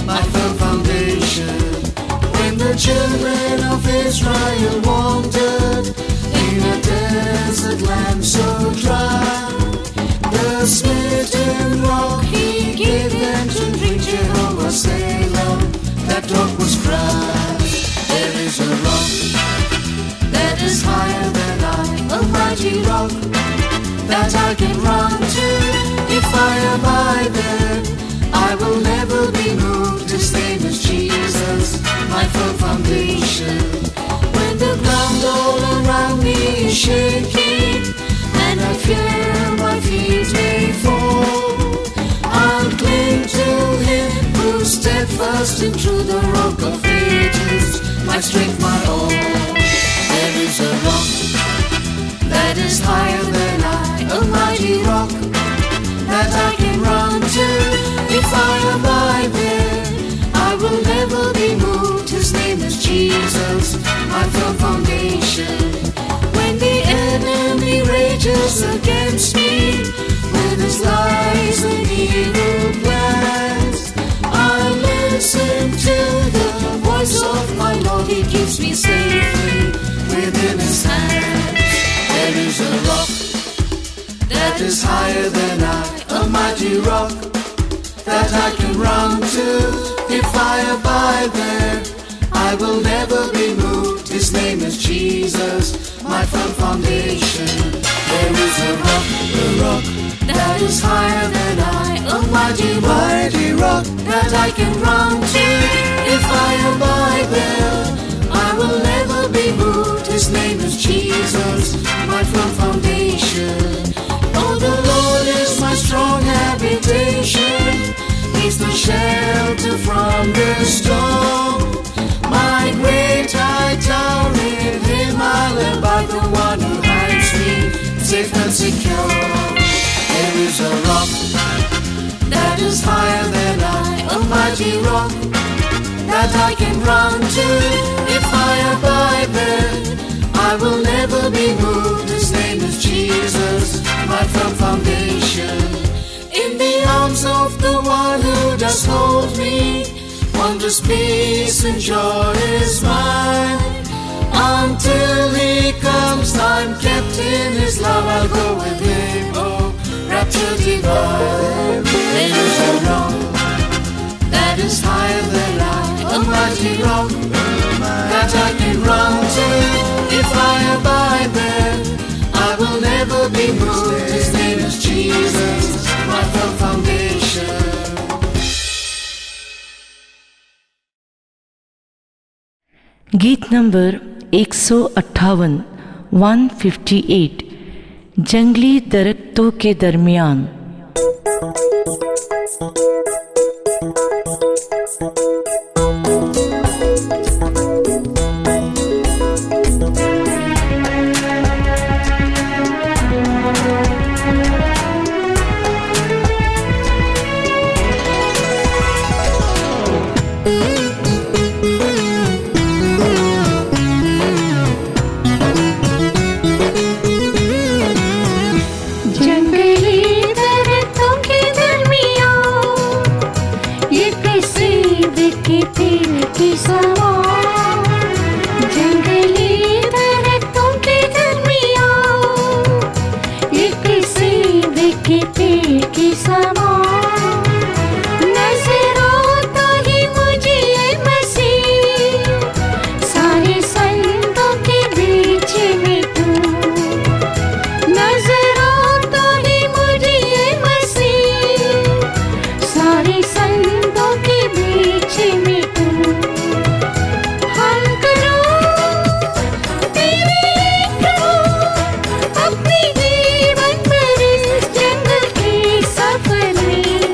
my firm foundation. When the children of Israel wandered in a desert land so dry, the smitten rock He gave them to drink, Jehovah Selah, that rock was Christ. There is a rock that is higher than I, a mighty rock that I can run to. If I abide there, I will never be moved. His name is Jesus, my firm foundation. When the ground all around me is shaking and I fear my feet may fall, I'll cling to Him who's steadfast and true, the rock of ages, my strength, my all. There is a rock that is higher than I, a mighty rock that I can run to. If I abide there, I will never be moved. His name is Jesus, my firm foundation. When the enemy rages against me with his lies and evil plans, I listen to the voice of my Lord. He keeps me safely within His hands. There is a rock that is higher than I, a mighty rock that I can run to. If I abide there, I will never be moved. His name is Jesus, my firm foundation. There is a rock that is higher than I, a mighty rock that I can run to. If I abide there, I will never be moved. His name is Jesus, my firm foundation. Oh, the Lord is my strong habitation. He's the shelter from the storm. My great high tower in Him I'll abide, the one who hides me safe and secure. There is a rock that is higher than I, a mighty rock that I can run to. If I abide there, I will never be moved. His name is Jesus, my firm foundation. In the arms of the one who does hold me, wondrous peace and joy is mine. Until He comes, I'm kept in His love. I'll go with Him, oh, rapture divine. There is a rock that is higher than I, a mighty rock that I can run to. If I abide there, I will never be moved. His name is Jesus, my firm foundation. गीत number 158 158 जंगली दरख्तों के दरमियान। अपनी जीवन भर इस जंगल के सफर में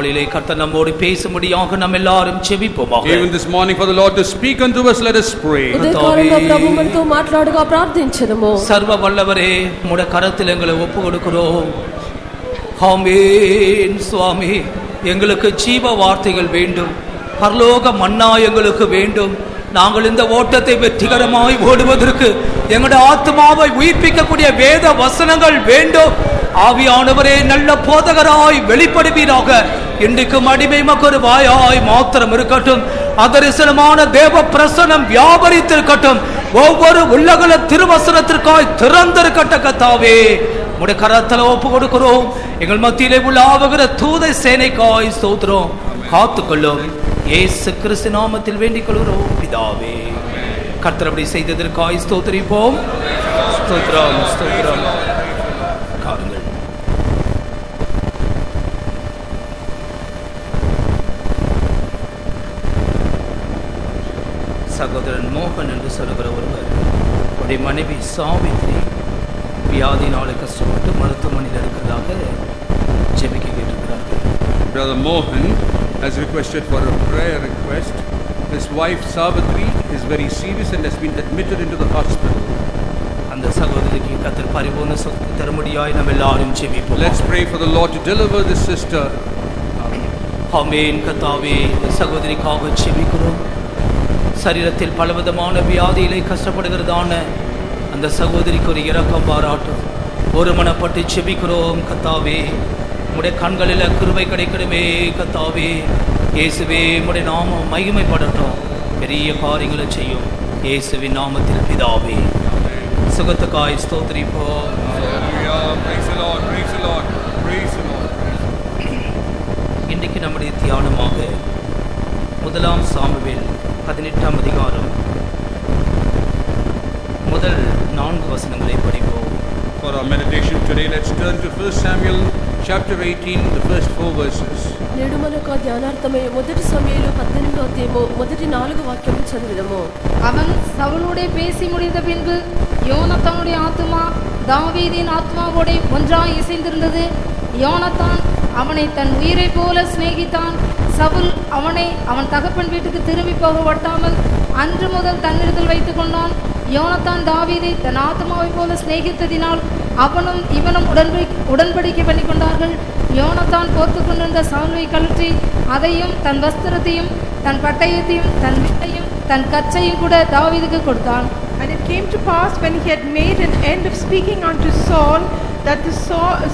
நாளிலே கர்த்தர் நம்மோடு பேசும்படியாக நாம் எல்லாரும் செபிப்போமாக. Even this morning for the Lord to speak unto us, let us pray. ఉదయకాలంలో ప్రభు మనతో మాట్లాడుగా ప్రార్థించదము. சர்வ வல்லவரே, உம்முடைய கரத்தில் எங்களை ஒப்புக் கொடுக்கிறோம். ஆமென். சுவாமி, எங்களுக்கு ஜீவ வார்த்தைகள் வேண்டும், பரலோக மன்னா எங்களுக்கு வேண்டும். நாங்கள் இந்த ஓட்டத்தை வெற்றிகரமாய் ஓடுவதற்கு எங்களுடைய ஆத்மாவை உயிர்ப்பிக்கக்கூடிய வேத வசனங்கள் வேண்டும். ஆவியானவரே, நல்ல போதகராய் வெளிப்படுவீராக. இன்றைக்கும் அடிமை மக்கள் வாயாய் மாத்திரம் இருக்கட்டும், அதரிசனமான தேவ பிரசனம் வியாபரித்திருக்கட்டும். ஒவ்வொரு உள்ளகல திருவசனத்திற்காய் திறந்திருக்கட்ட கர்த்தாவே, உம்முடைய கரத்தில் ஒப்பு கொடுக்கிறோம். எங்கள் மத்தியிலே உள்ள ஆவுகிற தூதை சேனைக்காய் ஸ்தோத்திரம். காத்துக்கொள்ளும் இயேசு கிறிஸ்து நாமத்தில் வேண்டிக் கொள்கிறோம் பிதாவே. கர்த்தர் அப்படி செய்ததற்காய் ஸ்தோத்திரிப்போம். ஸ்தோத்திரம், ஸ்தோத்திரம். காருங்கள். சகோதரன் மோகன் என்று சொல்லுகிற ஒருவர், அவருடைய மனைவி சாவித்ரி வியாதினால கஷ்டப்பட்டு மருத்துவமனையில் இருக்கிறதாக ஜெபிக்க கேட்டிருக்கிறார்கள். Brother Mohan has requested for a prayer request. His wife Savitri is very serious and has been admitted into the hospital. அந்த சகோதரிக்கு கர்த்தர் பரிபூர்ண சுகம் தரும்படியாய் நாம் எல்லாரும் ஜெபிப்போம். Let's pray for the Lord to deliver this sister. ஆமென். கர்த்தாவே, சகோதரிக்காக ஜெபிக்கிறோம். சரீரத்தில் பலவிதமான வியாதியிலே கஷ்டப்படுகிறதான அந்த சகோதரிக்கு ஒரு இரக்கம் பாராட்டும். ஒரு மனப்பட்டு ஜெபிக்கிறோம். கர்த்தாவே, உம்முடைய கண்களில் கிருபை கிடைக்கணுமே. கர்த்தாவே இயேசுவே, உம்முடைய நாமம் மகிமைப்படட்டும். பெரிய காரியங்களை செய்யும் இயேசுவின் நாமத்தில் பிதாவே. சுகத்துக்காய் ஸ்தோத்திரிப்போம். இன்றைக்கு நம்முடைய தியானமாக 1 சாமுவேல் 18 அதிகாரம் முதல் 4 வசனங்களை படிப்போம். For our meditation today, let's turn to 1 Samuel chapter 18, the first 4 verses. నేడు మనకు ధ్యానార్థమై 1 సమూయేలు 18వ అధ్యాయము మొదటి 4 వాక్యములు చదివిదము. அவன் சவுலோடே பேசி முடிந்த பின்பு யோனத்தானுடைய ஆத்துமா தாவீதின் ஆத்மாவோடே ஒன்றாய் இசைந்திருந்தது. யோனத்தான் அவனை தன் உயிரை போல சிநேகித்தான். சவுல் அவனை அவன் தகப்பன் வீட்டுக்கு திரும்பி போக ஒட்டாமல் அன்று முதல் தன்னிடத்தில் வைத்துக் கொண்டான். யோனத்தான் தாவீதை தன் ஆத்மாவை போல சிநேகித்ததினால் அவனும் இவனும் உடன்படிக்கை பண்ணி கொண்டார்கள். யோனத்தான் போர்த்து கொண்டிருந்த சால்வை கழற்றி அதையும் தன் வஸ்திரத்தையும் தன் பட்டயத்தையும் தன் வில்லையும் தன் கச்சையும் கூட தாவீதுக்கு கொடுத்தான். And it came to pass, when he had made an end of speaking unto Saul, that the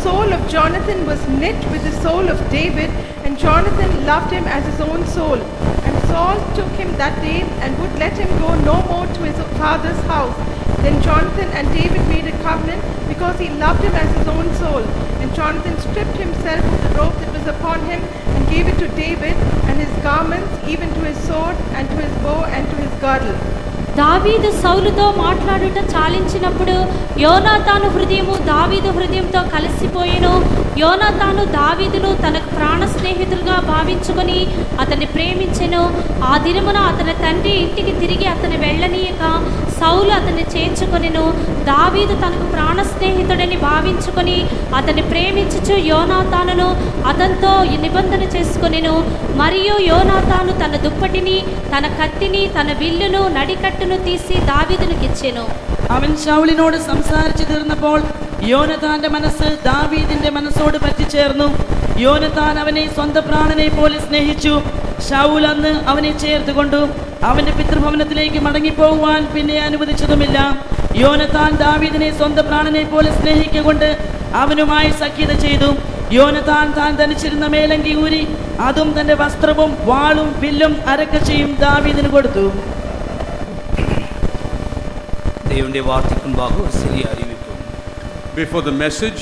soul of Jonathan was knit with the soul of David, and Jonathan loved him as his own soul. And Saul took him that day and would let him go no more to his father's house. Then Jonathan and David made a covenant, because he loved him as his own soul. And Jonathan stripped himself of the robe that was upon him and gave it to David, and his garments, even to his sword and to his bow and to his girdle. దావీదు సౌలుతో మాట్లాడుట చాలించినప్పుడు యోనాతాను హృదయము దావీదు హృదయంతో కలిసిపోయెను. యోనాతాను దావీదును తనకు ప్రాణ స్నేహితులుగా భావించుకొని అతన్ని ప్రేమించెను. ఆ దినమున అతని తండ్రి ఇంటికి తిరిగి అతని వెళ్ళనీయక సౌలు అతన్ని చేర్చుకొనెను. దావీదు తనకు ప్రాణ స్నేహితుడని భావించుకొని అతన్ని ప్రేమించుచు యోనాతానును అతనితో నిబంధన చేసుకొనెను. మరియు యోనాతాను తన దుప్పటిని తన కత్తిని తన విల్లును నడికట్టును తీసి దావీదునికిచ్చెను. അവൻ ശൗലിനോട് സംസാരിച്ചു തീർന്നപ്പോൾ യോനത്താന്റെ മനസ്സ് ദാവീദിന്റെ മനസ്സോട് പറ്റിച്ചേർന്നു. യോനത്താൻ അവനെ സ്വന്തം പ്രാണനെ പോലെ സ്നേഹിച്ചു. ശൗൽ അന്ന് അവനെ ചേർത്തുകൊണ്ടു അവന്റെ പിതൃഭവനത്തിലേക്ക് മടങ്ങിപ്പോകുവാൻ പിന്നെ അനുവദിച്ചതുമില്ല. യോനത്താൻ ദാവീദിനെ സ്വന്തം പ്രാണനെ പോലെ സ്നേഹിക്കൊണ്ട് അവനുമായി സഖ്യത ചെയ്തു. യോനത്താൻ താൻ ധരിച്ചിരുന്ന മേലങ്കി ഊരി അതും തന്റെ വസ്ത്രവും വാളും വില്ലും അരക്കച്ചയും ദാവീദിന് കൊടുത്തു. தேவனுடைய வார்த்தைக்கு முன்பாக ஒரு சிறிய அறிவிப்பு. Before the message,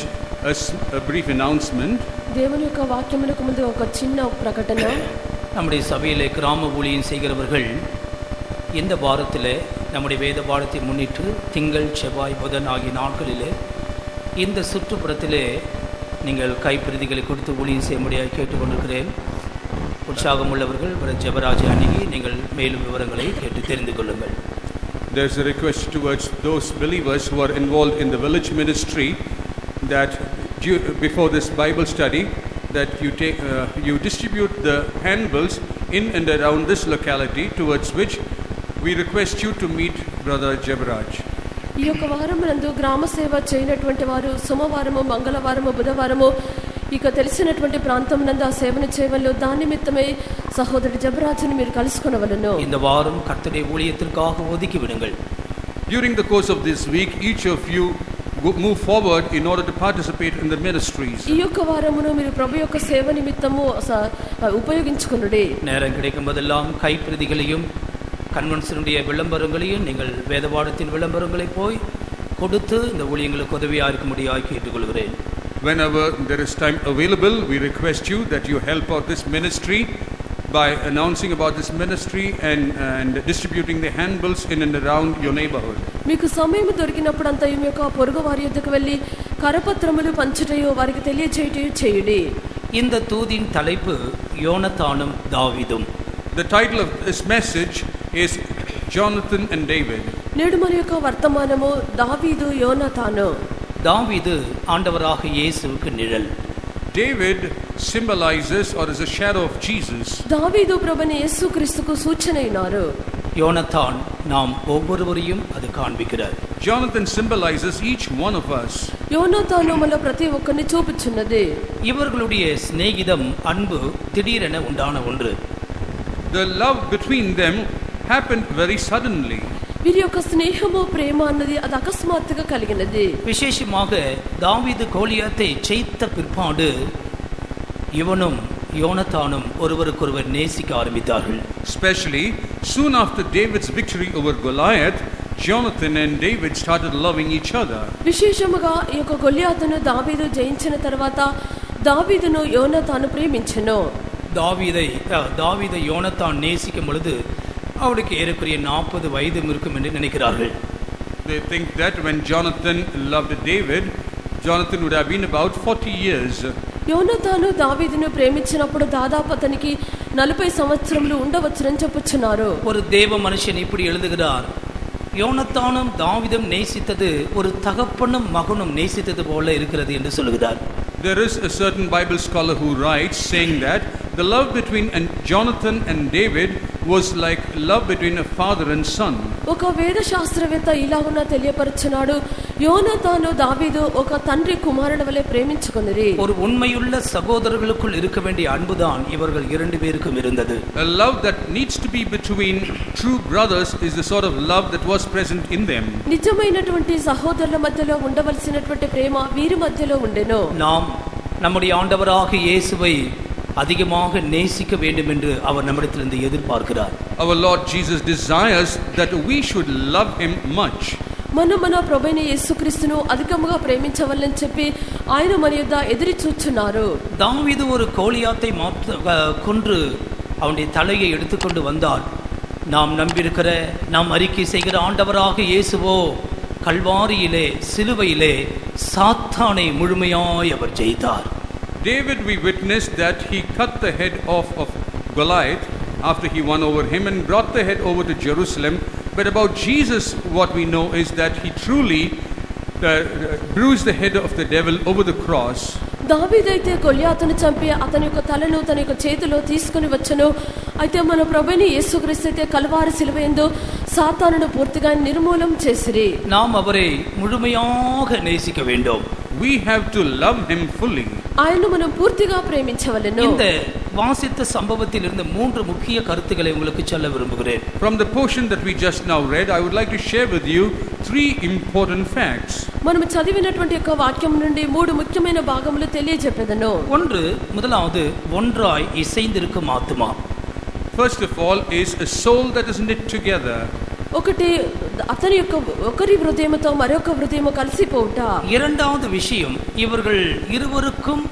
a brief announcement. దేవుని యొక్క వాక్యములకు ముందు ఒక చిన్న ప్రకటన. நம்முடைய சபையிலே கிராம ஊழியம் செய்கிறவர்கள் இந்த வாரத்தில் நம்முடைய வேத பாடத்தை முன்னிட்டு திங்கள் செவ்வாய் புதன் ஆகிய நாட்களிலே இந்த சுற்றுப்புறத்திலே நீங்கள் கைப்பிரதிகளை கொடுத்து ஊழியம் செய்ய முடியாது கேட்டுக்கொண்டிருக்கிறேன். உற்சாகம் உள்ளவர்கள் ஜெபராஜ் அணுகி நீங்கள் மேலும் விவரங்களை கேட்டு தெரிந்து கொள்ளுங்கள். There's a request towards those believers who are involved in the village ministry that before this Bible study, that you distribute the handbills in and around this locality, towards which we request you to meet Brother Jebaraj. ఈ యొక్క వారం నందు గ్రామ సేవ చేయనటువంటి వారు సోమవారము, మంగళవారము, బుధవారము ఇక తెలిసినటువంటి ప్రాంతం నందు ఆ సేవను చేయవల్లో దాని నిమిత్తమై సహోదరుడు జబరాజుని మీరు కలుసుకొనవలెను. இந்த வாரம் கர்த்தருடைய ஊழியத்திற்காக ஒதுக்கி விடுங்கள். During the course of this week, each of you move forward in order to participate in the ministries. ఈ యొక్క వారమును మీరు ప్రభు యొక్క సేవ నిమిత్తము ఉపయోగించుకొనుడి. நேரம் கிடைக்கும் போதெல்லாம் கைப்பிரதிகளையும் கன்வென்ஷனுடைய விளம்பரங்களையும் நீங்கள் வேதபாடத்தின் விளம்பரங்களை போய் கொடுத்து இந்த ஊழியங்களுக்கு உதவியாக இருக்க முடியாது கேட்டுக்கொள்கிறேன். Whenever there is time available, we request you that you help out this ministry by announcing about this ministry and distributing the handbills in and around your neighborhood. మీకు సమయం దొరికినప్పుడంతా ఈ యొక్క పొరుగు వారి యొద్దకు వెళ్ళి కరపత్రములు పంచుటయో వారికి తెలియజేయటయో చేయుడి. இந்த தூதின் தலைப்பு யோனத்தானும் தாவீதும். The title of this message is Jonathan and David. నేడు మన యొక్క వర్తమానము దావీదు యోనతాను. தாவீது ஆண்டவராக இயேசுவுக்கு நிழல். David symbolizes or is a shadow of Jesus. దావీదు ప్రభుని యేసుక్రీస్తుకు సూచనైనారు. யோனத்தான் நாம் ஒவ்வொருவரையும் அது காண்பிக்கிறார். Jonathan symbolizes each one of us. యోనతాను మన ప్రతి ఒక్కరిని చూపుచున్నది. இவர்களுடைய சிநேகிதம் அன்பு திடீரென உண்டான ஒன்று. The love between them happened very suddenly. వీరి యొక్క స్నేహము ప్రేమ అన్నది అది అకస్మాత్తుగా కలిగినది. விசேஷமாக தாவீது கோலியாத்தை ஜெயித்த பிற்பாடு இவனும் யோனத்தானும் ஒருவருக்கொருவர் நேசிக்க ஆரம்பித்தார்கள். Especially soon after David's victory over Goliath, Jonathan and David started loving each other. విశేషముగా ఈ యొక్క గొలియాతును దావీదు జయించిన తర్వాత దావీదును యోనతాను ప్రేమించెను. தாவீதை யோனத்தான் நேசிக்கும் பொழுது அவருக்கு ஏறக்குறைய 40 வயது இருக்கும் என்று நினைக்கிறார்கள். They think that when Jonathan loved David, Jonathan would have been about 40 years. యోనతాను దావీదును ప్రేమించినప్పుడు దాదాపు అతనికి 40 సంవత్సరములు ఉండవచ్చునని చెప్పుచున్నారు. ஒரு தேவ மனுஷன் இப்படி எழுதுகிறார், யோனத்தானும் தாவீதும் நேசித்தது ஒரு தகப்பனும் மகனும் நேசித்தது போல இருக்கிறது என்று சொல்கிறார். There is a certain Bible scholar who writes saying that the love between Jonathan and David was like love between a father and son. ఒక వేద శాస్త్రవేత్త ఇలాగున తెలియపరుచున్నాడు, యోనతాను దావీదు ఒక తండ్రి కుమారుల వలె ప్రేమించుకొనిరి. ஒரு உண்மையுள்ள சகோதரர்களுக்குள் இருக்க வேண்டிய அன்புதான் இவர்கள் இரண்டு பேருக்கும் இருந்தது. A love that needs to be between true brothers is the sort of love that was present in them. నిజమైనటువంటి సహోదరుల మధ్యలో ఉండవలసినటువంటి ప్రేమ వీరి మధ్యలో ఉండెను. நாம் நம்முடைய ஆண்டவராக இயேசுவை அதிகமாக நேசிக்க வேண்டும் என்று அவர் நம்மிடத்திலிருந்து எதிர்பார்க்கிறார். Our Lord Jesus desires that we should love him much. మన ప్రభువైన యేసుక్రీస్తును అధికముగా ప్రేమించవలని చెప్పి ఆయన మన యొద్ద ఎదురు చూచున్నారు. தாவீது ஒரு கோலியாத்தை கொன்று அவனுடைய தலையை எடுத்துக்கொண்டு வந்தார். நாம் நம்பியிருக்கிற நாம் அறிக்கை செய்கிற ஆண்டவராக இயேசுவோ கல்வாரியிலே சிலுவையிலே சாத்தானை முழுமையாய் அவர் ஜெயித்தார். David, we witnessed that he cut the head off of Goliath after he won over him and brought the head over to Jerusalem. But about Jesus, what we know is that he truly bruised the head of the devil over the cross. దావీదైతే గొలియాతును చంపి అతని యొక్క తలను తన యొక్క చేతిలో తీసుకుని వచ్చెను. అయితే మన ప్రభువైన యేసుక్రీస్తు అయితే కల్వారి సిలువయందు సాతానును పూర్తిగా నిర్మూలం చేసిరి. நாம் அவரை முழுமையாக நேசிக்க வேண்டும். We have to love him fully. ఆయనను మనం పూర్తిగా ప్రేమించవలెను. இந்த வாசித்த சம்பவத்தில் இருந்து 3 முக்கிய கருத்துக்களை உங்களுக்கு சொல்ல விரும்புகிறேன். From the portion that we just now read, I would like to share with you 3 important facts. మనం చదివినటువంటి యొక్క వాక్యం నుండి 3 ముఖ్యమైన భాగములు తెలియజెప్పెదను. முதலாவது ஒன்றாய் இசைந்திருக்கும் ஆத்துமா. First of all is a soul that is knit together. ఒకటి అతని యొక్క ఒకరి హృదయముతో మరొక హృదయము కలిసిపోవుట. இரண்டாவது விஷயம், இவர்கள் இருவருக்கும்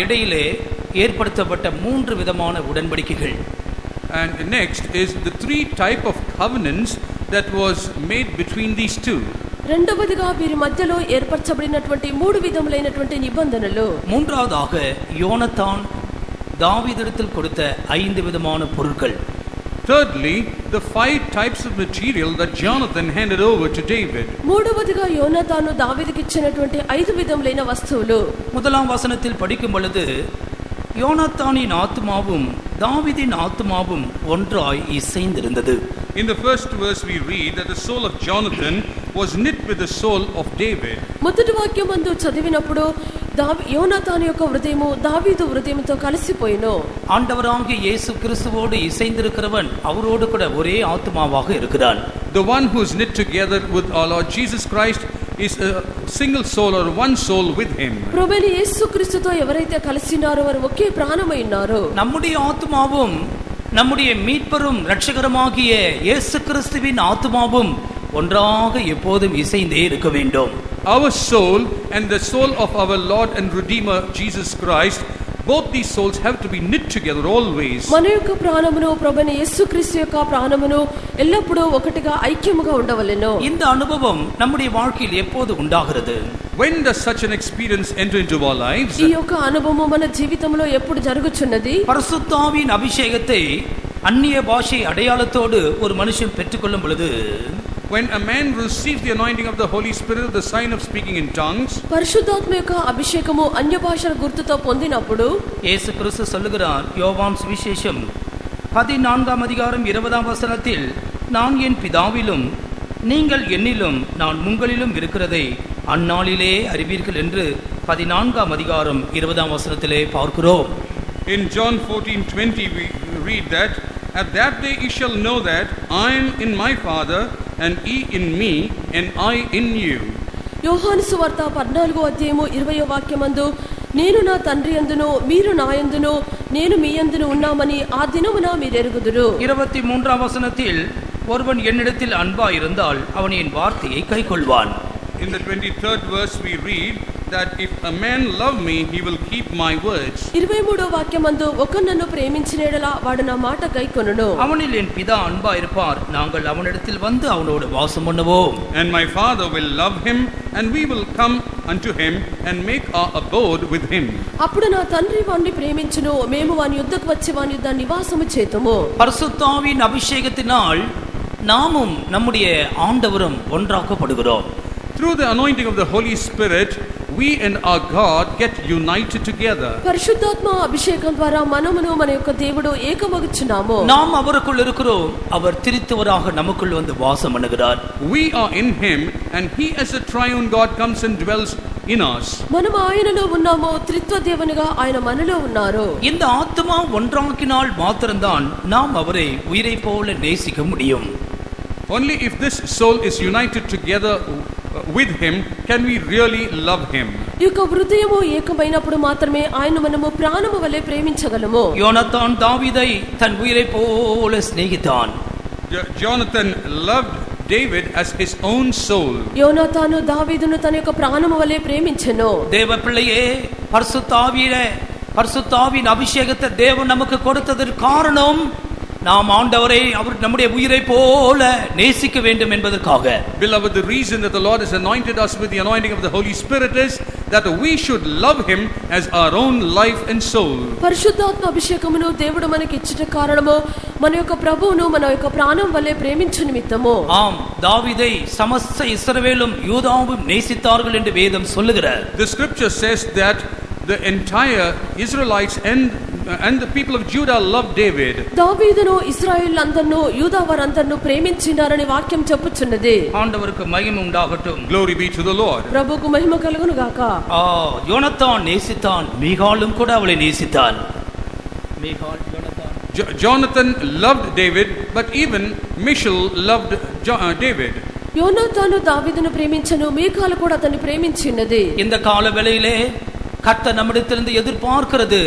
இடையிலே ஏற்படுத்தப்பட்ட 3 விதமான உடன்படிக்கைகள். And next is the 3 type of covenants that was made between these two. రెండవదిగా వీరి మధ్యలో ఏర్పరచబడినటువంటి 3 విధములైనటువంటి నిబంధనలు. மூன்றாவதாக யோனத்தான் தாவீதிடத்தில் கொடுத்த 5 விதமான பொருட்கள். Thirdly, the 5 types of material that Jonathan handed over to David. మూడవదిగా యోనాతాను దావీదుకి ఇచ్చినటువంటి 5 విధములైన వస్తువులు. முதலாம் வசனத்தில் படிக்கும் பொழுது யோனத்தானின் ஆத்துமாவும் தாவீதின் ஆத்துமாவும் ஒன்றாய் இசைந்திருந்தது. In the first verse we read that the soul of Jonathan was knit with the soul of David. మొదటి వాక్యమందు చదివినప్పుడు యోనాతాను యొక్క హృదయము దావీదు హృదయముతో కలిసిపోయిను. ஆண்டவராகிய இயேசு கிறிஸ்துவோடு இசைந்திருக்கிறவன் அவரோடு கூட ஒரே ஆத்துமாவாக இருக்கிறான். The one who is knit together with our Lord Jesus Christ is a single soul or one soul with him. ప్రభువైన యేసుక్రీస్తుతో ఎవరైతే కలిసినారో వారు ఒకే ప్రాణమై ఉన్నారు. நம்முடைய ஆத்துமாவும் நம்முடைய மீட்பரும் இரட்சகருமாகிய இயேசு கிறிஸ்துவின் ஆத்துமாவும் ஒன்றாக எப்போதும் இசைந்தே இருக்க வேண்டும். Our soul and the soul of our Lord and Redeemer Jesus Christ, both these souls have to be knit together always. మన యొక్క ప్రాణమును ప్రభువైన యేసుక్రీస్తు యొక్క ప్రాణమును ఎల్లప్పుడూ ఒకటిగా ఐక్యముగా ఉండవలెను. இந்த அனுபவம் நம்முடைய வாழ்க்கையில் எப்போது உண்டாகிறது? When does such an experience enter into our lives? ఈ యొక్క అనుభవము మన జీవితంలో ఎప్పుడు జరుగుచున్నది? பரிசுத்த ஆவியின் அபிஷேகத்தை அந்நிய பாஷை அடையாளத்தோடு ஒரு மனுஷன் பெற்றுக்கொள்ளும் பொழுது, when a man receives the anointing of the Holy Spirit, the sign of speaking in tongues, పరిశుద్ధాత్మ యొక్క అభిషేకము అన్య భాషల గుర్తుతో పొందినప్పుడు இயேசு கிறிஸ்து சொல்லுகிறார், யோவான் சுவிசேஷம் 14ஆம் அதிகாரம் 20ஆம் வசனத்தில், நான் என் பிதாவிலும் நீங்கள் என்னிலும் நான் உங்களிலும் இருக்கிறதை அந்நாளிலே அறிவீர்கள் என்று 14ஆம் அதிகாரம் 20ஆம் வசனத்திலே பார்க்கிறோம். In John 14:20 we read that at that day ye shall know that I am in my Father and ye in me and I in you. యోహాను సువార్త 14వ అధ్యాయము 20వ వాక్యమందు, నేను నా తండ్రి యందును మీరు నా యందును నేను మీ యందును ఉన్నామని ఆ దినమున మీరు ఎరుగుదురు. 23ஆம் வசனத்தில், ஒருவன் என்னிடத்தில் அன்பா இருந்தால் அவன் என் வார்த்தையை கைக்கொள்வான். In the 23rd verse we read that if a man love me he will keep my words. 23వ వాక్యమందు, ఒకడు నన్ను ప్రేమించిన యెడల వాడు నా మాట గైకొనును. அவனில் என் பிதா அன்பா இருப்பார், நாங்கள் அவனிடத்தில் வந்து அவனோடு வாசம் பண்ணுவோம். And my Father will love him and we will come unto him and make our abode with him. అప్పుడు నా తండ్రి వాణ్ణి ప్రేమించును, మేము వాని యుద్ధకు వచ్చి వాని యుద్ధ నివాసము చేతుము. பரிசுத்த ஆவியின் அபிஷேகத்தினால் நாமும் நம்முடைய ஆண்டவரும் ஒன்றாக்கப்படுகிறோம். Through the anointing of the Holy Spirit, we and our God get united together. పరిశుద్ధాత్మ అభిషేకం ద్వారా మనమును మన యొక్క దేవుడు ఏకమగుచున్నాము. நாம் அவருக்குள் இருக்கிறோம், அவர் திரித்தவராக நமக்குள் வந்து வாசம் பண்ணுகிறார். We are in him and he as a triune God comes and dwells in us. మనం ఆయనలో ఉన్నాము, త్రిత్వ దేవునిగా ఆయన మనలో ఉన్నారు. இந்த ஆத்மா ஒன்றாக்கினால் மாத்திரம்தான் நாம் அவரை உயிரை போல நேசிக்க முடியும். Only if this soul is united together with him can we really love him. ఈ యొక్క హృదయము ఏకమైనప్పుడు మాత్రమే ఆయన మనము ప్రాణము వలె ప్రేమించగలము. யோனத்தான் தாவீதை தன் உயிரை போல சிநேகித்தான். Jonathan loved David as his own soul. యోనాతాను దావీదును తన యొక్క ప్రాణము వలె ప్రేమించెను. தேவ பிள்ளையே, பரிசுத்த ஆவியின் அபிஷேகத்தை தேவன் நமக்கு கொடுத்ததற்கு காரணம் நாம் ஆண்டவரை அவர் நம்முடைய உயிரை போல நேசிக்க வேண்டும் என்பதற்காக. Beloved, the reason that the Lord has anointed us with the anointing of the Holy Spirit is that we should love him as our own life and soul. పరిశుద్ధాత్మ అభిషేకమును దేవుడు మనకి ఇచ్చుట కారణము మన యొక్క ప్రభువును మన యొక్క ప్రాణం వలె ప్రేమించు నిమిత్తము. ஆம், தாவீதை சமஸ்த இஸ்ரவேலும் யூதாவும் நேசித்தார்கள் என்று வேதம் சொல்லுகிறது. The scripture says that the entire Israelites and the people of Judah loved David. దావీదును ఇశ్రాయేలులందర్ను యూదా వారందర్ను ప్రేమించినారని వాక్యం చెప్పుచున్నది. ஆண்டவருக்கு மகிமை உண்டாகட்டும். Glory be to the Lord. ప్రభువుకు మహిమ కలుగును గాక. யோனத்தான் நேசித்தான், மீகாலும் கூட அவளை நேசித்தான். Jonathan loved David, but even Michal loved David. యోనాతాను దావీదును ప్రేమించెను, మీకాలు కూడా అతన్ని ప్రేమించినది. இந்த கால வேளையிலே கர்த்தர் நம்மிடத்திலிருந்து எதிர்பார்க்கிறது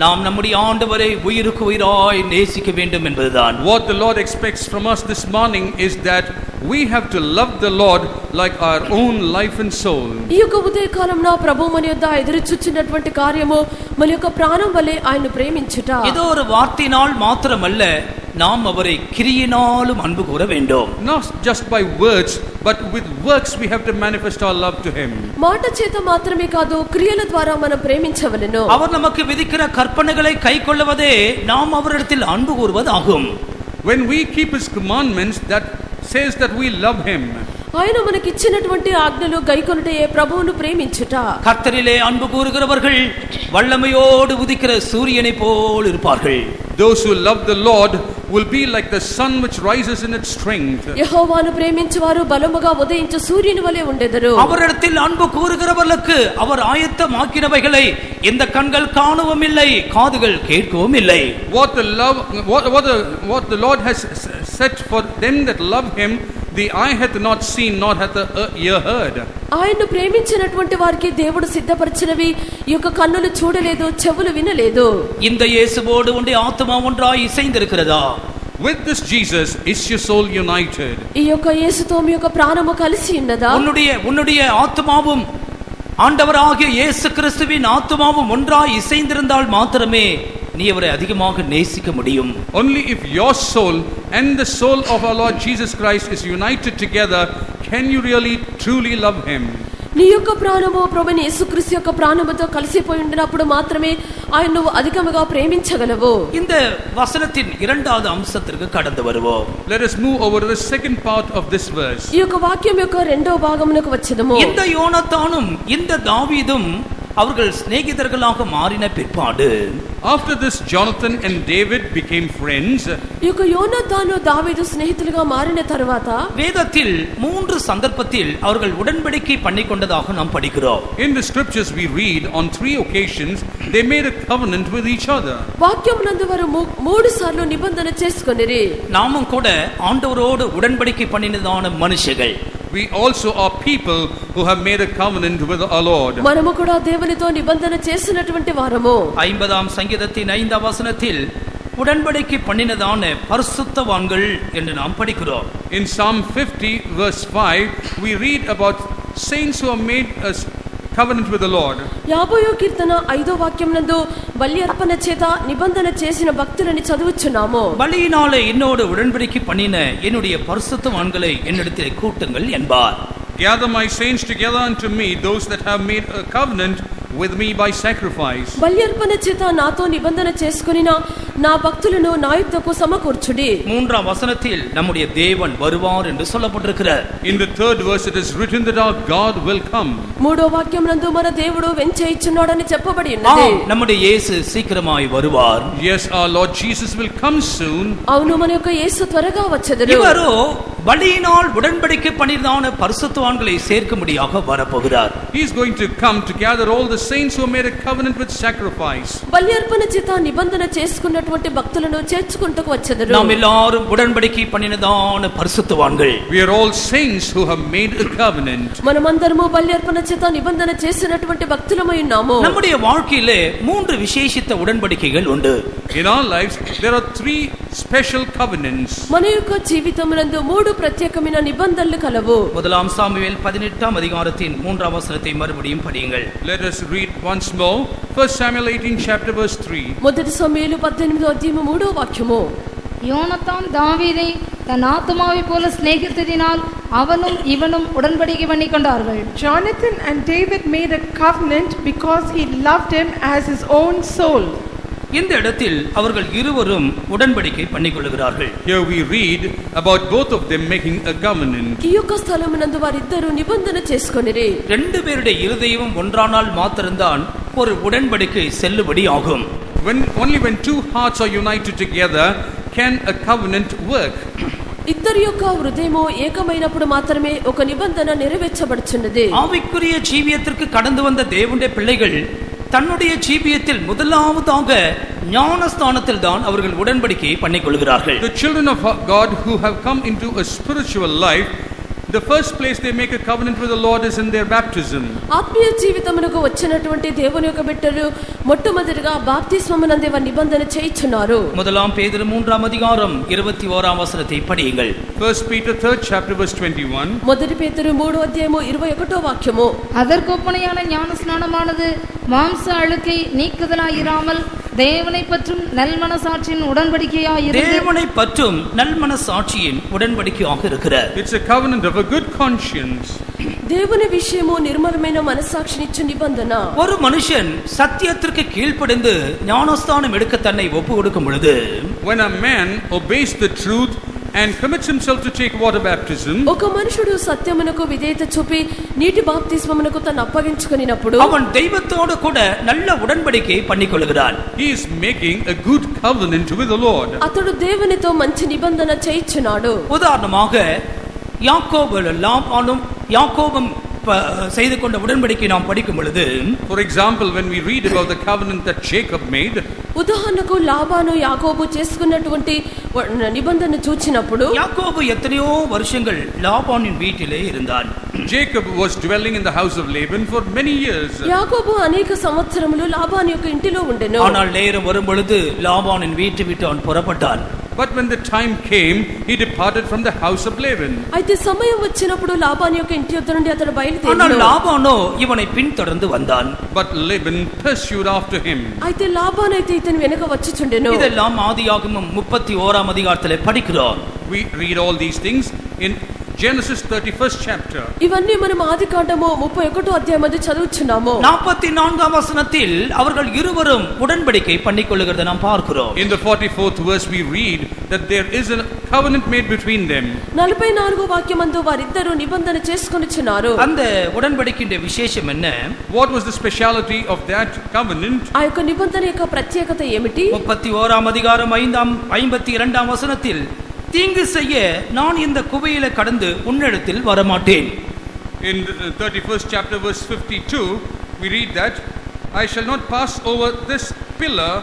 நாம் நம்முடைய ஆண்டவரை உயிருக்கு உயிராய் நேசிக்க வேண்டும் என்பதுதான். What the Lord expects from us this morning is that we have to love the Lord like our own life and soul. ఈ యొక్క ఉదయకాలంన ప్రభువు మన యొద్ద ఎదురుచూచున్నటువంటి కార్యము మన యొక్క ప్రాణం వలె ఆయన ప్రేమించుట. ஏதோ ஒரு வார்த்தையினால் மாத்திரமல்ல, நாம் அவரை கிரியினாலும் அன்பு கூற வேண்டும். Not just by words, but with works we have to manifest our love to him. మాట చేత మాత్రమే కాదు, క్రియల ద్వారా మనం ప్రేమించవలెను. அவர் நமக்கு விதிக்கிற கற்பனைகளை கைக்கொள்வதே நாம் அவரிடத்தில் அன்பு கூறுவதாகும். When we keep His commandments, that says that we love Him. ఆయన మనకి ఇచ్చినటువంటి ఆజ్ఞలు గైకొనుటయే ప్రభువును ప్రేమించుట. கர்த்தரிலே அன்பு கூறுகிறவர்கள் வல்லமையோடு உதிக்கிற சூரியனை போல் இருப்பார்கள். Those who love the Lord will be like the sun which rises in its strength. యెహోవాను ప్రేమించువారు బలముగా ఉదయించు సూర్యుని వలె ఉండెదరు. அவரிடத்தில் அன்பு கூறுகிறவர்களுக்கு அவர் ஆயத்தமாக்கினவைகளை இந்த கண்கள் காணவும் இல்லை, காதுகள் கேட்கவும் இல்லை. What the Lord has set for them that love Him, the eye hath not seen, nor hath the ear heard. ఆయన్ను ప్రేమించినటువంటి వారికి దేవుడు సిద్ధపరిచినవి ఈ యొక్క కన్నులు చూడలేదు, చెవులు వినలేదు. இந்த இயேசுவோடு உன்னுடைய ஆத்துமா ஒன்றாய் இசைந்திருக்கிறதா? With this Jesus is your soul united. ఈ యొక్క యేసుతో మీ యొక్క ప్రాణము కలిసి ఉన్నదా? உன்னுடைய ஆத்துமாவும் ஆண்டவராகிய இயேசு கிறிஸ்துவின் ஆத்துமாவும் ஒன்றாய் இசைந்திருந்தால் மாத்திரமே நீ அவரை அதிகமாக நேசிக்க முடியும். Only if your soul and the soul of our Lord Jesus Christ is united together can you really truly love Him. నీ యొక్క ప్రాణము ప్రభువైన యేసుక్రీస్తు యొక్క ప్రాణముతో కలిసిపోయి ఉండినప్పుడు మాత్రమే ఆయన నువ్వు అధికముగా ప్రేమించగలవు. இந்த வசனத்தின் இரண்டாவது அம்சத்திற்கு கடந்து வருவோம். Let us move over to the second part of this verse. ఈ యొక్క వాక్యం యొక్క రెండవ భాగమునకు వచ్చేదము. இந்த யோனத்தானும் இந்த தாவீதும் அவர்கள் சிநேகிதர்களாக மாறின பிற்பாடு, after this Jonathan and David became friends, ఈ యొక్క యోనాతాను దావీదు స్నేహితులుగా మారిన తరువాత வேதத்தில் 3 சந்தர்ப்பத்தில் அவர்கள் உடன்படிக்கை பண்ணிக்கொண்டதாக நாம் படிக்கிறோம். In the scriptures we read on 3 occasions they made a covenant with each other. వాక్యమునందు వారు 3 సార్లు నిబంధన చేసుకొనిరి. நாமும் கூட ஆண்டவரோடு உடன்படிக்கை பண்ணினதான மனுஷர்கள். We also are people who have made a covenant with our Lord. మనము కూడా దేవునితో నిబంధన చేసినటువంటి వారము. 50ஆம் சங்கீதத்தின் 5ஆம் வசனத்தில் உடன்படிக்கை பண்ணினதான பரிசுத்தவான்கள் என்று நாம் படிக்கிறோம். In Psalm 50 verse 5 we read about saints who have made a covenant with the Lord. 50వ కీర్తన 5వ వాక్యమునందు బలి అర్పణ చేత నిబంధన చేసిన భక్తులని చదువుచున్నాము. பலியினாலே என்னோடு உடன்படிக்கை பண்ணின என்னுடைய பரிசுத்தவான்களை என்னிடத்தில் கூட்டுங்கள் என்பார். Gather my saints together unto me, those that have made a covenant with me by sacrifice. బలి అర్పణ చేత నాతో నిబంధన చేసుకొనిన నా భక్తులను నా యుద్ధకు సమకూర్చుడి. 3ஆம் வசனத்தில் நம்முடைய தேவன் வருவார் என்று சொல்லப்பட்டிருக்கிறார். In the 3rd verse it is written that our God will come. 3వ వాక్యమునందు మన దేవుడు వెంచేయిచున్నాడని చెప్పబడి ఉన్నది. நம்முடைய இயேசு சீக்கிரமாய் வருவார். Yes, our Lord Jesus will come soon. అవును, మన యొక్క యేసు త్వరగా వచ్చెదరు. இவரோ பலியினால் உடன்படிக்கை பண்ணினதான பரிசுத்தவான்களை சேர்க்கும்படியாக வரப்போகிறார். He is going to come to gather all the saints who made a covenant with sacrifice. బలి అర్పణ చేత నిబంధన చేసుకున్నటువంటి భక్తులను చేర్చుకుంటకు వచ్చెదరు. நாம் எல்லாரும் உடன்படிக்கை பண்ணினதான பரிசுத்தவான்கள். We are all saints who have made a covenant. మనమందరము బలి అర్పణ చేత నిబంధన చేసినటువంటి భక్తులమై ఉన్నాము. நம்முடைய வாழ்க்கையிலே 3 விசேஷித்த உடன்படிக்கைகள் உண்டு. In our lives there are 3 special covenants. మన యొక్క జీవితమునందు 3 ప్రత్యేకమైన నిబంధనలు కలవు. 1 சாமுவேல் 18ஆம் அதிகாரத்தின் 3ஆம் வசனத்தை மறுபடியும் படியுங்கள். Let us read once more 1 Samuel 18 chapter verse 3. మొదటి సమూయేలు 18వ అధ్యాయము 3వ వాక్యము. யோனத்தான் தாவீதை தன் ஆத்துமாவை போல சிநேகித்ததினால் அவனும் இவனும் உடன்படிக்கை பண்ணிக்கொண்டார்கள். Jonathan and David made a covenant because he loved him as his own soul. இந்த இடத்தில் அவர்கள் இருவரும் உடன்படிக்கை பண்ணிக்கொள்கிறார்கள். Here we read about both of them making a covenant. ఈ యొక్క స్థలమునందు వారిద్దరూ నిబంధన చేసుకొనిరి. 2 பேருடைய இருதயம் ஒன்றானால் மாத்திரம்தான் ஒரு உடன்படிக்கை செல்லுபடி ஆகும். Only when 2 hearts are united together can a covenant work. ఇద్దరి యొక్క హృదయము ఏకమైనప్పుడు మాత్రమే ఒక నిబంధన నెరవేర్చబడుచున్నది. ஆவிக்குரிய ஜீவியத்திற்கு கடந்து வந்த தேவனுடைய பிள்ளைகள் தன்னுடைய ஜீவியத்தில் முதலாவதாக ஞானஸ்தானத்தில் தான் அவர்கள் உடன்படிக்கையை பண்ணிக்கொள்கிறார்கள். The children of God who have come into a spiritual life, the first place they make a covenant with the Lord is in their baptism. ఆత్మీయ జీవితమునకు వచ్చినటువంటి దేవుని యొక్క బిడ్డలు మొట్టమొదటిగా బాప్తిస్మమునందే వారు నిబంధన చేయుచున్నారు. 1 பேதுரு 3ஆம் அதிகாரம் 21ஆம் வசனத்தை படியுங்கள். 1 Peter 3rd chapter verse 21. మొదటి పేతురు 3వ అధ్యాయము 21వ వాక్యము. அதற்கொப்பனையான ஞான ஸ்நானமானது மாம்ச அழுக்கை நீக்குதலாயிராமல் தேவனை பற்றும் நல்மனசாட்சியின் உடன்படிக்கையாயிருந்து தேவனை பற்றும் நல்மனசாட்சியின் உடன்படிக்கையாக இருக்கிறது. It's a covenant of a good conscience. దేవుని విషయము నిర్మలమైన మనస్సాక్షినిచ్చు నిబంధన. ஒரு மனுஷன் சத்தியத்திற்கு கீழ்ப்படிந்து ஞானஸ்தானம் எடுக்க தன்னை ஒப்பு கொடுக்கும் பொழுது, when a man obeys the truth and commits himself to take water baptism, ఒక మనుషుడు సత్యమునకు విధేయత చూపి నీటి బాప్తిస్మమునకు తను అప్పగించుకొనినప్పుడు அவன் தெய்வத்தோடு கூட நல்ல உடன்படிக்கை பண்ணிக்கொள்கிறான். he is making a good covenant with the Lord. అతడు దేవునితో మంచి నిబంధన చేయించున్నాడు. உதாரணமாக யாக்கோபும் செய்து கொண்ட உடன்படிக்கை நாம் படிக்கும் பொழுது, for example, when we read about the covenant that Jacob made, ఉదాహరణకు లాబాను యాకోబు చేసుకున్నటువంటి నిబంధన చూచినప్పుడు, యాకోబు ఎత్తனையோ வருஷங்கள் லாபானின் வீட்டிலே இருந்தான். Jacob was dwelling in the house of Laban for many years. యాకోబు అనేక సంవత్సరములు లాబాను యొక్క ఇంటిలో ఉండెను. ஆனால் நேரம் வரும் பொழுது லாபானின் வீட்டை விட்டு அவன் புறப்பட்டான். But when the time came, he departed from the house of Laban. అయితే సమయం వచ్చినప్పుడు లాబాను యొక్క ఇంటి యొద్ద నుండి అతడు బయలుదేరాడు. ஆனால் லாபானோ இவனை பின்தொடர்ந்து வந்தான். But Laban pursued after him. అయితే లాబాను అయితే ఇతని వెనక వచ్చుచుండెను. இதெல்லாம் ஆதியாகமம் 31ஆம் அதிகாரத்திலே படிக்கிறோம். We read all these things in Genesis 31st chapter. ఇవన్నీ మనం ఆదికాండము 31వ అధ్యాయమందు చదువుచున్నాము. 44ஆம் వచనத்தில் அவர்கள் இருவரும் உடன்படிக்கை பண்ணிக்கொள்ளுகிறதை நாம் பார்க்கிறோம். In the 44th verse we read that there is a covenant made between them. 44వ వాక్యమందు వారిద్దరూ నిబంధన చేసుకొనుచున్నారు. அந்த உடன்படிக்கையின் விசேஷம் என்ன? What was the speciality of that covenant? ఆ యొక్క నిబంధన యొక్క ప్రత్యేకత ఏమిటి? 31ஆம் அதிகாரம் 52ஆம் வசனத்தில், தீங்கு செய்ய நான் இந்த குவையில கடந்து உன்னிடத்தில் வரமாட்டேன். In the 31st chapter verse 52 we read that I shall not pass over this pillar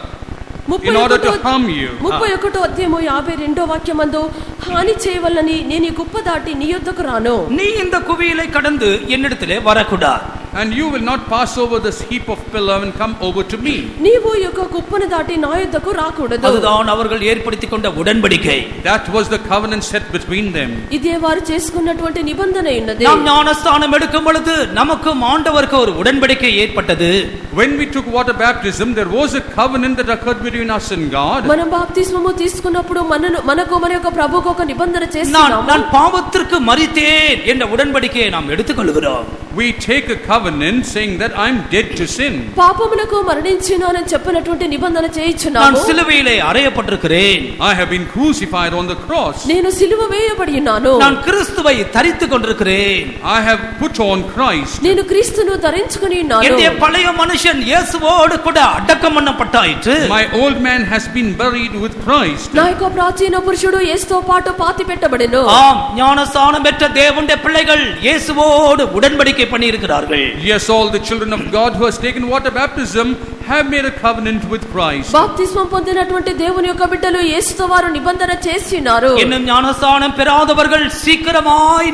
in order to harm you. 31వ అధ్యాయము 52వ వాక్యమందు, హాని చేయవలని నేను ఈ కుప్ప దాటి నీ యొద్దకు రాను. நீ இந்த குவையில கடந்து என்னிடத்திலே வரக்கூடாது. And you will not pass over this heap of pillar and come over to me. నీవు ఈ యొక్క కుప్పను దాటి నా యొద్దకు రాకూడదు. அதுதான் அவர்கள் ஏற்படுத்திக் கொண்ட உடன்படிக்கை. That was the covenant set between them. ఇదే వారు చేసుకున్నటువంటి నిబంధన ఉన్నది. நாம் ஞானஸ்தானம் எடுக்கும் பொழுது நமக்கும் ஆண்டவருக்கு ஒரு உடன்படிக்கை ஏற்பட்டது. When we took water baptism, there was a covenant that occurred between us and God. మనం బాప్తిస్మము తీసుకున్నప్పుడు మనకు మన యొక్క ప్రభువుకు ఒక నిబంధన చేస్తున్నాము. நான் பாவத்திற்கு மரித்தேன் என்ற உடன்படிக்கையை நாம் எடுத்துக்கொள்கிறோம். We take a covenant saying that I'm dead to sin. పాపమునకు మరణించినానని చెప్పినటువంటి నిబంధన చేయించున్నాము. நான் సిలువైలో అరేయపட்டிருக்கிறேன். I have been crucified on the cross. నేను సిలువ వేయబడి ఉన్నాను. நான் கிறிஸ்துவை தரித்துக் கொண்டிருக்கிறேன். I have put on Christ. నేను క్రీస్తును ధరించుకొని ఉన్నాను. என்னுடைய பழைய மனுஷன் இயேசுவோடு கூட அடக்கம் பண்ணப்பட்டாயிற்று. My old man has been buried with Christ. నా యొక్క ప్రాచీన పురుషుడు యేసుతో పాటు పాతి పెట్టబడెను. ஆம், ஞானஸ்நானம் பெற்ற தேவனுடைய பிள்ளைகள் இயேசுவோடு உடன்படிக்கை பண்ணி இருக்கிறார்கள். Yes, all the children of God who has taken water baptism have made a covenant with Christ. బాప్తిస్మం పొందినటువంటి దేవుని యొక్క బిడ్డలు యేసుతో వారు నిబంధన చేస్తున్నారు. இன்னும் ஞானஸ்நானம் பெறாதவர்கள் சீக்கிரமாய்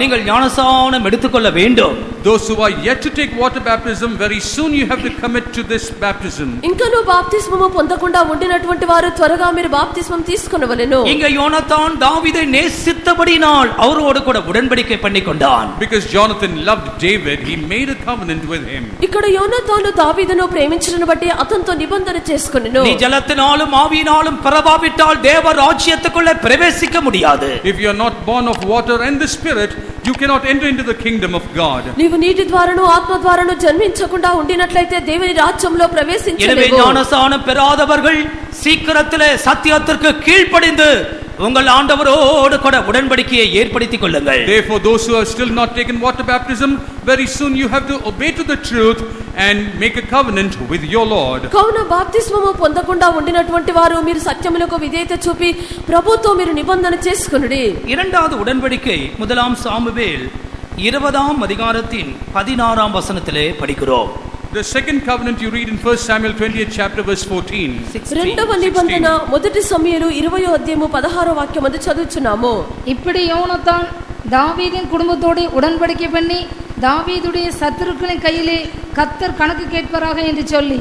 நீங்கள் ஞானஸ்நானம் எடுத்துக்கொள்ள வேண்டும். Those who are yet to take water baptism, very soon you have to commit to this baptism. ఇంకను బాప్తిస్మము పొందకుండా ఉండినటువంటి వారు త్వరగా మీరు బాప్తిస్మం తీసుకొనవలెను. இங்க யோனத்தான் தாவீதை நேசித்தபடியால் அவரோடு கூட உடன்படிக்கை பண்ணிக்கொண்டான். Because Jonathan loved David, he made a covenant with him. ఇక్కడ యోనాతాను దావీదును ప్రేమించడం బట్టి అతనితో నిబంధన చేసుకొనెను. நீ ஜலத்தினாலும் ஆவியினாலும் பிறவாவிட்டால் தேவ ராஜ்யத்துக்குள்ளே பிரவேசிக்க முடியாது. If you are not born of water and the Spirit, you cannot enter into the kingdom of God. నీవు నీటి ద్వారాను ఆత్మ ద్వారాను జన్మించకుండా ఉండినట్లయితే దేవుని రాజ్యంలో ప్రవేశించలేవు. எனவே ஞானஸ்நானம் பெறாதவர்கள் சீக்கிரத்திலே சத்தியத்திற்கு கீழ்ப்படிந்து உங்கள் ஆண்டவரோடு கூட உடன்படிக்கையை ஏற்படுத்திக் கொள்ளுங்கள். Therefore, those who have still not taken water baptism, very soon you have to obey to the truth and make a covenant with your Lord. కావున బాప్తిస్మము పొందకుండా ఉండినటువంటి వారు మీరు సత్యములకు విధేయత చూపి ప్రభువుతో మీరు నిబంధన చేసుకొనుడి. இரண்டாவது உடன்படிக்கை முதலாம் சாமுவேல் 20ஆம் அதிகாரத்தின் 16ஆம் வசனத்திலே படிக்கிறோம். The second covenant you read in 1 Samuel 20th chapter verse 14. రెండవ నిబంధన మొదటి సమూయేలు 20వ అధ్యాయము 16వ వాక్యమందు చదువుచున్నాము. இப்படி யோனத்தான் தாவீதின் குடும்பத்தோடு உடன்படிக்கை பண்ணி தாவீதுடைய சத்துருக்களின் கையிலே கர்த்தர் கணக்கு கேட்பாராக என்று சொல்லி,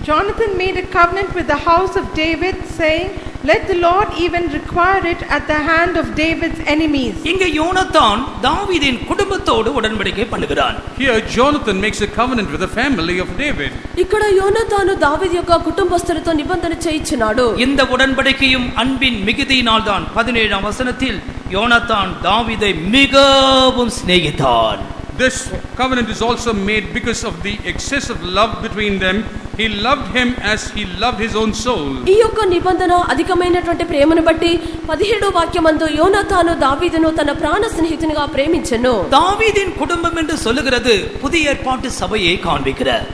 Jonathan made a covenant with the house of David, saying, "Let the Lord even require it at the hand of David's enemies." இங்கே யோனத்தான் தாவீதின் குடும்பத்தோடு உடன்படிக்கை பண்ணுகிறான். Here Jonathan makes a covenant with the family of David. ఇక్కడ యోనాతాను దావీదు యొక్క కుటుంబస్తులతో నిబంధన చేయించున్నాడు. இந்த உடன்படிக்கையும் அன்பின் மிகுதியினால் தான் 17ஆம் வசனத்தில் யோனத்தான் தாவீதை மிகவும் சிநேகித்தான். This covenant is also made because of the excessive love between them. He loved him as he loved his own soul. ఈ యొక్క నిబంధన అధికమైనటువంటి ప్రేమను బట్టి 17వ వాక్యమందు యోనాతాను దావీదును తన ప్రాణ స్నేహితునిగా ప్రేమించెను. தாவீதின் குடும்பம் என்று சொல்லுகிறது புதிய ஏற்பாட்டு சபையை காண்பிக்கிறது.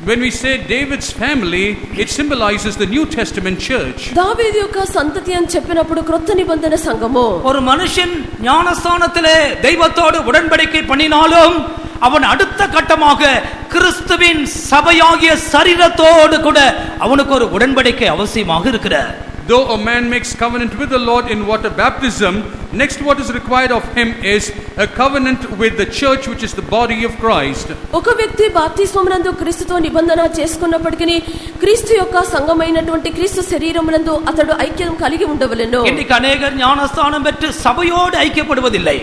When we say David's family, it symbolizes the New Testament church. దావీదు యొక్క సంతతి అని చెప్పినప్పుడు క్రొత్త నిబంధన సంఘము. ஒரு மனுஷன் ஞானஸ்தானத்திலே தெய்வத்தோடு உடன்படிக்கை பண்ணினாலும் அவன் அடுத்த கட்டமாக கிறிஸ்துவின் சபையாகிய சரீரத்தோடு கூட அவனுக்கு ஒரு உடன்படிக்கை அவசியமாக இருக்கிறது. Though a man makes covenant with the Lord in water baptism, next what is required of him is a covenant with the church, which is the body of Christ. ఒక వ్యక్తి బాప్తిస్మమునందు క్రీస్తుతో నిబంధన చేసుకున్నప్పటికీ క్రీస్తు యొక్క సంఘమైనటువంటి క్రీస్తు శరీరమునందు అతడు ఐక్యం కలిగి ఉండవలెను. இன்னைக்கு अनेகர் ஞானஸ்தானம் பெற்று சபையோடு ஐக்கியப்படுவதில்லை.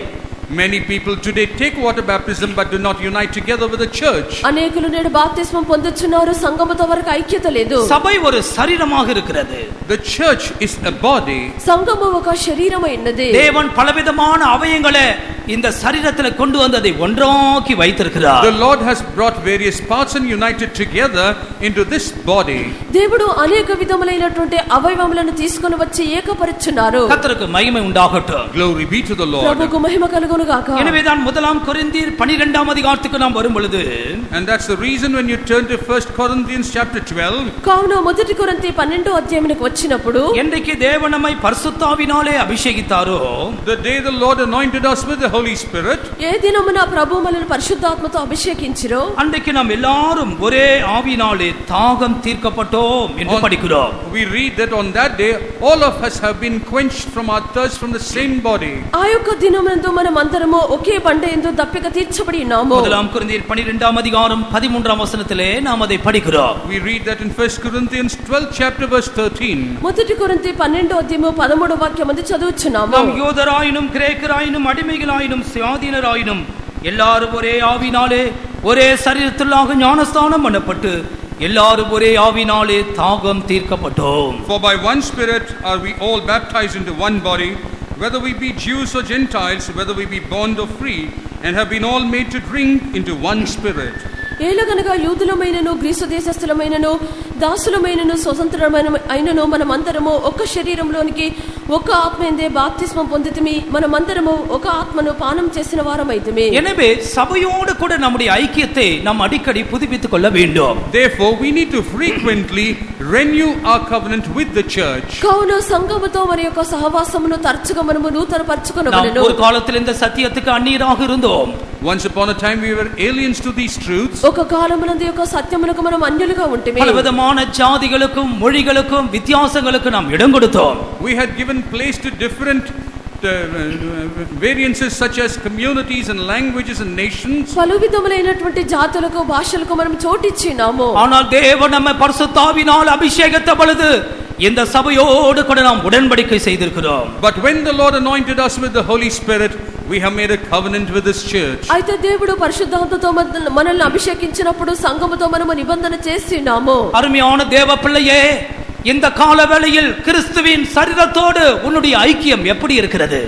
Many people today take water baptism but do not unite together with the church. అనేకులు నేడు బాప్తిస్మం పొందుచున్నారు, సంఘముతో వరకు ఐక్యత లేదు. சபை ஒரு சரீரமாக இருக்கிறது. The church is a body. సంఘము ఒక శరీరమై ఉన్నది. தேவன் பலவிதமான அவயங்களை இந்த சரீரத்திலே கொண்டு வந்து அதை ஒன்றாக்கி வைத்திருக்கிறார். The Lord has brought various parts and united together into this body. దేవుడు అనేక విధములైనటువంటి అవయవములను తీసుకొని వచ్చి ఏకపరుచున్నారు. கர்த்தருக்கு மகிமை உண்டாகட்டும். Glory be to the Lord. ప్రభువుకు మహిమ కలుగును గాక. எனவேதான் முதலாம் கொரிந்தியர் 12ஆம் அதிகாரத்துக்கு நாம் வரும் பொழுது, and that's the reason when you turn to 1 Corinthians chapter 12, కావున మొదటి కొరింథీ 12వ అధ్యాయానికి వచ్చినప్పుడు, என்றைக்கு தேவன் நம்மை பரிசுத்தாவினாலே அபிஷேகித்தாரோ, the day the Lord anointed us with the Holy Spirit, ఏ దినమున ప్రభువు మనల్ని పరిశుద్ధాత్మతో అభిషేకించిరో, அன்றைக்கு நாம் எல்லாரும் ஒரே ஆவினாலே தாகம் தீர்க்கப்பட்டோம் என்று படிக்கிறோம். we read that on that day all of us have been quenched from our thirst from the same body. ఆ యొక్క దినమునందు మనం అందరము ఒకే బండయందు దప్పిక తీర్చబడి ఉన్నాము. முதலாம் கொரிந்தியர் 12ஆம் அதிகாரம் 13ஆம் வசனத்திலே நாம் அதை படிக்கிறோம். We read that in 1 Corinthians 12 chapter verse 13. మొదటి కొరింథీ 12వ అధ్యాయము 13వ వాక్యమందు చదువుచున్నాము. நாம் யூதராயினும் கிரேக்கராயினும் அடிமைகளாயினும் சுயாதீனராயினும் எல்லாரும் ஒரே ஆவினாலே ஒரே சரீரத்திலாக ஞானஸ்தானம் பண்ணப்பட்டு எல்லாரும் ஒரே ஆவினாலே தாகம் தீர்க்கப்பட்டோம். For by one Spirit are we all baptized into one body, whether we be Jews or Gentiles, whether we be bond or free, and have been all made to drink into one Spirit. ఏలగనగా యూదులమైనను Greece దేశస్థులమైనను దాసులమైనను స్వతంత్రమైన అయినను మనమందరము ఒక శరీరంలోనికి ఒక ఆత్మయందే బాప్తిస్మం పొందితిమి, మనమందరము ఒక ఆత్మను పానం చేసిన వారమైతిమి. எனவே சபையோடு கூட நம்முடைய ஐக்கியத்தை நாம் அடிக்கடி புதுப்பித்துக் கொள்ள வேண்டும். Therefore we need to frequently renew our covenant with the church. కావున సంఘముతో మరి యొక్క సహవాసమును తరచుగా మనము నూతనపరచుకొనవలెను. ஒரு காலத்தில் இந்த சத்தியத்துக்கு அந்நியராக இருந்தோம். Once upon a time we were aliens to these truths. ఒక కాలమునందు యొక్క సత్యమునకు మనం అన్యులుగా ఉంటిమి. பலவிதமான ஜாதிகளுக்கும் மொழிகளுக்கும் வித்தியாசங்களுக்கும் நாம் இடம் கொடுத்தோம். We had given place to different variances such as communities and languages and nations. పలు విధములైనటువంటి జాతులకు భాషలకు మనం చోటిచ్చినాము. ஆனால் தேவன் நம்மை பரிசுத்தாவினால் அபிஷேகித்த பொழுது இந்த சபையோடு கூட நாம் உடன்படிக்கை செய்திருக்கிறோம். But when the Lord anointed us with the Holy Spirit, we have made a covenant with this church. అయితే దేవుడు పరిశుద్ధాత్మతో మనల్ని అభిషేకించినప్పుడు సంఘముతో మనము నిబంధన చేస్తున్నాము. அருமையான தேவ பிள்ளையே, இந்த காலவேளையில் கிறிஸ்துவின் சரீரத்தோடு உன்னுடைய ஐக்கியம் எப்படி இருக்கிறது?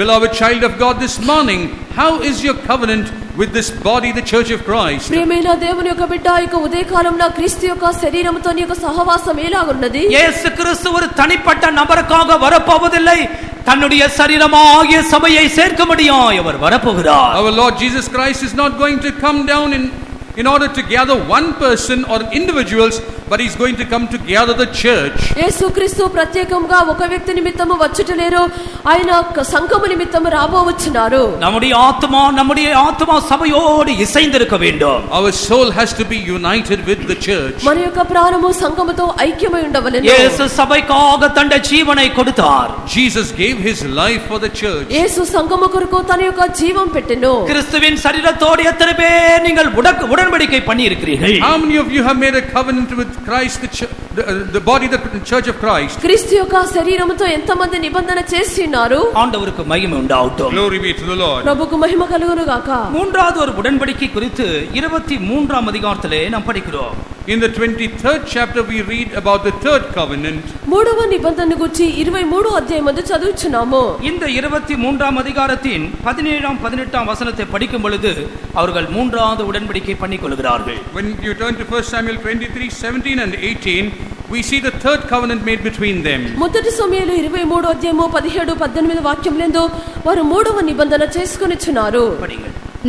Beloved child of God, this morning, how is your covenant with this body, the church of Christ? ప్రియమైన దేవుని యొక్క బిడ్డ, ఇక ఉదయకాలంలో క్రీస్తు యొక్క శరీరముతో నీ యొక్క సహవాసం ఎలాగున్నది? இயேசு கிறிஸ்து ஒரு தனிப்பட்ட நபருக்காக வரப்போவதில்லை, தன்னுடைய சரீரமாகிய சபையை சேர்க்கும்படியாய் அவர் வரப்போகிறார். Our Lord Jesus Christ is not going to come down in order to gather one person or individuals, but he's going to come to gather the church. యేసుక్రీస్తు ప్రత్యేకంగా ఒక వ్యక్తి నిమిత్తము వచ్చుటలేరు, ఆయన సంఘము నిమిత్తము రాబోవచ్చున్నారు. நம்முடைய ஆத்மா சபையோடு இசைந்திருக்க வேண்டும். Our soul has to be united with the church. మన యొక్క ప్రాణము సంఘముతో ఐక్యమై ఉండవలెను. యేసు సభைக்காக தன்னுடைய ஜீவனை கொடுத்தார். Jesus gave his life for the church. యేసు సంఘము కొరకు తన యొక్క జీవం పెట్టెను. கிறிஸ்துவின் சரீரத்தோடு எத்தனை பேர் நீங்கள் உடன்படிக்கை பண்ணி இருக்கிறீர்கள்? How many of you have made a covenant with Christ, the body, the church of Christ? క్రీస్తు యొక్క శరీరముతో ఎంతమంది నిబంధన చేస్తున్నారు? ஆண்டவருக்கு மகிமை உண்டாகட்டும். Glory be to the Lord. ప్రభువుకు మహిమ కలుగును గాక. மூன்றாவது ஒரு உடன்படிக்கை குறித்து 23ஆம் அதிகாரத்திலே நாம் படிக்கிறோம். In the 23rd chapter we read about the third covenant. మూడవ నిబంధన గురించి 23వ అధ్యాయమందు చదువుచున్నాము. இந்த 23ஆம் அதிகாரத்தின் 17ஆம் 18ஆம் வசனத்தை படிக்கும் பொழுது அவர்கள் மூன்றாவது உடன்படிக்கை பண்ணிக்கொள்கிறார்கள். When you turn to 1 Samuel 23:17 and 18, we see the third covenant made between them. మొదటి సమూయేలు 23వ అధ్యాయము 17 18 వాక్యములందు వారు మూడవ నిబంధన చేసుకొనిచున్నారు.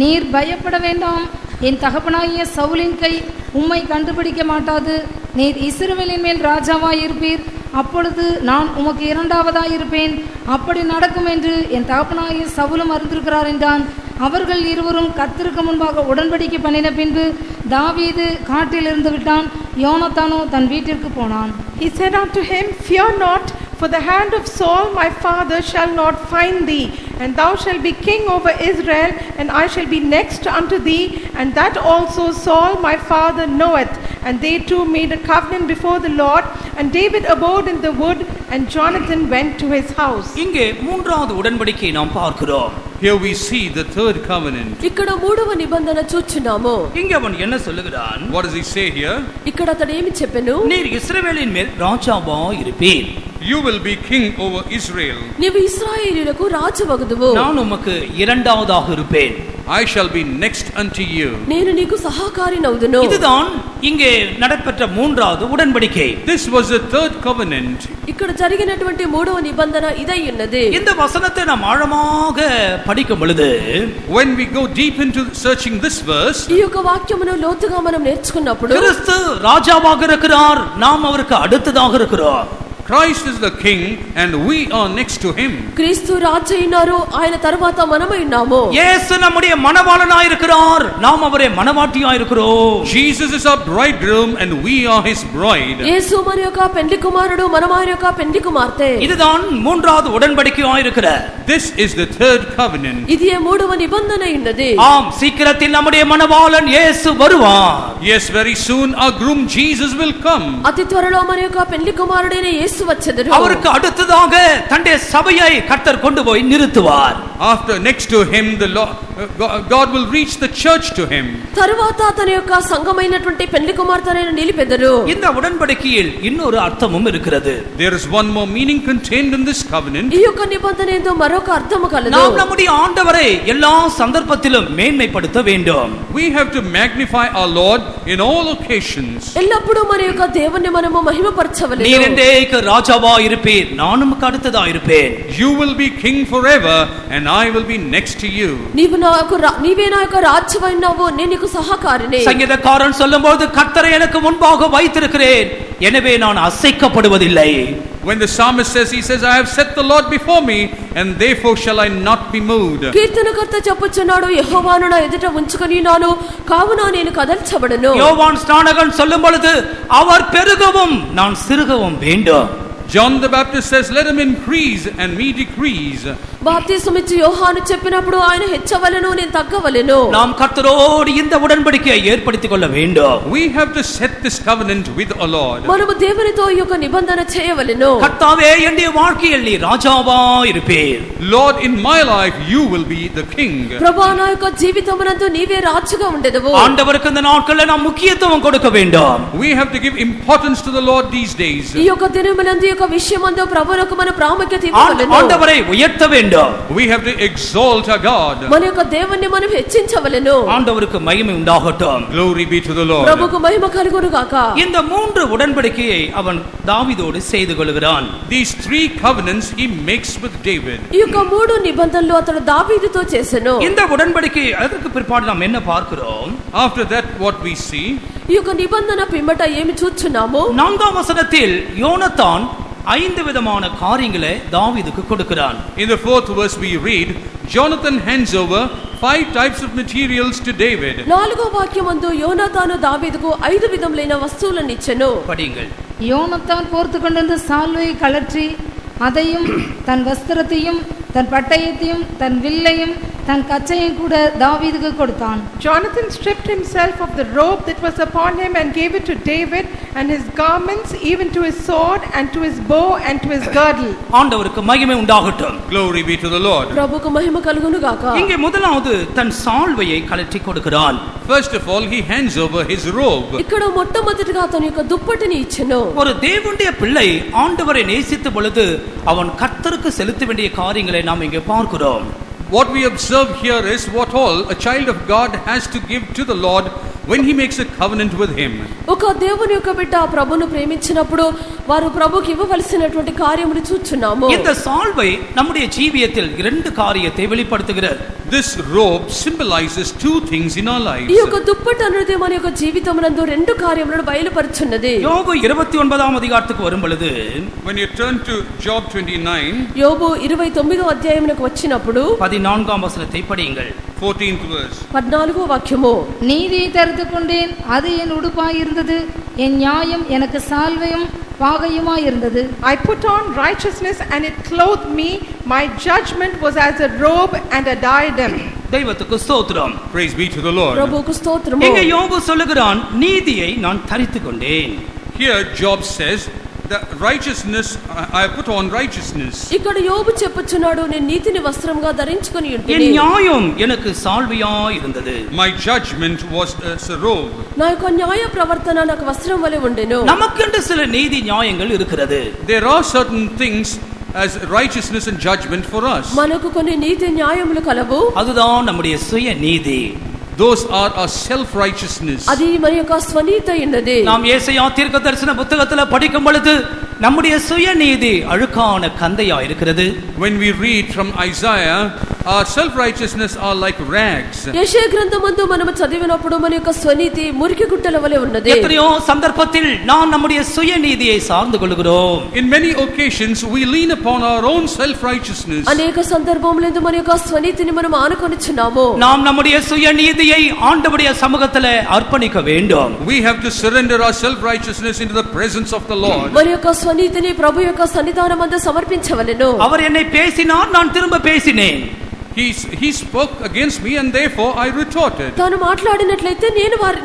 நீர் பயப்பட வேண்டாம், என் தகப்பனாகிய சவுலின் கை உம்மை கண்டுபிடிக்க மாட்டாது. நீர் இஸ்ரவேலின் மேல் ராஜாவாய் இருப்பீர், அப்பொழுது நான் உமக்கு இரண்டாவதாய் இருப்பேன். அப்படி நடக்கும் என்று என் தகப்பனாகிய சவுலும் அறிந்திருக்கிறார் என்றான். அவர்கள் இருவரும் கர்த்தருக்கு முன்பாக உடன்படிக்கை பண்ணின பின்பு தாவீது காட்டில் இருந்து விட்டான், யோனத்தானோ தன் வீட்டிற்கு போனான். He said unto him, Fear not, for the hand of Saul my father shall not find thee, and thou shalt be king over Israel, and I shall be next unto thee, and that also Saul my father knoweth. And they two made a covenant before the Lord, and David abode in the wood, and Jonathan went to his house. இங்கே மூன்றாவது உடன்படிக்கையை நாம் பார்க்கிறோம். Here we see the third covenant. ఇక్కడ మూడవ నిబంధన చూచున్నాము. இங்கே அவன் என்ன சொல்லுகிறான்? What does he say here? ఇక్కడ అతడు ఏమి చెప్పెను? நீர் இஸ்ரவேலின் மேல் ராஜாவாய் இருப்பீர். You will be king over Israel. నీవు ఇశ్రాయేలీయులకు రాజువగుదువు. நான் உமக்கு இரண்டாவதாக இருப்பேன். I shall be next unto you. నేను నీకు సహకారినవుదును. இதுதான் இங்கே நடைபெற்ற மூன்றாவது உடன்படிக்கை. This was the third covenant. ఇక్కడ జరిగినటువంటి మూడవ నిబంధన ఇదై ఉన్నది. இந்த వచనத்தை நாம் ஆழமாக படிக்கும் பொழுது, when we go deep into searching this verse, ఈ యొక్క వాక్యమును లోతుగా మనం నేర్చుకున్నప్పుడు கிறிஸ்து ராஜாவாக இருக்கிறார், நாம் அவருக்கு அடுத்ததாக இருக்கிறோம். Christ is the king and we are next to him. క్రీస్తు రాజు అయినారు, ఆయన తరువాత మనమై ఉన్నాము. இயேசு நம்முடைய மணவாளனாய் இருக்கிறார், நாம் அவரே மணவாட்டியாய் இருக்கிறோம். Jesus is our bridegroom and we are his bride. యేసు మన యొక్క పెండ్లి కుమారుడు, మనం ఆయన యొక్క పెండ్లి కుమార్తె. இதுதான் மூன்றாவது உடன்படிக்கையாய் இருக்கிற. This is the third covenant. ఇదే మూడవ నిబంధన ఉన్నది. ஆம், சீக்கிரத்தில் நம்முடைய மணவாளன் இயேசு வருவார். Yes, very soon our groom Jesus will come. అతి త్వరలో మన యొక్క పెండ్లి కుమారుడైన యేసు వచ్చెదరు. அவருக்கு அடுத்ததாக தன்னுடைய சபையை கர்த்தர் கொண்டு போய் நிறுத்துவார். After next to him the Lord, God will reach the church to him. తరువాత తన యొక్క సంఘమైనటువంటి పెండ్లి కుమార్తెను నిలిపెదరు. இந்த உடன்படிக்கையில் இன்னொரு அர்த்தமும் இருக்கிறது. There is one more meaning contained in this covenant. ఈ యొక్క నిబంధన ఏందో మరొక అర్థము కలదు. நாம் நம்முடைய ஆண்டவரை எல்லா சந்தர்ப்பத்திலும் மேன்மைப்படுத்த வேண்டும். We have to magnify our Lord in all occasions. ఎల్లప్పుడూ మన యొక్క దేవుని మనము మహిమపరచవలెను. நீர் என்றேக்கு ராஜாவா இருப்பீர், நான் உமக்கு அடுத்ததா இருப்பேன். You will be king forever and I will be next to you. నీవే నా యొక్క రాజ్యమైనావు, నేను నీకు సహకారిని. சங்கீதக்காரன் சொல்லும்போது கர்த்தரை எனக்கு முன்பாக வைத்திருக்கிறேன், எனவே நான் அசைக்கப்படுவதில்லை. When the psalmist says, he says, I have set the Lord before me and therefore shall I not be moved. కీర్తనకర్త చెప్పుచున్నాడు, యెహోవాను నా ఎదుట ఉంచుకొని నాను, కావున నేను కదల్చబడను. யோவான் ஸ்நானகன் சொல்லும் பொழுது அவர் பெருகவும் நான் சிறுகவும் வேண்டும். John the Baptist says, let him increase and me decrease. బాప్తిసమిచ్చి యోహాను చెప్పినప్పుడు ఆయన హెచ్చవలెను, నేను తగ్గవలెను. நாம் கர்த்தரோடு இந்த உடன்படிக்கையை ஏற்படுத்திக் கொள்ள வேண்டும். We have to set this covenant with our Lord. మనము దేవునితో ఈ యొక్క నిబంధన చేయవలెను. கர்த்தாவே, என்னுடைய வாழ்க்கையில் நீ ராஜாவா இருப்பீர். Lord, in my life you will be the king. ప్రభువా, నా యొక్క జీవితమునందు నీవే రాజుగా ఉండెదవు. ஆண்டவருக்கு இந்த நாட்களில் நாம் முக்கியத்துவம் கொடுக்க வேண்டும். We have to give importance to the Lord these days. ఈ యొక్క దినములందు ఈ యొక్క విషయమందు ప్రభువునకు మన ప్రాముఖ్యత ఇవ్వవలెను. ஆண்டவரை உயர்த்த வேண்டும். We have to exalt our God. మన యొక్క దేవుణ్ణి మనం హెచ్చించవలెను. ஆண்டவருக்கு மகிமை உண்டாகட்டும். Glory be to the Lord. ప్రభువుకు మహిమ కలుగును గాక. இந்த மூன்று உடன்படிக்கையை அவன் தாவீதோடு செய்து கொள்கிறான். These three covenants he makes with David. ఈ యొక్క మూడు నిబంధనలు అతడు దావీదుతో చేసెను. இந்த உடன்படிக்கை அதற்கு பிற்பாடு நாம் என்ன பார்க்கிறோம்? After that what we see? ఈ యొక్క నిబంధన పిమ్మట ఏమి చూచున్నాము? 4ஆம் வசனத்தில் யோனத்தான் 5 விதமான காரியங்களை தாவீதுக்கு கொடுக்கிறான். In the 4th verse we read, Jonathan hands over 5 types of materials to David. 4వ వాక్యమందు యోనాతాను దావీదుకు 5 విధములైన వస్తువులను ఇచ్చెను. படிங்கள். யோனத்தான் போர்த்து கொண்டிருந்த சால்வையை கழற்றி அதையும் தன் வஸ்திரத்தையும் தன் பட்டயத்தையும் தன் வில்லையும் தன் கச்சையும் கூட தாவீதுக்கு கொடுத்தான். Jonathan stripped himself of the robe that was upon him and gave it to David, and his garments, even to his sword and to his bow and to his girdle. ஆண்டவருக்கு மகிமை உண்டாகட்டும். Glory be to the Lord. ప్రభువుకు మహిమ కలుగును గాక. இங்கே முதலாவது தன் சால்வையை கழற்றி கொடுக்கிறான். First of all, he hands over his robe. ఇక్కడ మొట్టమొదటిగా తన యొక్క దుప్పటిని ఇచ్చెను. ஒரு தேவனுடைய பிள்ளை ஆண்டவரை நேசித்த பொழுது அவன் கர்த்தருக்கு செலுத்த வேண்டிய காரியங்களை நாம் இங்கே பார்க்கிறோம். What we observe here is what all a child of God has to give to the Lord when he makes a covenant with him. ఒక దేవుని యొక్క బిడ్డ ప్రభువును ప్రేమించినప్పుడు వారు ప్రభువుకి ఇవ్వవలసినటువంటి కార్యములు చూచున్నాము. இந்த சால்வை நம்முடைய ஜீவியத்தில் இரண்டு காரியத்தை வெளிப்படுத்துகிறது. This robe symbolizes two things in our lives. ఈ యొక్క దుప్పటి అనేది మన యొక్క జీవితమునందు రెండు కార్యములను బయలుపరుచున్నది. యోబు 29వ అధ్యాయத்துக்கு వரும் பொழுது, when you turn to Job 29, యోబు 29వ అధ్యాయమునకు వచ్చినప్పుడు 14వ వచనத்தை படியுங்கள். 14th verse. 14వ వాక్యము. நீதியை தரித்து கொண்டேன், அது என் உடுப்பாய் இருந்தது, என் நியாயம் எனக்கு சால்வையும் பாகையுமாய் இருந்தது. I put on righteousness and it clothed me, my judgment was as a robe and a diadem. தெய்வத்துக்கு ஸ்தோத்திரம். Praise be to the Lord. ప్రభువుకు స్తోత్రము. இங்கே யோபு சொல்லுகிறான், நீதியை நான் தரித்துக் கொண்டேன். Here Job says that righteousness, I put on righteousness. ఇక్కడ యోబు చెప్పుచున్నాడు, నేను నీతిని వస్త్రంగా ధరించుకొని என் ఉంటిని. நியாயம் எனக்கு சால்வையாய் இருந்தது. My judgment was as a robe. నా యొక్క న్యాయ ప్రవర్తన నాకు వస్త్రం వలె ఉండెను. நமக்கென்று சில நீதி நியாயங்கள் இருக்கிறது. There are certain things as righteousness and judgment for us. మనకు కొన్ని నీతి న్యాయములు కలవు. அதுதான் நம்முடைய சுய நீதி. Those are our self-righteousness. అది మన యొక్క స్వనీత ఉన్నది. நாம் ஏசாயா தீர்க்கதரிசன புத்தகத்துல படிக்கும் பொழுது நம்முடைய சுயநீதி அழுக்கான கந்தையா இருக்கிறது. When we read from Isaiah, our self-righteousness are like rags. యెషయా గ్రంథమందు మనము చదివినప్పుడు మన యొక్క స్వనీతి మురికి గుట్టల వలె ఉన్నది. எத்தனையோ சந்தர்ப்பத்தில் நாம் நம்முடைய சுயநீதியை சார்ந்து கொள்கிறோம். In many occasions we lean upon our own self-righteousness. అనేక సందర్భములందు మన యొక్క స్వనీతిని మనం ఆనుకొనిచున్నాము. நாம் நம்முடைய சுயநீதியை ஆண்டவருடைய சமூகத்துல அர்ப்பணிக்க வேண்டும். We have to surrender our self-righteousness into the presence of the Lord. మన యొక్క స్వనీతిని ప్రభు యొక్క సన్నిధానమందు సమర్పించవలెను. அவர் என்னை பேசினார், நான் திரும்ப பேசினேன். He spoke against me and therefore I retorted. తాను మాట్లాడినట్లయితే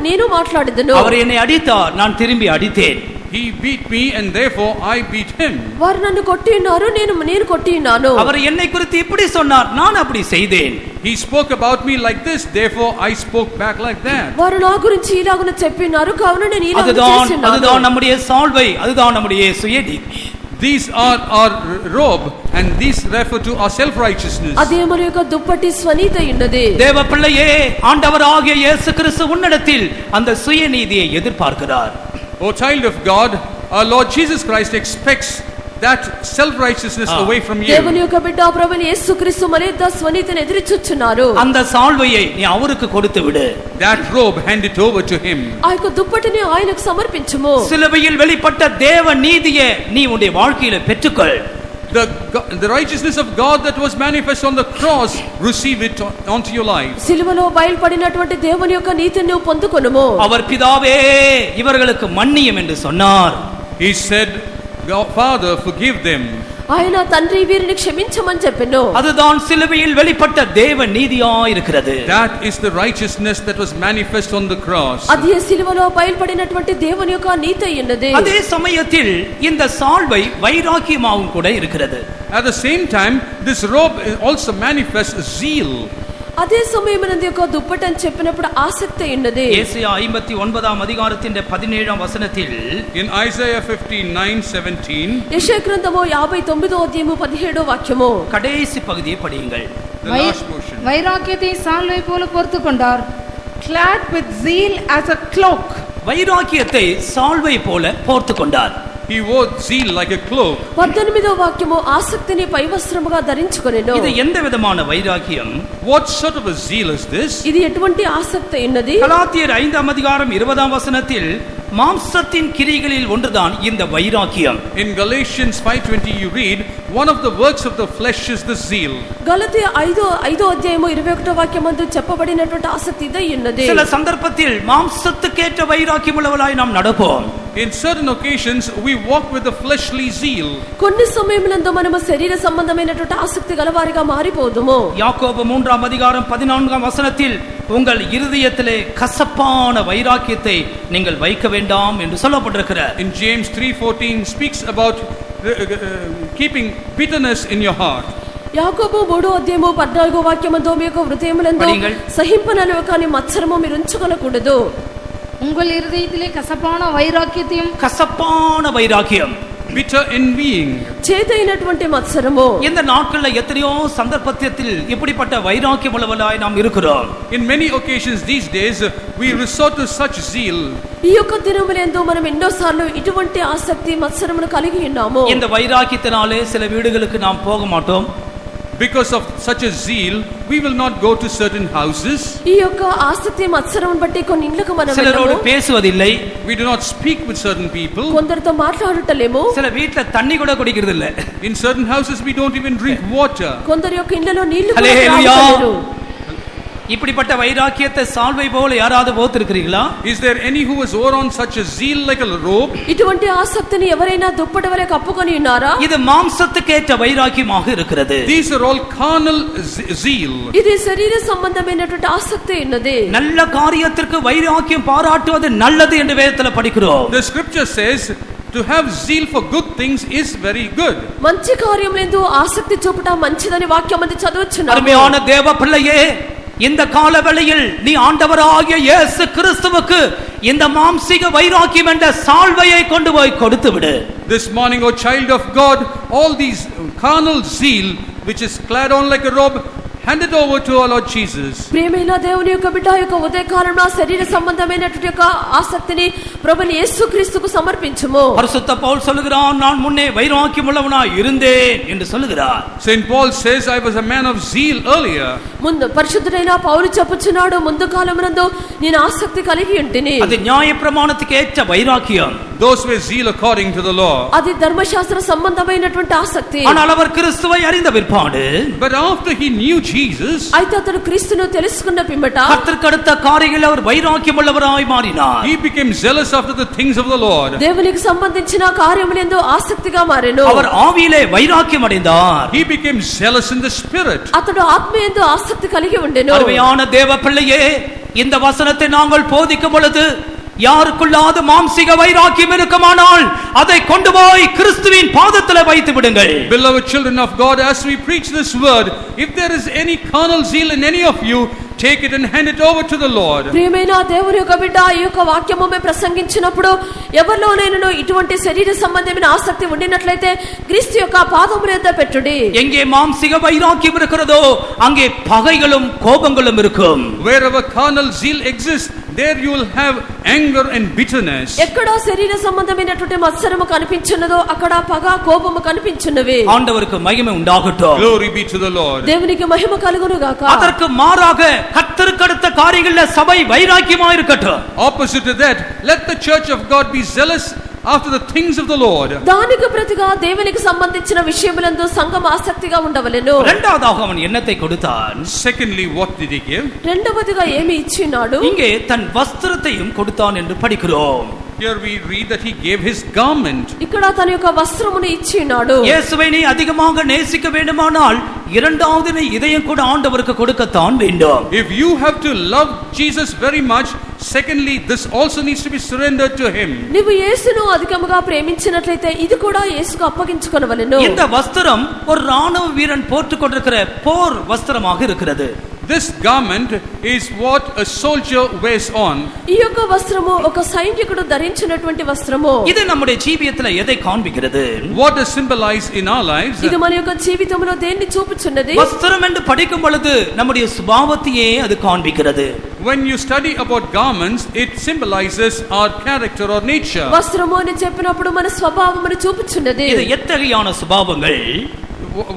నేను మాట్లాడెదను. அவர் என்னை அடித்தார், நான் திரும்பி அடித்தேன். He beat me and therefore I beat him. వారు నన్ను కొట్టి ఉన్నారు, నేను కొట్టి ఉన్నాను. அவர் என்னை குறித்து இப்படி சொன்னார், நான் அப்படி செய்தேன். He spoke about me like this, therefore I spoke back like that. వారు నా గురించి ఇలాగున చెప్పినారు, కావున నేను ఇలాగున చేస్తున్నాను. அதுதான் நம்முடைய சால்வை, அதுதான் நம்முடைய சுயநீதி. These are our robe and these refer to our self-righteousness. అదే మన యొక్క దుప్పటి స్వనీత ఉన్నది. தேவ பிள்ளையே, ஆண்டவராகிய இயேசு கிறிஸ்து உன்னிடத்தில் அந்த சுயநீதியை எதிர்பார்க்கிறார். O child of God, our Lord Jesus Christ expects that self-righteousness away from you. దేవుని యొక్క బిడ్డ ప్రభువైన యేసుక్రీస్తు మన యొక్క స్వనీతిని ఎదురుచూచున్నారు. அந்த சால்வையை நீ அவருக்கு கொடுத்து விடு. That robe, hand it over to him. ఆ యొక్క దుప్పటిని ఆయనకు సమర్పించుము. சிலுவையில் வெளிப்பட்ட தேவ நீதியை நீ உன்னுடைய வாழ்க்கையில பெற்றுக்கொள். The righteousness of God that was manifest on the cross, receive it onto your life. సిలువలో బయలుపడినటువంటి దేవుని యొక్క నీతిని నువ్వు పొందుకొనుము. அவர் பிதாவே இவர்களுக்கு மன்னியும் என்று சொன்னார். He said, Father, forgive them. ఆయన తండ్రి వీరిని క్షమించమని చెప్పెను. அதுதான் சிலுவையில் வெளிப்பட்ட தேவ நீதியாய் இருக்கிறது. That is the righteousness that was manifest on the cross. అది సిలువలో బయలుపడినటువంటి దేవుని యొక్క నీతి ఉన్నది. அதே சமயத்தில் இந்த சால்வை வைராக்கியமாகவும் கூட இருக்கிறது. At the same time, this robe also manifests zeal. అదే సమయమునందు యొక్క దుప్పటి అని చెప్పినప్పుడు ఆసక్తి ఉన్నది. ஏசாயா 59వ అధికారത്തിന്റെ 17వ వచనத்தில், In Isaiah 59:17, యెషయా గ్రంథము 59వ అధ్యాయము 17వ వాక్యము கடைசி பகுதியை படியுங்கள். the last portion. வைராக்கியத்தை சால்வை போல பொறுத்து கொண்டார். Clad with zeal as a cloak. வைராக்கியத்தை சால்வை போல போர்த்து கொண்டார். He wore zeal like a cloak. 18వ వాక్యము ఆసక్తిని పైవస్త్రముగా ధరించుకొనెను. இது எந்த விதமான வைராக்கியம்? What sort of a zeal is this? ఇది ఎటువంటి ఆసక్తి ఉన్నది? கலாத்தியர் 5వ అధికారం 20వ వచనத்தில் மாம்சத்தின் கிரிகளில் ஒன்றுதான் இந்த வைராக்கியம். In Galatians 5:20 you read, one of the works of the flesh is the zeal. గలతీ 5వ అధ్యాయము 21వ వాక్యమందు చెప్పబడినటువంటి ఆసక్తి ఇదే ఉన్నది. சில சந்தர்ப்பத்தில் மாம்சத்துக்கேற்ற வைராக்கியம் உள்ளவர்களாய் நாம் நடப்போம். In certain occasions we walk with the fleshly zeal. కొన్ని సమయములందు మనము శరీర సంబంధమైనటువంటి ఆసక్తి గలవారిగా మారిపోదుము. யாக்கோபு 3ஆம் அதிகாரம் 14ஆம் வசனத்தில் உங்கள் இருதயத்திலே கசப்பான வைராக்கியத்தை நீங்கள் வைக்க வேண்டாம் என்று சொல்லப்பட்டிருக்கிறது. In James 3:14 speaks about keeping bitterness in your heart. యాకోబు 3వ అధ్యాయము 14వ వాక్యమందు మీ యొక్క హృదయములందు సహింపనలు కాని మత్సరము మీరు ఉంచుకొనకూడదు. உங்கள் இருதயத்திலே கசப்பான வைராக்கியத்தையும் கசப்பான வைராக்கியம், bitter envying, చేదైనటువంటి మత్సరము. இந்த நாட்கள்ல எத்தனையோ சந்தர்ப்பத்தில் இப்படிப்பட்ட வைராக்கியம் உள்ளவர்களாய் நாம் இருக்கிறோம். In many occasions these days we resort to such zeal. ఈ యొక్క దినములందు మనం ఎన్నోసార్లు ఇటువంటి ఆసక్తి మత్సరమును కలిగి ఉన్నాము. இந்த వైరాக்கியத்தினாலே சில வீடுகளுக்கு நாம் போக மாட்டோம். Because of such a zeal we will not go to certain houses. ఈ యొక్క ఆసక్తి మత్సరమును బట్టి కొన్ని ఇళ్ళకు మనం சிலரோடு பேசுவதில்லை. We do not speak with certain people. కొందరితో మాట్లాడటలేము. சில வீட்ல தண்ணி கூட குடிக்கிறது இல்ல. In certain houses we don't even drink water. కొందరి యొక్క ఇళ్ళలో నీళ్లు కూడా హల్లెలూయా. తాగలేరు. இப்படிப்பட்ட வைராக்கியத்தை சால்வை போல யாராவது போத்திருக்கிறீங்களா? Is there any who has worn on such a zeal like a robe? ఇటువంటి ఆసక్తిని ఎవరైనా దుప్పటి వలె కప్పుకొని ఉన్నారా? இது மாம்சத்துக்கேற்ற வைராக்கியமாக இருக்கிறது. These are all carnal zeal. ఇది శరీర సంబంధమైనటువంటి ఆసక్తి ఉన్నది. நல்ல காரியத்திற்கு வைராக்கியம் பாராட்டுவது நல்லது என்று வேதத்துல படிக்கிறோம். The scripture says to have zeal for good things is very good. మంచి కార్యములందు ఆసక్తి చూపుట మంచిదని వాక్యమందు చదవచ్చును. அருமையான தேவ பிள்ளையே, இந்த காலவேளையில் நீ ஆண்டவராகிய இயேசு கிறிஸ்துவுக்கு இந்த மாம்சீக வைராக்கியம் என்ற சால்வையை கொண்டு போய் கொடுத்து விடு. This morning, O child of God, all these carnal zeal which is clad on like a robe, hand it over to our Lord Jesus. ప్రియమైన దేవుని యొక్క బిడ్డ యొక్క ఉదయకాలంలో శరీర సంబంధమైనటువంటి యొక్క ఆసక్తిని ప్రభుని యేసుక్రీస్తుకు సమర్పించుము. பரிசுத்த பவுல் சொல்லுகிறான், நான் முன்னே வைராக்கியம் உள்ளவனாய் இருந்தேன் என்று சொல்லுகிறார். Saint Paul says, I was a man of zeal earlier. ముందు పరిశుద్ధుడైన పౌలు చెప్పుచున్నాడు, ముందు కాలమునందు నేను ఆసక్తి కలిగి ఉంటిని. அது நியாயப்பிரமாணத்துக்கு ஏற்ற வைராக்கியம். Those were zeal according to the law. అది ధర్మశాస్త్ర సంబంధమైనటువంటి ఆసక్తి. ஆனால் அவர் கிறிஸ்துவை அறிந்த பிற்பாடு, but after he knew Jesus, అయితే అతడు క్రీస్తును తెలుసుకున్న పిమ్మట கர்த்தருக்கு அடுத்த காரியங்களில் அவர் வைராக்கியம் உள்ளவராய் மாறினார். he became zealous after the things of the Lord. దేవునికి సంబంధించిన కార్యములందు ఆసక్తిగా మారెను. அவர் ఆవిயிலே వైరాக்கிయం అடைந்தார். he became zealous in the spirit. అతడు ఆత్మయందు ఆసక్తి కలిగి ఉండెను. அருமையான தேவ பிள்ளையே, இந்த வசனத்தை நாங்கள் போதிக்கும் பொழுது யாருக்குள்ளாவது மாம்சீக வைராக்கியம் இருக்குமானால் அதை கொண்டு போய் கிறிஸ்துவின் பாதத்தில் வைத்து விடுங்கள். Beloved children of God, as we preach this word, if there is any carnal zeal in any of you, take it and hand it over to the Lord. ప్రియమైన దేవుని యొక్క బిడ్డ ఈ యొక్క వాక్యము మే ప్రసంగించినప్పుడు ఎవరిలోనైనా ఇటువంటి శరీర సంబంధమైన ఆసక్తి ఉండినట్లయితే క్రీస్తు యొక్క పాదముల యొద్ద పెట్టుడి. எங்கே மாம்சீக வைராக்கியம் இருக்கிறதோ அங்கே பகைகளும் கோபங்களும் இருக்கும். Wherever carnal zeal exists, there you will have anger and bitterness. ఎక్కడ శరీర సంబంధమైనటువంటి మత్సరము కనిపించున్నదో అక్కడ పగ కోపము కనిపించున్నవి. ஆண்டவருக்கு மகிமை உண்டாகட்டும். Glory be to the Lord. దేవునికి మహిమ కలుగును గాక. அதற்கு மாறாக கர்த்தருக்கு அடுத்த காரியங்களில் சபை வைராக்கியமாக இருக்கட்டும். Opposite to that, let the church of God be zealous after the things of the Lord. దానికి ప్రతిగా దేవునికి సంబంధించిన విషయములందు సంఘం ఆసక్తిగా ఉండవలెను. இரண்டாவதாக அவன் எண்ணத்தை கொடுத்தான். Secondly, what did he give? రెండవదిగా ఏమి ఇచ్చినాడు? இங்கே தன் வஸ்திரத்தையும் கொடுத்தான் என்று படிக்கிறோம். Here we read that he gave his garment. ఇక్కడ తన యొక్క వస్త్రమును ఇచ్చినాడు. இயேசுவை நீ அதிகமாக நேசிக்க வேண்டுமானால் இரண்டாவது நீ இதயம் கூட ஆண்டவருக்கு கொடுக்கத்தான் வேண்டும். If you have to love Jesus very much, secondly this also needs to be surrendered to him. నీవు యేసును అధికముగా ప్రేమించినట్లయితే ఇది కూడా యేసుకు అప్పగించుకొనవలెను. இந்த வஸ்திரம் ஒரு ராணுவ வீரன் போட்டுக் கொண்டிருக்கிற போர் வஸ்திரமாக இருக்கிறது. This garment is what a soldier wears on. ఈ యొక్క వస్త్రము ఒక సైనికుడు ధరించినటువంటి వస్త్రము. இது நம்முடைய ஜீவியத்துல எதை காண்பிக்கிறது? What does symbolize in our lives? ఇది మన యొక్క జీవితంలో దేన్ని చూపుచున్నది? வஸ்திரம் என்று படிக்கும் பொழுது நம்முடைய சுபாவத்தையே அது காண்பிக்கிறது. When you study about garments, it symbolizes our character or nature. వస్త్రము అని చెప్పినప్పుడు మన స్వభావమును చూపుచున్నది. இது எத்தகையான சுபாவங்கள்?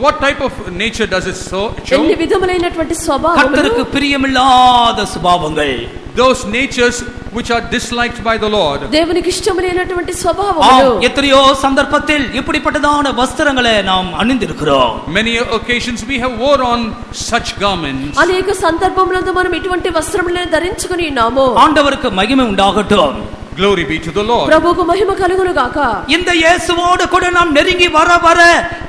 What type of nature does it show? ఎన్ని విధములైనటువంటి స్వభావములు? கர்த்தருக்கு பிரியமில்லாத சுபாவங்கள். Those natures which are disliked by the Lord. దేవునికి ఇష్టమైనటువంటి స్వభావములు ఎత్రియో సందర్భத்தில் இப்படிப்பட்டதான வஸ்திரங்களை நாம் அணிந்திருக்கிறோம். Many occasions we have wore on such garments. అనేక సందర్భములందు మనం ఇటువంటి వస్త్రములను ధరించుకొని ఉన్నాము. ஆண்டவருக்கு மகிமை உண்டாகட்டும். Glory be to the Lord. ప్రభువుకు మహిమ కలుగును గాక. இந்த இயேசுவோடு கூட நாம் நெருங்கி வர வர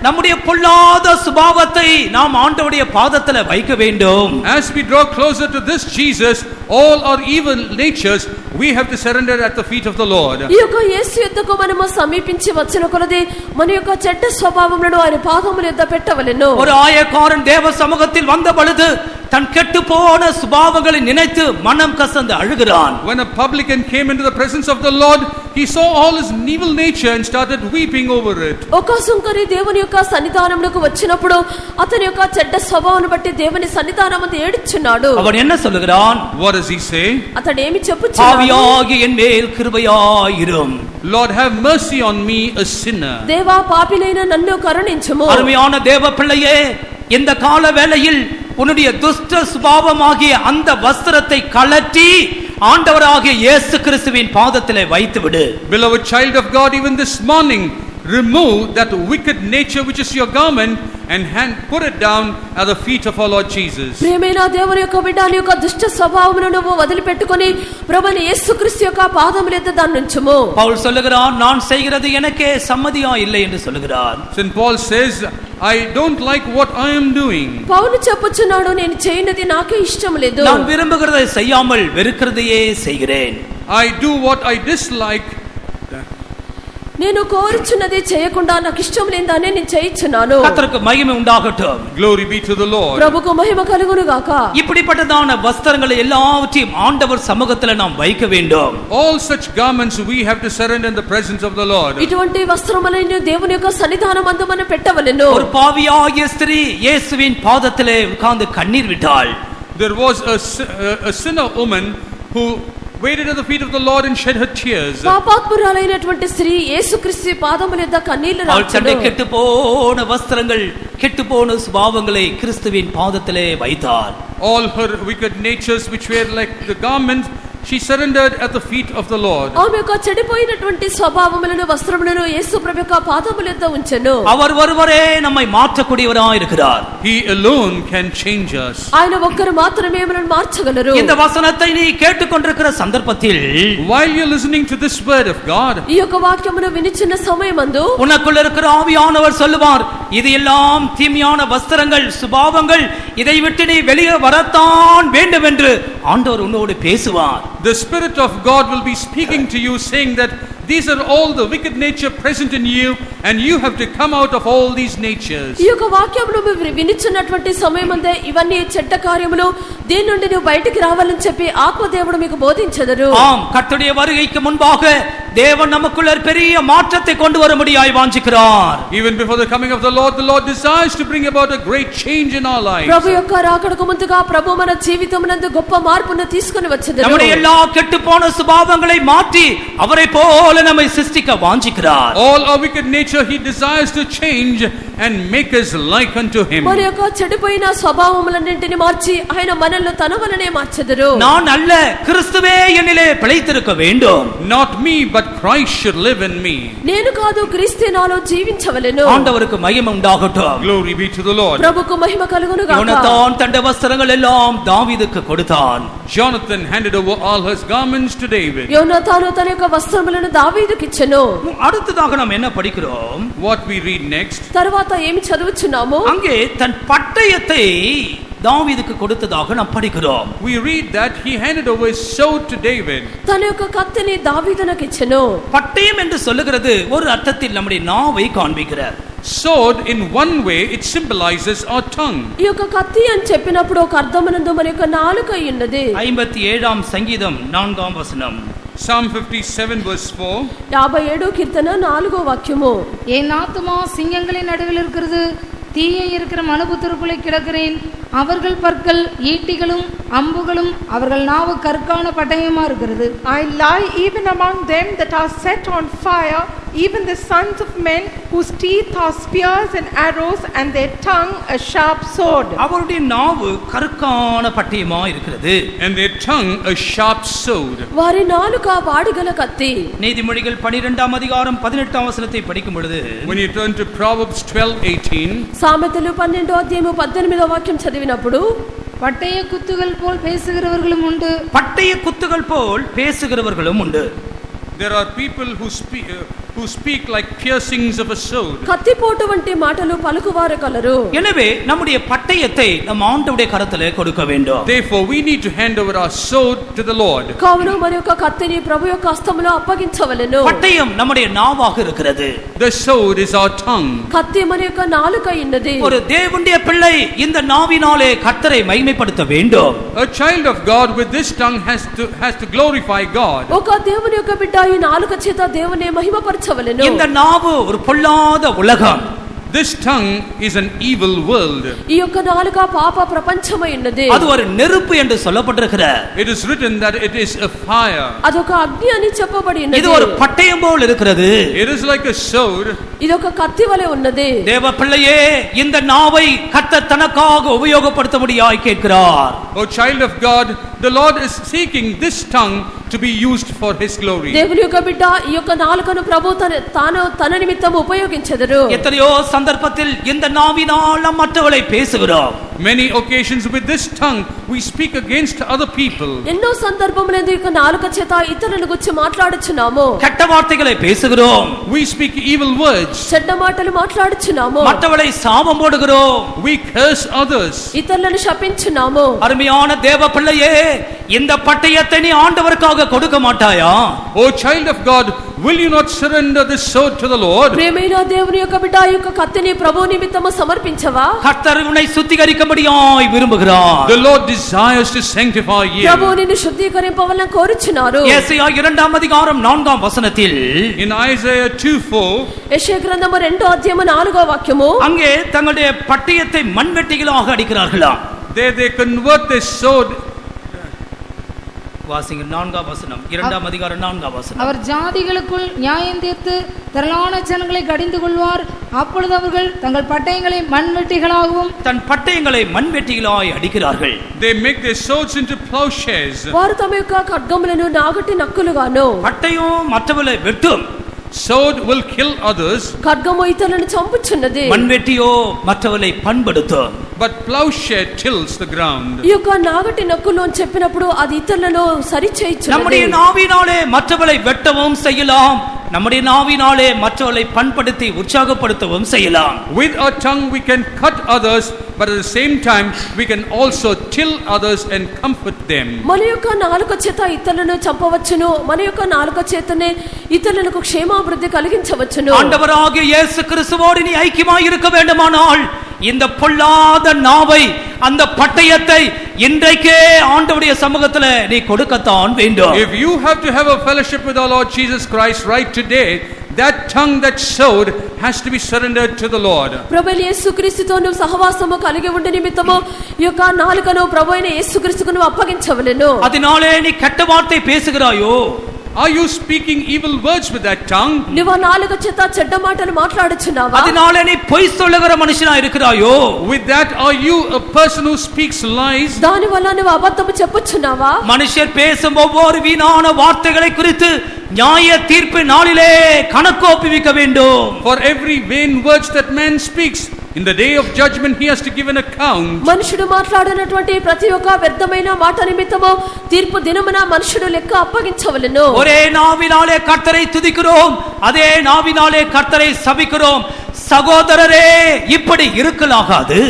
நம்முடைய பொல்லாத சுபாவத்தை நாம் ஆண்டவருடைய பாதத்தில் வைக்க வேண்டும். As we draw closer to this Jesus, all our evil natures we have to surrender at the feet of the Lord. ఈ యొక్క యేసు యొద్దకు మనము సమీపించి వచ్చిన కొలది మన యొక్క చెడ్డ స్వభావములను ఆయన పాదముల యొద్ద పెట్టవలెను. ஒரு ஆயக்காரன் தேவ சமூகத்தில் வந்த பொழுது தன் கெட்டு போன சுபாவங்களை நினைத்து மனம் கசந்து அழுகிறான். When a publican came into the presence of the Lord, he saw all his evil nature and started weeping over it. ఒక సుంకరి దేవుని యొక్క సన్నిధానమునకు వచ్చినప్పుడు అతని యొక్క చెడ్డ స్వభావాన్ని బట్టి దేవుని సన్నిధానమందు ఏడ్చున్నాడు. அவன் என்ன சொல்லுகிறான்? What does he say? అతడు ఏమి చెప్పుచున్నాడు? பாவியாகிய என் மேல் கிருபையாயிரும். Lord, have mercy on me, a sinner. దేవా పాపినైన నన్ను కరుణించుము. அருமையான தேவ பிள்ளையே, இந்த கால வேளையில் உன்னுடைய துஷ்ட சுபாவமாகிய அந்த வஸ்திரத்தை கழற்றி ஆண்டவராகிய இயேசு கிறிஸ்துவின் பாதத்திலே வைத்து விடு. Beloved child of God, even this morning, remove that wicked nature which is your garment and put it down at the feet of our Lord Jesus. ప్రియమైన దేవుని యొక్క బిడ్డ, నీ యొక్క దుష్ట స్వభావమును నువ్వు వదిలిపెట్టుకొని ప్రభువైన యేసుక్రీస్తు యొక్క పాదముల యొద్ద దాన్ని ఉంచుము. பவுல் சொல்லுகிறான், நான் செய்கிறது எனக்கே சம்மதியா இல்லை என்று சொல்லுகிறான். St. Paul says, I don't like what I am doing. పౌలు చెప్పుచున్నాడు, నేను చేయనిది నాకే ఇష్టం లేదు. நான் விரும்புகிறதை செய்யாமல் வெறுக்கிறதையே செய்கிறேன். I do what I dislike. నేను కోరుచున్నది చేయకుండా నాకు ఇష్టం లేదానే నేను చేయించున్నాను. கர்த்தருக்கு மகிமை உண்டாகட்டும். Glory be to the Lord. ప్రభువుకు మహిమ కలుగును గాక. இப்படிப்பட்டதான வஸ்திரங்களை எல்லாவற்றையும் ஆண்டவர் சமூகத்தில் நாம் வைக்க வேண்டும். All such garments we have to surrender in the presence of the Lord. ఇటువంటి వస్త్రములను దేవుని యొక్క సన్నిధానమందు మనం పెట్టవలెను. ஒரு பாவியாகிய ஸ்திரீ இயேசுவின் பாதத்திலே உட்கார்ந்து கண்ணீர் விட்டாள். There was a sinner woman who waited at the feet of the Lord and shed her tears. పాపాత్మురాలైనటువంటి స్త్రీ యేసుక్రీస్తు పాదముల యొద్ద కన్నీళ్లు రాచెను. கெட்டுப்போன வஸ்திரங்கள், கெட்டுப்போன சுபாவங்களை கிறிஸ்துவின் பாதத்திலே வைத்தாள். All her wicked natures which were like the garments, she surrendered at the feet of the Lord. ఆమె యొక్క చెడిపోయినటువంటి స్వభావములను వస్త్రములను యేసు ప్రభు యొక్క పాదముల యొద్ద ఉంచెను. அவர் ஒருவரே நம்மை மாற்றக்கூடியவராய் இருக்கிறார். He alone can change us. ఆయన ఒక్కరు మాత్రమే మనల్ని మార్చగలరు. இந்த வசனத்தை நீ கேட்டுக்கொண்டிருக்கிற சந்தர்ப்பத்தில், while you are listening to this word of God, ఈ యొక్క వాక్యమును వినిచున్న సమయమందు உனக்குள்ள இருக்கிற ஆவியானவர் சொல்லுவார், இது எல்லாம் தீமையான வஸ்திரங்கள், சுபாவங்கள், இதை விட்டு நீ வெளியே வரத்தான் வேண்டும் என்று ஆண்டவர் உன்னோடு பேசுவார். The Spirit of God will be speaking to you, saying that these are all the wicked nature present in you and you have to come out of all these natures. ఈ యొక్క వాక్యమును వినిచున్నటువంటి సమయమందే ఇవన్నీ చెడ్డ కార్యములు దీని నుండి నువ్వు బయటికి రావాలని చెప్పి ఆత్మదేవుడు మీకు బోధించెదరు. ஆம், கர்த்தருடைய வருகைக்கு முன்பாக தேவன் நமக்குள்ள பெரிய மாற்றத்தை கொண்டு வரும்படியாய் வாஞ்சிக்கிறார். Even before the coming of the Lord desires to bring about a great change in our lives. ప్రభు యొక్క రాకడకు ముందుగా ప్రభు మన జీవితమునందు గొప్ప మార్పును తీసుకొని వచ్చెదరు. நம்முடைய எல்லா கெட்டுப்போன சுபாவங்களை மாற்றி அவரை போல நம்மை சிருஷ்டிக்க வாஞ்சிக்கிறார். All our wicked nature he desires to change and make us like unto him. మన యొక్క చెడిపోయిన స్వభావములన్నింటిని మార్చి ఆయన మనల్ని తన వలనే మార్చెదరు. நான் அல்ல, கிறிஸ்துவே என்னிலே பிழைத்திருக்க வேண்டும். Not me but Christ should live in me. నేను కాదు క్రీస్తు నాలో జీవించవలెను. ஆண்டவருக்கு மகிமை உண்டாகட்டும். Glory be to the Lord. ప్రభువుకు మహిమ కలుగును గాక. யோனத்தான் தன் வஸ்திரங்கள் எல்லாம் தாவீதுக்கு கொடுத்தான். Jonathan handed over all his garments to David. యోనాతాను తన యొక్క వస్త్రములను దావీదుకి ఇచ్చెను. அடுத்ததாக நாம் என்ன படிக்கிறோம்? What we read next? తర్వాత ఏమి చదువుచున్నాము? அங்கே தன் பட்டயத்தை தாவீதுக்கு கொடுத்ததாக நாம் படிக்கிறோம். We read that he handed over his sword to David. తన యొక్క కత్తిని దావీదునకు ఇచ్చెను. பட்டயம் என்று சொல்லுகிறது ஒரு அர்த்தத்தில் நம்முடைய நாவை காண்பிக்கிறார். Sword, in one way, it symbolizes our tongue. ఈ యొక్క కత్తి అని చెప్పినప్పుడు ఒక అర్థమనందు మన యొక్క నాలుక ఉన్నది. 57 சங்கீதம் 4ஆம் வசனம். Psalm 57 verse 4. 57 కీర్తన 4వ వాక్యము. என் ஆத்துமா சிங்கங்களின் நடுவில் இருக்கிறது, தீயை இருக்கிற மனுபுத்திற்குள்ளே கிடக்கிறேன். அவர்கள் பற்கள் ஈட்டிகளும் அம்புகளும் அவர்கள் நாவு கற்கான பட்டயமா இருக்கிறது. I lie even among them that are set on fire, even the sons of men whose teeth are spears and arrows and their tongue a sharp sword. அவருடைய நாவு கற்கான பட்டயமா இருக்கிறது. And their tongue a sharp sword. వారి నాలుక వాడిగల కత్తి. நீதிமொழிகள் 12ஆம் அதிகாரம் 18ஆம் வசனத்தை படிக்கும் பொழுது, When you turn to Proverbs 12:18, సామెతలు 12వ అధ్యాయము 18వ వాక్యం చదివినప్పుడు, பட்டய குத்துகள் போல் பேசுகிறவர்களும் உண்டு. பட்டய குத்துகள் போல் பேசுகிறவர்களும் உண்டு. there are people who speak like piercings of a sword. కత్తి పోటు వంటి మాటలు పలుకువారు కలరు. எனவே நம்முடைய பட்டயத்தை நம் ஆண்டவருடைய கரத்திலே கொடுக்க வேண்டும். Therefore we need to hand over our sword to the Lord. కావున మరి యొక్క కత్తిని ప్రభు యొక్క హస్తములో అప్పగించవలెను. பட்டயம் நம்முடைய நாவாக இருக்கிறது. The sword is our tongue. కత్తి మరి యొక్క నాలుక ఉన్నది. ஒரு தேவனுடைய பிள்ளை இந்த நாவினாலே கர்த்தரை மகிமைப்படுத்த வேண்டும். A child of God with this tongue has to glorify God. ఒక దేవుని యొక్క బిడ్డ ఈ నాలుక చేత దేవుని మహిమపరచవలెను. இந்த நாவு ஒரு பொல்லாத உலகம். This tongue is an evil world. ఈ యొక్క నాలుక పాప ప్రపంచమై ఉన్నది. அது ஒரு நெருப்பு என்று சொல்லப்பட்டிருக்கிறது. It is written that it is a fire. అదొక అగ్ని అని చెప్పబడి ఉన్నది. இது ஒரு பட்டயம் போல் இருக்கிறது. It is like a sword. ఇదొక కత్తి వలె ఉన్నది. தேவ பிள்ளையே, இந்த நாவை கர்த்தர் தனக்காக உபயோகப்படுத்தும்படியாய் கேட்கிறார். O child of God, the Lord is seeking this tongue to be used for his glory. దేవుని యొక్క బిడ్డ ఈ యొక్క నాలుకను ప్రభు తన నిమిత్తం ఉపయోగించెదరు. எத்தனையோ சந்தர்ப்பத்தில் இந்த நாவினால் மற்றவர்களை பேசுகிறோம். Many occasions with this tongue we speak against other people. ఎన్నో సందర్భములందు ఈ యొక్క నాలుక చేత ఇతరులను గురించి మాట్లాడుచున్నాము. கெட்ட வார்த்தைகளை பேசுகிறோம். We speak evil words. చెడ్డ మాటలు మాట్లాడుచున్నాము. மற்றவர்களை சாபம் போடுகிறோம். We curse others. ఇతరులను శపించున్నాము. அருமையான தேவ பிள்ளையே, இந்த பட்டயத்தை நீ ஆண்டவருக்காக கொடுக்க மாட்டாயா? O child of God, will you not surrender this sword to the Lord? ప్రియమైన దేవుని యొక్క బిడ్డ ఈ యొక్క కత్తిని ప్రభు నిమిత్తము సమర్పించవా? கர்த்தர் உன்னை சுத்திகரிக்கும்படியாய் விரும்புகிறார். The Lord desires to sanctify you. ప్రభు నిన్ను శుద్ధీకరింపవలన కోరుచున్నారు. యేసయ్யா 2ஆம் அதிகாரம் 4ஆம் வசனத்தில், In Isaiah 2:4, యెషయా గ్రంథము 2వ అధ్యాయము 4వ వాక్యము, அங்கே தங்களுடைய பட்டயத்தை மண்வெட்டிகளாக அடிக்கிறார்களாம். they convert this sword. வாசிங்க 4ஆம் வசனம், 2ஆம் அதிகாரம் 4ஆம் வசனம். அவர் ஜாதிகளுக்குள் நியாயம் தீர்த்து திரளான ஜனங்களை கடிந்து கொள்வார். அப்பொழுது அவர்கள் தங்கள் பட்டயங்களை மண்வெட்டிகளாகவும் தன் பட்டயங்களை மண்வெட்டிகளாய் அடிக்கிறார்கள். They make their swords into plowshares. వారు తమ యొక్క ఖడ్గములను నాగటి నక్కులుగాను. பட்டயம் மற்றவர்களை வெட்டும். Sword will kill others. ఖడ్గము ఇతరులను చంపుచున్నది. மண்வெட்டியோ மற்றவர்களை பண்படுத்தும். But plowshare tills the ground. ఈ యొక్క నాగటి నక్కులు అని చెప్పినప్పుడు అది ఇతరులను సరిచేయుచున్నది. நம்முடைய நாவினாலே மற்றவர்களை வெட்டவும் செய்யலாம். நம்முடைய நாவினாலே மற்றவர்களை பண்படுத்தி உற்சாகப்படுத்தவும் செய்யலாம். With our tongue we can cut others, but at the same time we can also till others and comfort them. మన యొక్క నాలుక చేత ఇతరులను చంపవచ్చును. మన యొక్క నాలుక చేతనే ఇతరులకు క్షేమాభివృద్ధి కలిగించవచ్చును. ஆண்டவராகிய இயேசு கிறிஸ்துவோடு நீ ஐக்கியமாய் இருக்க வேண்டுமானால் இந்த பொல்லாத நாவை, அந்த பட்டயத்தை இன்றைக்கே ஆண்டவருடைய சமூகத்துல நீ கொடுக்கத்தான் வேண்டும். If you have to have a fellowship with our Lord Jesus Christ right today, that tongue, that sword has to be surrendered to the Lord. ప్రభువైన యేసుక్రీస్తుతో నువ్వు సహవాసము కలిగి ఉండే నిమిత్తము ఈ యొక్క నాలుకను ప్రభువైన యేసుక్రీస్తుకు నువ్వు అప్పగించవలెను. அதனாலே நீ கெட்ட வார்த்தை பேசுகிறாயோ? Are you speaking evil words with that tongue? నువ్వు నాలుక చేత చెడ్డ మాటలు మాట్లాడుచున్నావా? அதனாலே நீ பொய் சொல்லுகிற மனுஷனா இருக்கிறாயோ? With that, are you a person who speaks lies? దాని వల్ల నువ్వు అబద్ధము చెప్పుచున్నావా? மனுஷர் பேசும் ஒவ்வொரு வீணான வார்த்தைகளை குறித்து நியாய தீர்ப்பு நாளிலே கணக்கு ஒப்புவிக்க வேண்டும். For every vain words that man speaks, in the day of judgment he has to give an account. మనుషుడు మాట్లాడినటువంటి ప్రతి ఒక్క వ్యర్థమైన మాట నిమిత్తము తీర్పు దినమున మనుషుడు లెక్క అప్పగించవలెను. ஒரே நாவினாலே கர்த்தரை துதிக்கிறோம், அதே நாவினாலே கர்த்தரை சபிக்கிறோம். சகோதரரே, இப்படி இருக்கலாகாது.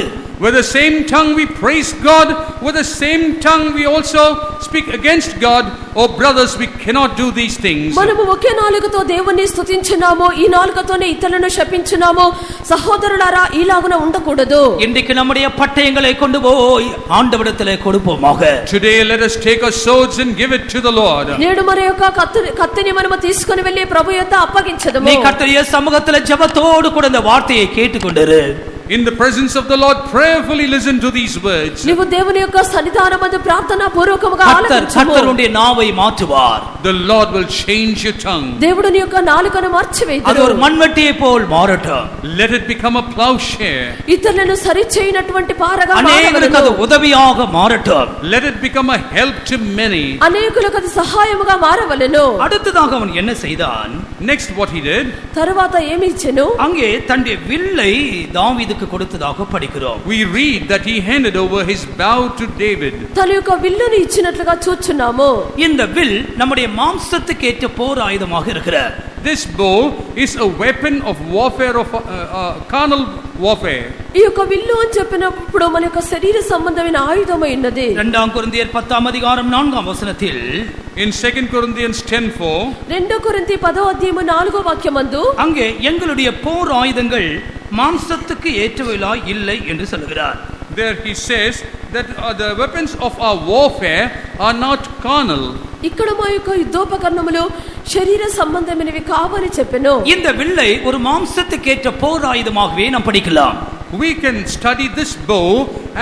With the same tongue we praise God, with the same tongue we also speak against God. Oh brothers, we cannot do these things. మనము ఒకే నాలుకతో దేవుణ్ణి స్తుతించున్నాము, ఈ నాలుకతోనే ఇతరులను శపించున్నాము. సహోదరులారా, ఈలాగున ఉండకూడదు. இன்றைக்கு நம்முடைய பட்டயங்களை கொண்டு போய் ஆண்டவரிடத்திலே கொடுப்போமாக. Today let us take our swords and give it to the Lord. నేడు మన యొక్క కత్తిని మనము తీసుకొని వెళ్ళి ప్రభు యొద్ద అప్పగించదము. நீ கர்த்தருடைய சமூகத்திலே ஜெபத்தோடு கூட இந்த வார்த்தையை கேட்டுக்கொண்டிரு. In the presence of the Lord, prayerfully listen to these words. నీవు దేవుని యొక్క సన్నిధానమందు ప్రార్థనా పూర్వకముగా ఆలకించుము. கர்த்தர் உன்னுடைய நாவை மாற்றுவார். The Lord will change your tongue. దేవుడు నీ యొక్క నాలుకను మార్చివేయును. அது ஒரு மண்வெட்டியை போல் மாறட்டும். Let it become a plowshare. ఇతరులను సరిచేయనటువంటి పారగా అనేకులకు அது ఉదవిயாக మారட்டும். Let it become a help to many. అనేకులకు అది సహాయముగా మారవలెను. அடுத்ததாக அவன் என்ன செய்தான்? Next what he did, తరువాత ఏమి ఇచ్చెను? அங்கே தன்னுடைய வில்லை தாவீதுக்கு கொடுத்ததாக படிக்கிறோம். we read that he handed over his bow to David. తన యొక్క విల్లుని ఇచ్చినట్లుగా చూచున్నాము. இந்த வில் நம்முடைய மாம்சத்துக்கு ஏற்ற போர் ஆயுதமாக இருக்கிறது. This bow is a weapon of warfare, of carnal warfare. ఈ యొక్క విల్లు అని చెప్పినప్పుడు మన యొక్క శరీర సంబంధమైన ఆయుధమై ఉన్నది. 2 కొరింథీయர் 10 அதிகாரம் 4 வசனத்தில் In 2 Corinthians 10:4, 2 కొరింథీ 10వ అధ్యాయము 4వ వాక్యమందు அங்கே எங்களுடைய போர் ஆயுதங்கள் மாம்சத்துக்கு ஏற்றவைகளா இல்லை என்று சொல்கிறார். there he says that the weapons of our warfare are not carnal. ఇక్కడ మా యొక్క యుద్ధోపకరణములు శరీర సంబంధమైనవి కావని చెప్పెను. இந்த வில்லை ஒரு மாம்சத்துக்கு ஏற்ற போர் ஆயுதமாகவே நாம் படிக்கலாம். We can study this bow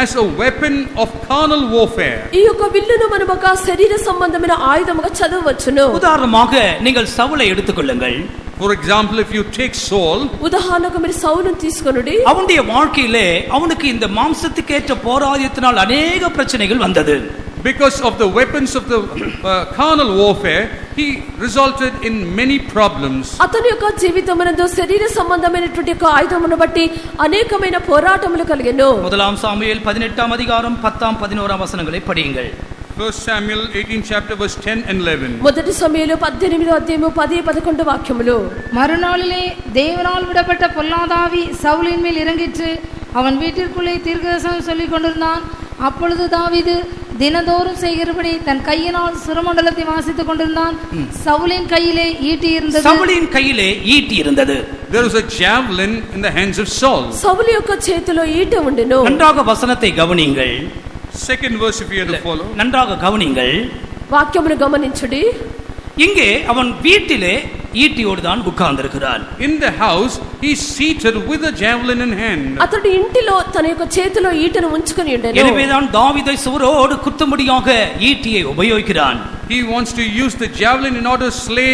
as a weapon of carnal warfare. ఈ యొక్క విల్లును మనం ఒక శరీర సంబంధమైన ఆయుధముగా చదవవచ్చును. உதாரணமாக நீங்கள் சவுலை எடுத்துக்கொள்ளுங்கள். For example, if you take Saul, ఉదాహరణకు మీరు సౌలును తీసుకొనుడి. அவனுடைய வாழ்க்கையிலே அவனுக்கு இந்த மாம்சத்துக்கு ஏற்ற போராயத்தினால் अनेक பிரச்சனைகள் வந்தது. because of the weapons of the carnal warfare, he resulted in many problems. అతని యొక్క జీవితమునందు శరీర సంబంధమైనటువంటి యొక్క ఆయుధమును బట్టి అనేకమైన పోరాటములు కలిగెను. 1 சாமுவேல் 18 அதிகாரம் 10 11 வசனங்களை படியுங்கள். 1 Samuel 18 chapter verse 10 and 11. మొదటి సమూయేలు 18వ అధ్యాయము 10 11 వాక్యములు. மறுநாளிலே தேவனால் விடப்பட்ட பொல்லாதாவி சவுலின் மேல் இறங்கிற்று. அவன் வீட்டிற்குள்ளே தீர்க்கதரிசனம் சொல்லிக் கொண்டிருந்தான். அப்பொழுது தாவீது தினந்தோறும் செய்கிறபடி தன் கையினால் சுரமண்டலத்தை வாசித்துக் கொண்டிருந்தான். சவுலின் கையிலே ஈட்டி இருந்தது. சவுலின் கையிலே ஈட்டி இருந்தது. There was a javelin in the hands of Saul. సౌలు యొక్క చేతిలో ఈట ఉండెను. நன்றாக வசனத்தை கவனியுங்கள். Second verse if you have to follow. நன்றாக கவனியுங்கள். వాక్యమును గమనించుడి. இங்கே அவன் வீட்டிலே ஈட்டியோடு தான் உட்கார்ந்திருக்கிறான். In the house he is seated with a javelin in hand. అతడు ఇంటిలో తన యొక్క చేతిలో ఈటను ఉంచుకొని ఉండెను. எனவேதான் தாவீதை சுவரோடு குத்தும்படியாக ஈட்டியை உபயோகிக்கிறான். He wants to use the javelin in order to slay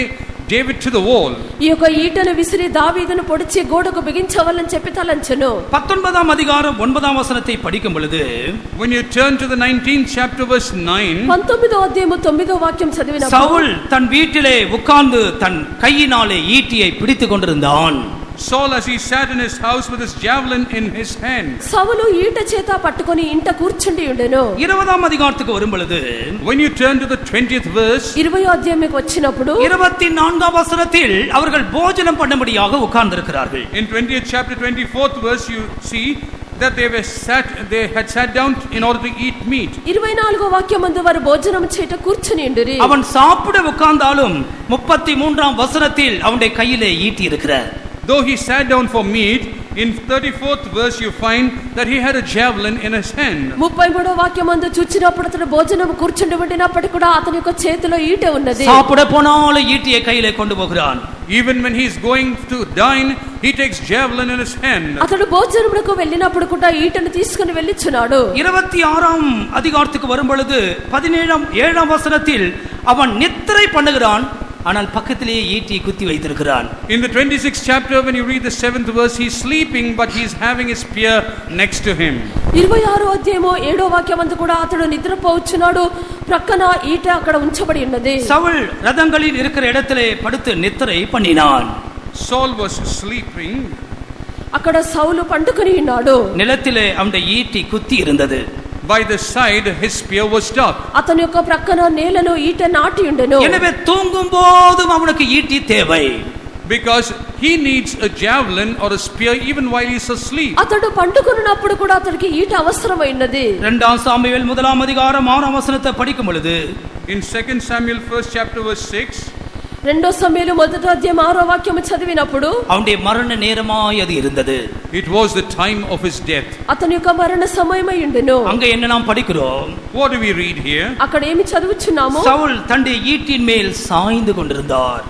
David to the wall. ఈ యొక్క ఈటను విసిరి దావీదును పొడిచి గోడకు బిగించవాలని చెప్పి తలంచెను. 19 அதிகாரம் 9 வசனத்தை படிக்கும் பொழுது, when you turn to the 19th chapter verse 9, 19వ అధ్యాయము 9వ వాక్యం చదివినప్పుడు சவுல் தன் வீட்டிலே உட்கார்ந்து தன் கையினாலே ஈட்டியை பிடித்துக் கொண்டிருந்தான். Saul, as he sat in his house with his javelin in his hand. సౌలు ఈట చేత పట్టుకొని ఇంట కూర్చుండి ఉండెను. 20 அதிகாரத்துக்கு வரும் பொழுது, when you turn to the 20th verse, 20వ అధ్యాయముకు వచ్చినప్పుడు 24 வசனத்தில் அவர்கள் போஜனம் பண்ணும்படியாக உட்கார்ந்திருக்கிறார்கள். in 20th chapter 24th verse you see that they had sat down in order to eat meat. 24వ వాక్యమందు వారు భోజనం చేయట కూర్చుని ఉండిరి. அவன் சாப்பிட உட்கார்ந்தாலும் 33 வசனத்தில் அவனுடைய கையிலே ஈட்டி இருக்கிறார். Though he sat down for meat, in 34th verse you find that he had a javelin in his hand. 33వ వాక్యమందు చూచినప్పుడు అతడు భోజనం కూర్చుండి ఉండినప్పటికీ కూడా అతని యొక్క చేతిలో ఈట ఉన్నది. சாப்பிட போனாலும் ஈட்டியை கையிலே கொண்டு போகிறான். Even when he is going to dine, he takes javelin in his hand. అతడు భోజనమునకు వెళ్ళినప్పుడు కూడా ఈటను తీసుకొని వెళ్ళిచున్నాడు. 26 அதிகாரத்துக்கு வரும் பொழுது 17 வசனத்தில் அவன் நித்திரை பண்ணுகிறான். ஆனால் பக்கத்திலேயே ஈட்டியை குத்தி வைத்திருக்கிறான். In the 26th chapter when you read the 7th verse, he is sleeping but he is having his spear next to him. 26వ అధ్యాయము 7వ వాక్యమందు కూడా అతడు నిద్రపోవచ్చున్నాడు. ప్రక్కన ఈట అక్కడ ఉంచబడి ఉన్నది. சவுல் ரதங்களில் இருக்கிற இடத்திலே படுத்து நித்திரை பண்ணினான். Saul was sleeping. అక్కడ సౌలు పండుకొని ఉన్నాడు. நிலத்திலே அவனுடைய ஈட்டி குத்தி இருந்தது. By the side his spear was stuck. అతని యొక్క ప్రక్కన నేలలో ఈట నాటి ఉండెను. எனவே தூங்கும் போதும் அவனுக்கு ஈட்டி தேவை. Because he needs a javelin or a spear even while he is asleep. అతడు పండుకొనున్నప్పుడు కూడా అతనికి ఈట అవసరమైనది. 2 சாமுவேல் 1 அதிகாரம் 6 வசனத்தை படிக்கும் பொழுது, in 2 Samuel 1st chapter verse 6, 2 సమూయేలు 1వ అధ్యాయం 6వ వాక్యము చదివినప్పుడు அவனுடைய மரண நேரமாய் அது இருந்தது. it was the time of his death. అతని యొక్క మరణ సమయమై ఉండెను. அங்க என்ன நாம் படிக்கிறோம்? What do we read here? అక్కడ ఏమి చదువుచున్నాము? சவுல் தன்னுடைய ஈட்டின் மேல் சாய்ந்து கொண்டிருந்தார்.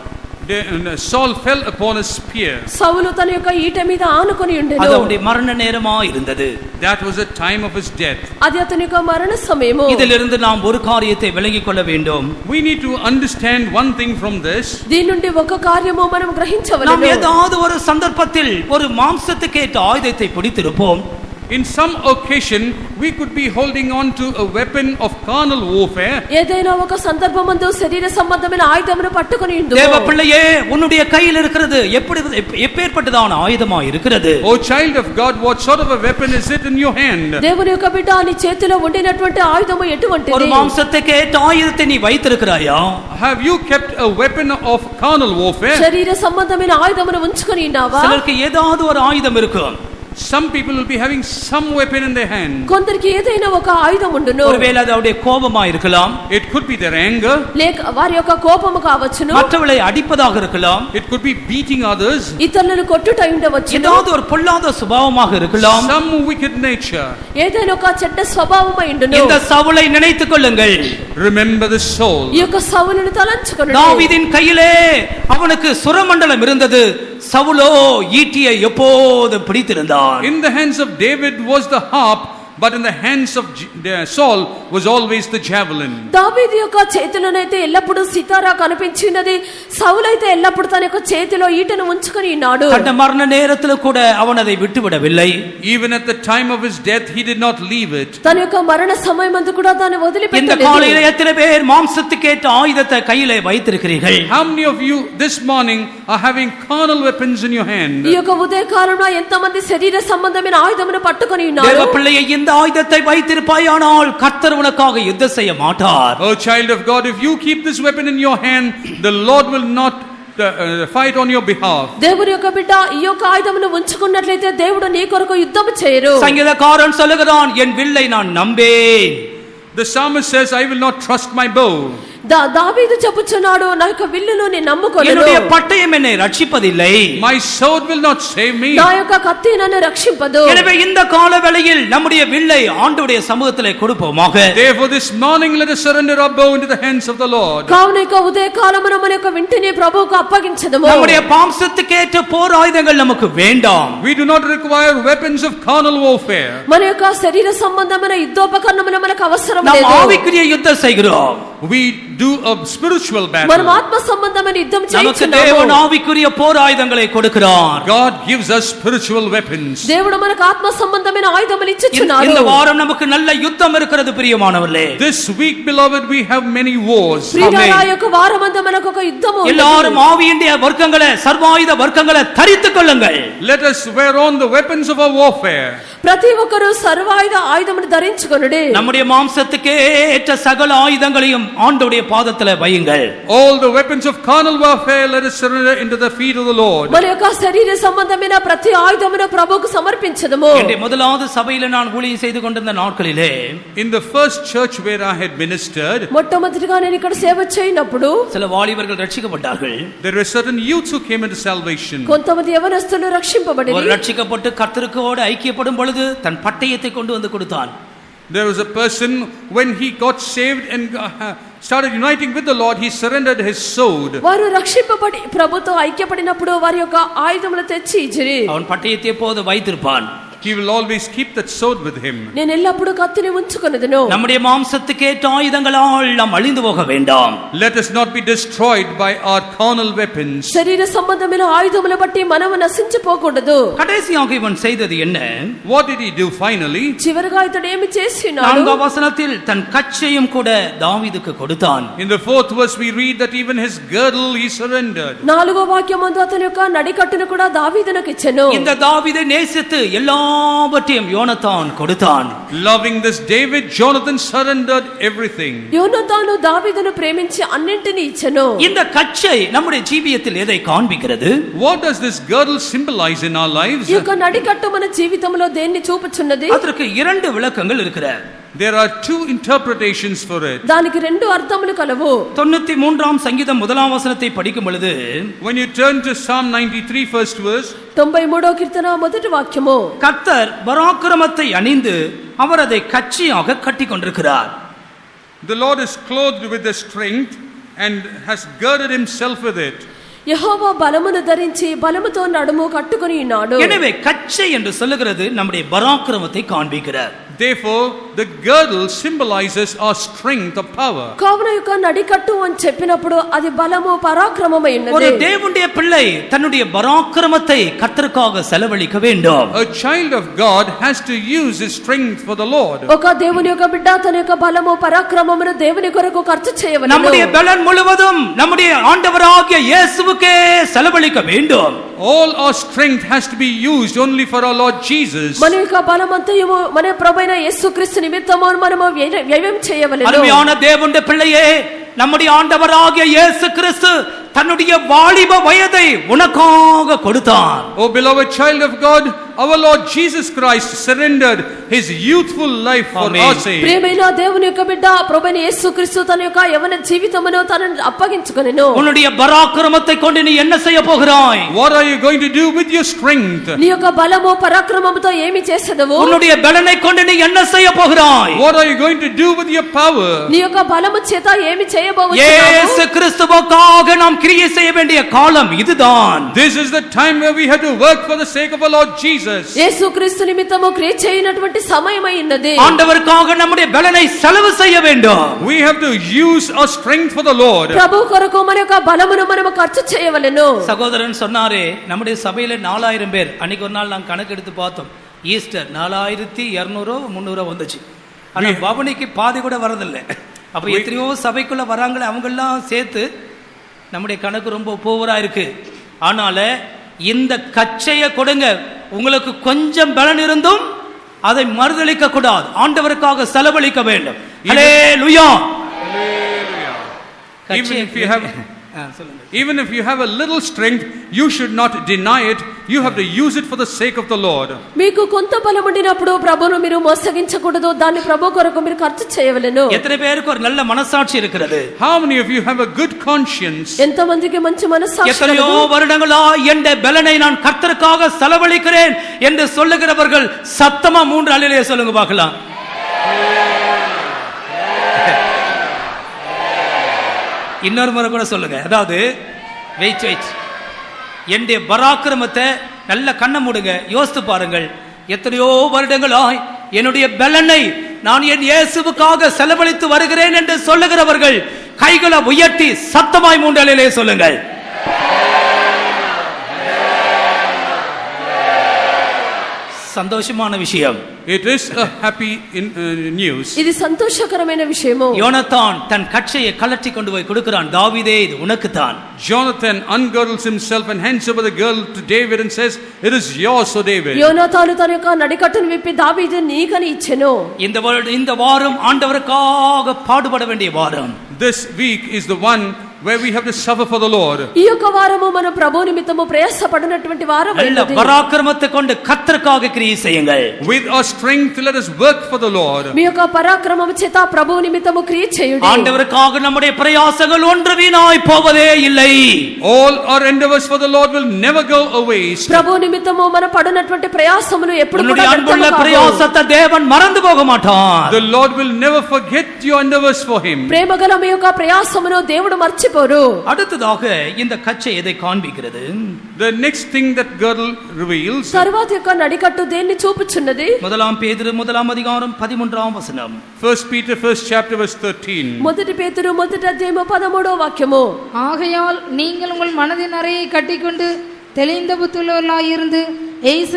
Saul fell upon a spear. సౌలు తన యొక్క ఈటె మీద ఆనుకొని ఉండెను. அது அவருடைய மரண நேரமாய் இருந்தது. That was the time of his death. అది అతని యొక్క మరణ సమయము. இதிலிருந்து நாம் ஒரு காரியத்தை விளங்கிக் கொள்ள வேண்டும். We need to understand one thing from this. దీని నుండి ఒక కార్యము మనం గ్రహించవలెను. நாம் ஏதாவது ஒரு சந்தர்ப்பத்தில் ஒரு மாம்சத்துக்கு ஏற்ற ஆயுதத்தை பிடித்திருப்போம். In some occasion we could be holding on to a weapon of carnal warfare. ఏదైనా ఒక సందర్భమందు శరీర సంబంధమైన ఆయుధమును పట్టుకొని ఉండు. தேவ பிள்ளையே, உன்னுடைய கையில் இருக்கிறது எப்பேற்பட்டதான ஆயுதமாய் இருக்கிறது? Oh child of God, what sort of a weapon is it in your hand? దేవుని యొక్క బిడ్డ, నీ చేతిలో ఉండినటువంటి ఆయుధము ఎటువంటిది? ஒரு மாம்சத்துக்கு ஏற்ற ஆயுதத்தை நீ வைத்திருக்கிறாயா? Have you kept a weapon of carnal warfare? శరీర సంబంధమైన ఆయుధమును ఉంచుకొని ఉన్నావా? சிலருக்கு ஏதாவது ஒரு ஆயுதம் இருக்கும். Some people will be having some weapon in their hand. కొందరికి ఏదైనా ఒక ఆయుధం ఉండును. ஒருவேளை அது அவருடைய கோபமா இருக்கலாம். It could be their anger. లేక వారి యొక్క కోపము కావచ్చును. மற்றவர்களை அடிப்பதாக இருக்கலாம். It could be beating others. ఇతరులను కొట్టుట ఉండవచ్చును. ஏதாவது ஒரு பொல்லாத சுபாவமாக இருக்கலாம். Some wicked nature. ఏదైనా ఒక చెడ్డ స్వభావమై ఉండును. இந்த சவுலை நினைத்துக் கொள்ளுங்கள். Remember the soul. ఈ యొక్క సౌలును తలంచుకొనుడి. தாவீதின் கையிலே அவனுக்கு சுரமண்டலம் இருந்தது. சவுலோ ஈட்டியை எப்போதும் பிடித்திருந்தான். In the hands of David was the harp, but in the hands of Saul was always the javelin. దావీదు యొక్క చేతిలోనైతే ఎల్లప్పుడూ సితారా కనిపించినది. సౌలు అయితే ఎల్లప్పుడూ తన యొక్క చేతిలో ఈటను ఉంచుకొని ఉన్నాడు. తన మరణ நேரத்தில் கூட அவன் அதை விட்டுவிடவில்லை. Even at the time of his death he did not leave it. తన యొక్క మరణ సమయమందు కూడా దాన్ని వదిలిపెట్టలేదు. இந்த காலையிலே எத்தனை பேர் மாம்சத்துக்கு ஏற்ற ஆயுதத்தை கையிலே வைத்திருக்கிறீர்கள்? How many of you this morning are having carnal weapons in your hand? ఈ యొక్క ఉదయ కాలంలో ఎంతమంది శరీర సంబంధమైన ఆయుధమును పట్టుకొని ఉన్నారు? தேவ பிள்ளையை இந்த ஆயுதத்தை வைத்திருப்பாயானால் கர்த்தர் உனக்காக யுத்தம் செய்ய மாட்டார். Oh child of God, if you keep this weapon in your hand, the Lord will not fight on your behalf. దేవుని యొక్క బిడ్డ, ఈ యొక్క ఆయుధమును ఉంచుకున్నట్లయితే దేవుడు నీ కొరకు యుద్ధం చేయరు. సంగీతకారன் சொல்லுகிறான், என் வில்லை நான் நம்பேன். The psalmist says, I will not trust my bow. దావీదు చెప్పుచున్నాడు, నా యొక్క విల్లును నేను నమ్ముకొనెను. என்னுடைய பட்டயம் என்னை ரட்சிப்பதில்லை. My sword will not save me. నా యొక్క కత్తి నన్ను రక్షింపదు. எனவே இந்த காலவேளையில் நம்முடைய வில்லை ஆண்டவருடைய சமூகத்திலே கொடுப்போமாக. Therefore this morning let us surrender our bow into the hands of the Lord. కావున ఇక ఉదయ కాలమున మన యొక్క వింటిని ప్రభువుకు అప్పగించదము. நம்முடைய மாம்சத்துக்கேற்ற போர் ஆயுதங்கள் நமக்கு வேண்டாம். We do not require weapons of carnal warfare. మన యొక్క శరీర సంబంధమైన యుద్ధోపకరణములు మనకు అవసరం நாம் లేదు. ஆவிக்குரிய யுத்தம் செய்கிறோம். We do a spiritual battle. మనం ఆత్మ సంబంధమైన యుద్ధం நமக்கு చేస్తున్నాము. தேவன் ஆவிக்குரிய போர் ஆயுதங்களை கொடுக்கிறார். God gives us spiritual weapons. దేవుడు మనకు ఆత్మ సంబంధమైన ఆయుధములు ఇచ్చుచున్నాడు. இந்த வாரம் நமக்கு நல்ல யுத்தம் இருக்கிறது பிரியமானவர்களே. This week beloved we have many wars. ప్రియులారా, ఈ యొక్క వారమంతా మనకు ఒక యుద్ధము ఉంది. எல்லாரும் ஆவியினுடைய வர்க்கங்களை சர்வாயுத வர்க்கங்களை தரித்துக் கொள்ளுங்கள். Let us wear on the weapons of our warfare. ప్రతి ఒక్కరు సర్వాయుధ ఆయుధమును ధరించుకొనుడి. நம்முடைய மாம்சத்துக்கு ஏற்ற சகல ஆயுதங்களையும் ஆண்டவருடைய பாதத்திலே வையுங்கள். All the weapons of carnal warfare let us surrender into the feet of the Lord. మన యొక్క శరీర సంబంధమైన ప్రతి ఆయుధమును ప్రభువుకు సమర్పించదము. இந்த முதலாவது சபையில நான் ஊழியம் செய்து கொண்டிருந்த நாட்களிலே, In the first church where I had ministered, మొట్టమొదటిగా నేను ఇక్కడ సేవ చేయనప్పుడు சில வாலிபர்கள் ரட்சிக்கப்பட்டார்கள். there were certain youths who came into salvation. కొంతమంది యవనస్తులు రక్షింపబడిరి. ஒரு ரட்சிக்கப்பட்டு கர்த்தருக்கோடு ஐக்கியப்படும் பொழுது தன் பட்டயத்தை கொண்டு வந்து கொடுத்தான். There was a person, when he got saved and started uniting with the Lord, he surrendered his sword. వారు రక్షింపబడి ప్రభుతో ఐక్యపడినప్పుడు వారి యొక్క ఆయుధములు తెచ్చి ఇచ్చిరి. அவன் பட்டயத்தை எப்போது வைத்திருப்பான். He will always keep that sword with him. నేను ఎల్లప్పుడూ కత్తిని ఉంచుకొనెదను. நம்முடைய மாம்சத்துக்கு ஏற்ற ஆயுதங்களால் நாம் அழிந்து போக வேண்டாம். Let us not be destroyed by our carnal weapons. శరీర సంబంధమైన ఆయుధములను బట్టి మనము నశించిపోకూడదు. கடைசியாக இவன் செய்தது என்ன? What did he do finally? చివరగా ఇతడు ఏమి చేసినాడు? 4ஆம் వచனத்தில் தன் கச்சையும் கூட தாவீதுக்கு கொடுத்தான். In the 4th verse we read that even his girdle he surrendered. 4వ వాక్యమందు అతని యొక్క నడికట్టును కూడా దావీదునకు ఇచ్చెను. இந்த தாவீதை நேசித்து எல்லாவற்றையும் யோனத்தான் கொடுத்தான். Loving this David, Jonathan surrendered everything. యోనతాను దావీదును ప్రేమించి అన్నింటినీ ఇచ్చెను. இந்த கச்சை நம்முடைய ஜீவியத்தில் எதை காண்பிக்கிறது? What does this girdle symbolize in our lives? ఈ యొక్క నడికట్టు మన జీవితంలో దేన్ని చూపుచున్నది? அதற்கு 2 விளக்கங்கள் இருக்கிறது. There are 2 interpretations for it. దానికి 2 అర్థములు కలవు. 93ஆம் சங்கீதம் 1ஆம் வசனத்தை படிக்கும் பொழுது, When you turn to Psalm 93 first verse, 93వ కీర్తన మొదటి వాక్యము, கர்த்தர் பராக்கிரமத்தை அணிந்து அவர் அதை கச்சையாக கட்டி கொண்டிருக்கிறார். the Lord is clothed with the strength and has girded himself with it. యెహోవా బలమును ధరించి బలముతో నడుము కట్టుకొని ఉన్నాడు. எனவே கச்சை என்று சொல்லுகிறது நம்முடைய பராக்கிரமத்தை காண்பிக்கிறார். Therefore, the girdle symbolizes our strength of power. కావున యొక్క నడికట్టు అని చెప్పినప్పుడు అది బలము పరాక్రమమై ఉన్నది. ஒரு தேவனுடைய பிள்ளை தன்னுடைய பராக்கிரமத்தை கர்த்தருக்காக செலவழிக்க வேண்டும். A child of God has to use his strength for the Lord. ఒక దేవుని యొక్క బిడ్డ తన యొక్క బలము పరాక్రమమును దేవుని కొరకు ఖర్చు చేయవలెను. நம்முடைய பலன் முழுவதும் நம்முடைய ஆண்டவராகிய இயேசுவுக்கே செலவழிக்க வேண்டும். All our strength has to be used only for our Lord Jesus. మన యొక్క బలమంతయు మన ప్రభువైన యేసుక్రీస్తు నిమిత్తము మనము వ్యయం చేయవలెను. அருமையான தேவனுடைய பிள்ளையே, நம்முடைய ஆண்டவராகிய இயேசு கிறிஸ்து தன்னுடைய வாலிப வயதை உனக்காக கொடுத்தார். Oh beloved child of God, our Lord Jesus Christ surrendered his youthful life for our sake. ప్రియమైన దేవుని యొక్క బిడ్డ ప్రభువైన యేసుక్రీస్తు తన యొక్క యవ్వన జీవితమును తనను అప్పగించుకొనెను. உன்னுடைய பராக்கிரமத்தை கொண்டு நீ என்ன செய்ய போகிறாய்? What are you going to do with your strength? నీ యొక్క బలము పరాక్రమముతో ఏమి చేసేదవు? உன்னுடைய பலனை கொண்டு நீ என்ன செய்ய போகிறாய்? What are you going to do with your power? నీ యొక్క బలము చేత ఏమి చేయబోతున్నావు? இயேசு கிறிஸ்துவுக்காக நாம் கிரியை செய்ய வேண்டிய காலம் இதுதான். This is the time where we have to work for the sake of our Lord Jesus. యేసుక్రీస్తు నిమిత్తము క్రియ చేయనటువంటి సమయమై ఉన్నది. ஆண்டவருக்காக நம்முடைய பலனை செலவு செய்ய வேண்டும். We have to use our strength for the Lord. ప్రభు కొరకు మన యొక్క బలమును మనము ఖర్చు చేయవలెను. சகோதரன் சொன்னாரே, நம்முடைய சபையில 4000 பேர். அன்னைக்கு ஒரு நாள் நாங்க கணக்கு எடுத்து பார்த்தோம். ஈஸ்டர் 4200 300 வந்துச்சு. ஆனா பவனிக்கு பாதி கூட வரதில்லை. அப்ப எத்தனையோ சபைக்குள்ள வராங்களே, அவங்க எல்லாம் சேர்த்து நம்முடைய கணக்கு ரொம்ப போவரா இருக்கு. ஆனால இந்த கச்சையை கொடுங்க, உங்களுக்கு கொஞ்சம் பலன் இருந்தும் அதை மறுதளிக்க கூடாது. ஆண்டவருக்காக செலவழிக்க வேண்டும். ஹல்லேலூயா. Even if you have a little strength, you should not deny it. You have to use it for the sake of the Lord. మీకు కొంత బలం ఉండినప్పుడు ప్రభువును మీరు మోసగించకూడదు. దాన్ని ప్రభు కొరకు మీరు ఖర్చు చేయవలెను. எத்தனை பேருக்கு ஒரு நல்ல மனசாட்சி இருக்கிறது? How many of you have a good conscience? ఎంతమందికి మంచి మనస్సాక్షి எத்தனையோ வருடங்களா என்ற பலனை நான் கர்த்தருக்காக செலவழிக்கிறேன் என்று சொல்லுகிறவர்கள் சத்தமா 3 அல்லேலூயா சொல்லுங்க பார்க்கலாம். இன்னொரு முறை கூட சொல்லுங்க. அதாவது வெயிட் என்னுடைய பராக்கிரமத்தை நல்ல கண்ணை மூடுங்க, யோசித்து பாருங்கள். எத்தனையோ வருடங்களாய் என்னுடைய பலனை நான் என் இயேசுவுக்காக செலவழித்து வருகிறேன் என்று சொல்லுகிறவர்கள் கைகளை உயர்த்தி சத்தமாய் 3 அல்லேலூயா சொல்லுங்கள். சந்தோஷமான விஷயம். It is a happy news. ఇది సంతోషకరమైన విషయము. யோனத்தான் தன் கச்சையை கலட்டி கொண்டு போய் கொடுக்கிறான். தாவீதே, இது உனக்கு தான். Jonathan ungirdles himself and hands over the girdle to David and says, it is yours, O David. యోనాతాను తన యొక్క నడికట్టును విప్పి దావీదు నీకని ఇచ్చెను. இந்த வாரம் ஆண்டவருக்காக பாடுபட வேண்டிய வாரம். This week is the one where we have to suffer for the Lord. ఈ యొక్క వారము మన ప్రభు నిమిత్తము ప్రయాసపడినటువంటి వారమైనది. పరాక్రమத்தை கொண்டு கர்த்தருக்காக கிரியை செய்யுங்கள். With our strength let us work for the Lord. మీ యొక్క పరాక్రమము చేత ప్రభు నిమిత్తము క్రియ చేయుడి. ஆண்டவருக்காக நம்முடைய பிரயாசங்கள் ஒன்று வீணாய் போவதே இல்லை. All our endeavors for the Lord will never go away. ప్రభు నిమిత్తము మన పడినటువంటి ప్రయాసములు ఎప్పుడు కూడా நம்முடைய அன்புள்ள பிரயாசத்தை தேவன் மறந்து போக மாட்டார். The Lord will never forget your endeavors for him. ప్రేమగల మీ యొక్క ప్రయాసమును దేవుడు మర్చిపోరు. அடுத்ததாக இந்த கச்சை எதை காண்பிக்கிறது? The next thing that girdle reveals. తరువాత యొక్క నడికట్టు దేన్ని చూపుచున్నది? முதலாம் பேதுரு 1 அதிகாரம் 13 வசனம். 1 Peter 1st chapter verse 13. మొదటి పేతురు 1వ అధ్యాయము 13వ వాక్యము. ஆகையால் நீங்கள் உங்கள் மனதின் அறையை கட்டிக்கொண்டு தெளிந்த புத்தியுள்ளவர்களாய் இருந்து இயேசு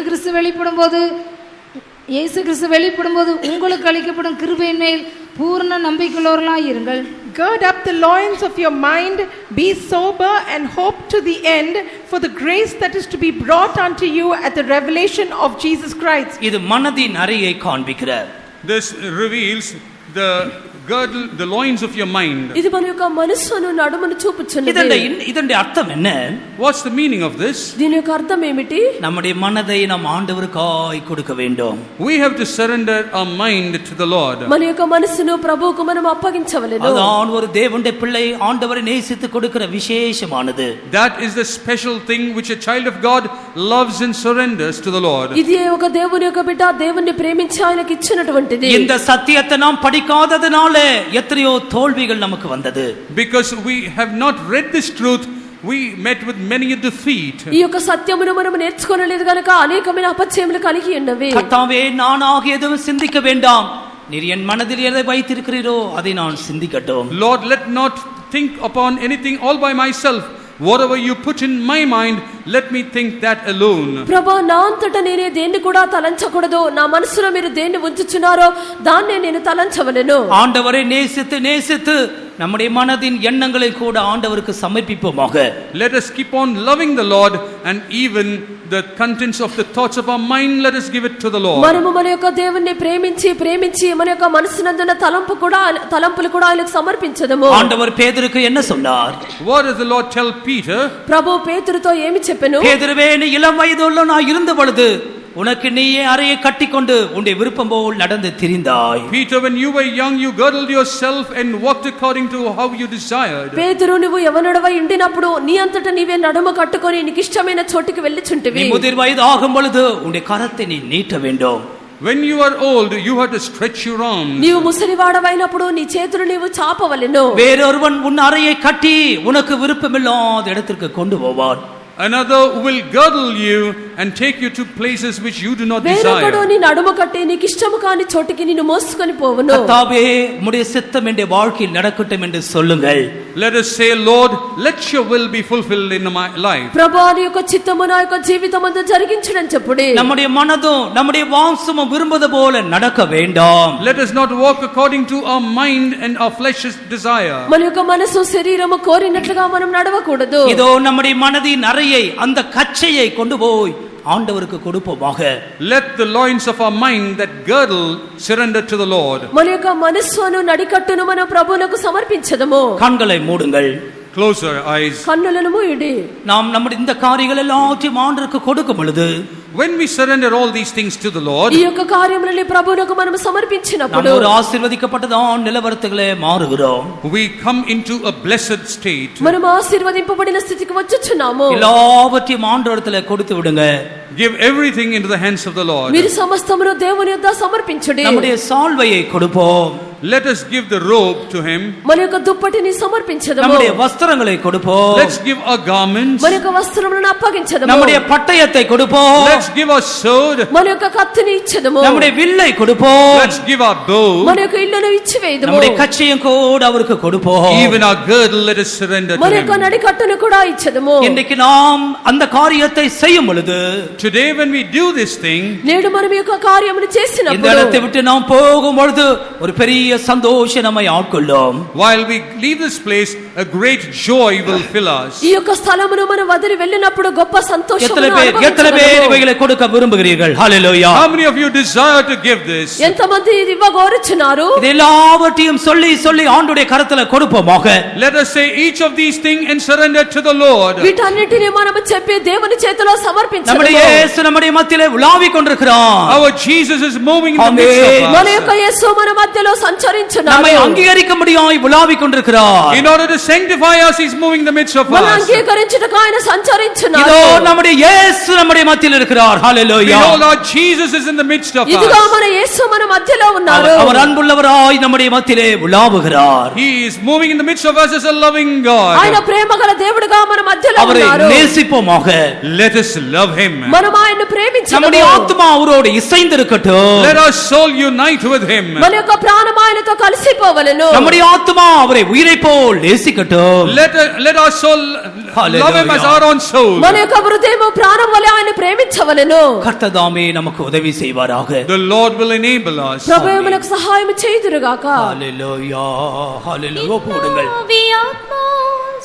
கிறிஸ்து வெளிப்படும்போது உங்களுக்கு அளிக்கப்படும் கிருபையின் மேல் பூர்ண நம்பிக்கையுள்ளவர்களாய் இருங்கள். Gird up the loins of your mind, be sober and hope to the end for the grace that is to be brought unto you at the revelation of Jesus Christ. இது மனதின் அறையை காண்பிக்கிறார். This reveals the girdle, the loins of your mind. ఇది మన యొక్క మనస్సును నడుమును చూపుచున్నది. இதனுடைய அர்த்தம் என்ன? What's the meaning of this? దీని యొక్క అర్థం ఏమిటి? நம்முடைய மனதை நாம் ஆண்டவருக்காய் கொடுக்க வேண்டும். We have to surrender our mind to the Lord. మన యొక్క మనస్సును ప్రభువుకు మనం అప్పగించవలెను. அதான் ஒரு தேவனுடைய பிள்ளை ஆண்டவரை நேசித்து கொடுக்கிற விசேஷமானது. That is the special thing which a child of God loves and surrenders to the Lord. ఇది ఒక దేవుని యొక్క బిడ్డ దేవుణ్ణి ప్రేమించి ఆయనకి ఇచ్చినటువంటిది. இந்த సత్యத்தை நாம் படிக்காததனால எத்தனையோ தோல்விகள் நமக்கு வந்தது. Because we have not read this truth, we met with many a defeat. ఈ యొక్క సత్యమును మనం నేర్చుకోలేదు గనుక అనేకమైన అపజయములు కలిగి ఉన్నవి. கர்த்தாவே நானாக எதுவும் சிந்திக்க வேண்டாம், நீர் என் மனதில் எதை வைத்திருக்கிறீரோ அதை நான் சிந்திக்கட்டும். Lord, let not think upon anything all by myself. Whatever you put in my mind, let me think that alone. ప్రభు, నా అంతట నేనే దేన్ని కూడా తలంచకూడదు. నా మనసులో మీరు దేన్ని ఉంచుచున్నారో దాన్నే నేను తలంచవలెను. ஆண்டவரை நேசித்து நேசித்து நம்முடைய மனதின் எண்ணங்களை கூட ஆண்டவருக்கு சமர்ப்பிப்போமாக. Let us keep on loving the Lord, and even the contents of the thoughts of our mind, let us give it to the Lord. మనము మన యొక్క దేవుణ్ణి ప్రేమించి ప్రేమించి మన యొక్క మనసునందున తలంపులు కూడా ఆయనకు సమర్పించదము. ஆண்டவர் பேதுருக்கு என்ன சொன்னார்? What does the Lord tell Peter? ప్రభు పేతురుతో ఏమి చెప్పెను? பேதுருவே, நீ இளம் வயதுள்ள நான் இருந்த பொழுது உனக்கு நீயே அறையை கட்டிக்கொண்டு உன்னுடைய விருப்பம் போல் நடந்து திரிந்தாய். Peter, when you were young, you girdled yourself and walked according to how you desired. పేతురు, నువ్వు యవనుడవై ఉండినప్పుడు నీ అంతట నీవే నడుము కట్టుకొని నీకు ఇష్టమైన చోటికి వెళ్ళుచుంటివి. நீ முதிர் வயது ஆகும் பொழுது உன்னுடைய கரத்தை நீ நீட்ட வேண்டும். When you are old, you have to stretch your arms. నీవు ముసలివాడవైనప్పుడు నీ చేతులు నీవు చాపవలెను. வேறொருவன் உன் அறையை கட்டி உனக்கு விருப்பமில்லாத இடத்திற்கு கொண்டு போவான். Another will girdle you and take you to places which you do not desire. వేరొకడు నీ నడుము కట్టి నీకు ఇష్టము కాని చోటికి నిన్ను మోసుకొని పోవును. கர்த்தாவே, உம்முடைய சித்தம் என்னுடைய வாழ்க்கையில் நடக்கட்டும் என்று சொல்லுங்கள். Let us say, Lord, let your will be fulfilled in my life. ప్రభువా, నీ యొక్క చిత్తము నా యొక్క జీవితమందు జరిగించుడని చెప్పుడి. நம்முடைய மனதும் நம்முடைய வாசமும் விரும்புவது போல நடக்க வேண்டாம். Let us not walk according to our mind and our flesh's desire. మన యొక్క మనసు శరీరము కోరినట్లుగా మనం నడవకూడదు. இதோ நம்முடைய மனதின் அறையை, அந்த கச்சையை கொண்டு போய் ஆண்டவருக்கு கொடுப்போமாக. Let the loins of our mind, that girdle, surrender to the Lord. మన యొక్క మనస్సును నడికట్టును మనం ప్రభువునకు సమర్పించదము. கண்களை மூடுங்கள். Close our eyes. కన్నులను మూయుడి. நாம் நம்முடைய இந்த காரியங்கள் எல்லாவற்றையும் ஆண்டவருக்கு கொடுக்கும் பொழுது, when we surrender all these things to the Lord, ఈ యొక్క కార్యములని ప్రభువునకు మనం సమర్పించినప్పుడు நாம் ஒரு ஆశీర్వదిக்கப்பட்டதான నిలవరத்துகளே మారుகிறோம். we come into a blessed state. మనం ఆశీర్వదింపబడిన స్థితికి వచ్చుచున్నాము. எல்லாவற்றையும் ஆண்டவரிடத்திலே கொடுத்து விடுங்க. Give everything into the hands of the Lord. మీరు సమస్తమును దేవుని యొద్ద సమర్పించుడి. நம்முடைய சால்வையை கொடுப்போம். Let us give the robe to him. మన యొక్క దుప్పటిని సమర్పించదము. நம்முடைய వస్త్రங்களை கொடுப்போம். Let's give our garments. మన యొక్క వస్త్రములను అప్పగించదము. நம்முடைய పట్టయத்தை கொடுப்போம். Let's give our sword. మన యొక్క కత్తిని ఇచ్చదము. நம்முடைய విல்லை கொடுப்போம். Let's give our bow. మన యొక్క ఇల్లును ఇచ్చివేయదము. நம்முடைய கச்சையும் கூட அவருக்கு கொடுப்போம். Even our girdle, let us surrender to మన యొక్క him. నడికట్టును కూడా ఇచ్చదము. இன்னைக்கு நாம் அந்த காரியத்தை செய்யும் பொழுது, Today when we do this thing, నేడు మనం ఈ యొక్క కార్యమును இந்த చేసినప్పుడు இடத்தை விட்டு நாம் போகும் பொழுது ஒரு பெரிய சந்தோஷம் நம்மை ஆட்கொள்ளும். while we leave this place, a great joy will fill us. ఈ యొక్క స్థలమును మనం వదిలి వెళ్ళినప్పుడు గొప్ప సంతోషమును எத்தனை பேர் இவைகளை கொடுக்க விரும்புகிறீர்கள்? ஹalleluya. How many of you desire to give this? ఎంతమంది ఇది ఇవ్వగోరుచున్నారు? இது எல்லாவற்றையும் சொல்லி சொல்லி ஆண்டவருடைய கரத்துல கொடுப்போமாக. Let us say each of these things and surrender to the Lord. వీటన్నిటిని మనము చెప్పి దేవుని చేతిలో நம்முடைய సమర్పించదము. இயேசு நம்முடைய மத்தியிலே உலாவிக் கொண்டிருக்கிறார். Our Jesus is moving in the midst of మన us. యొక్క యేసు మన మధ్యలో సంచరించున్నాడు. நம்மை అంగీకరింக்க முடியாய் உலாவிக் கொண்டிருக்கிறார். In order to sanctify us, He's moving in the midst of మన us. అంగీకరించుటకు ఆయన సంచరించున్నాడు. இதோ நம்முடைய இயேசு நம்முடைய மத்தியில் இருக்கிறார். ஹalleluya. Behold, our Jesus is in the midst of ఇదిగో us. మన యేసు మన మధ్యలో ఉన్నారు. அவர் அன்புள்ளவராய் நம்முடைய மத்தியிலே உலாவுகிறார். He is moving in the midst of us as a loving God. ఆయన ప్రేమగల దేవుడుగా మన మధ్యలో அவரை ఉన్నారు. நேசிப்போமாக. Let us love Him. మనం ఆయన్ను ప్రేమించదము. நம்முடைய ஆத்துமா அவரோடு இசைந்திருக்கட்டும். Let our soul unite with Him. మన యొక్క ప్రాణం ఆయనతో కలిసిపోవలెను. நம்முடைய ஆத்துமா அவரை உயிரை போல் நேசிக்கட்டும். Let our soul love Him as our own soul. మన యొక్క హృదయము ప్రాణం వలె ఆయన ప్రేమించవలెను. கர்த்தர் தாமே நமக்கு உதவி செய்வாராக. The Lord will enable us. ప్రభువు మనకు సహాయం చేయుదురుగాక. ஹalleluya. ஹalleluya. போடுங்கள். ஆவியாத்மா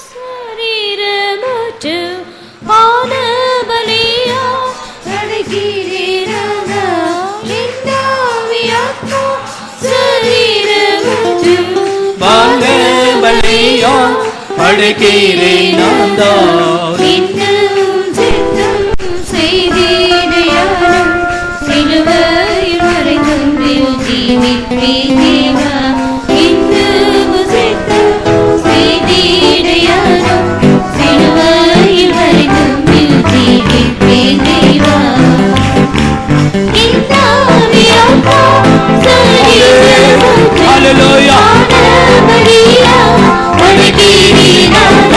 சரீரமற்று ஆனபலியா நடக்கிறேனாக. இந்த ஆவியாத்மா சரீரமற்று வானபலியா படைக்கிறேன் நான் தான். இன்னும் சித்தம் செய்திடையாடும் சிலுவையில் மறைந்தும் ஜீவிப்பேன் தேவா. இன்னும் சித்தம் செய்திடையாடும் சிலுவையில் மறைந்தும் ஜீவிப்பேன் தேவா. இந்த ஆவியாத்மா சரீரமற்று ஹalleluya. ஆனபலியா படைக்கிறேனாக.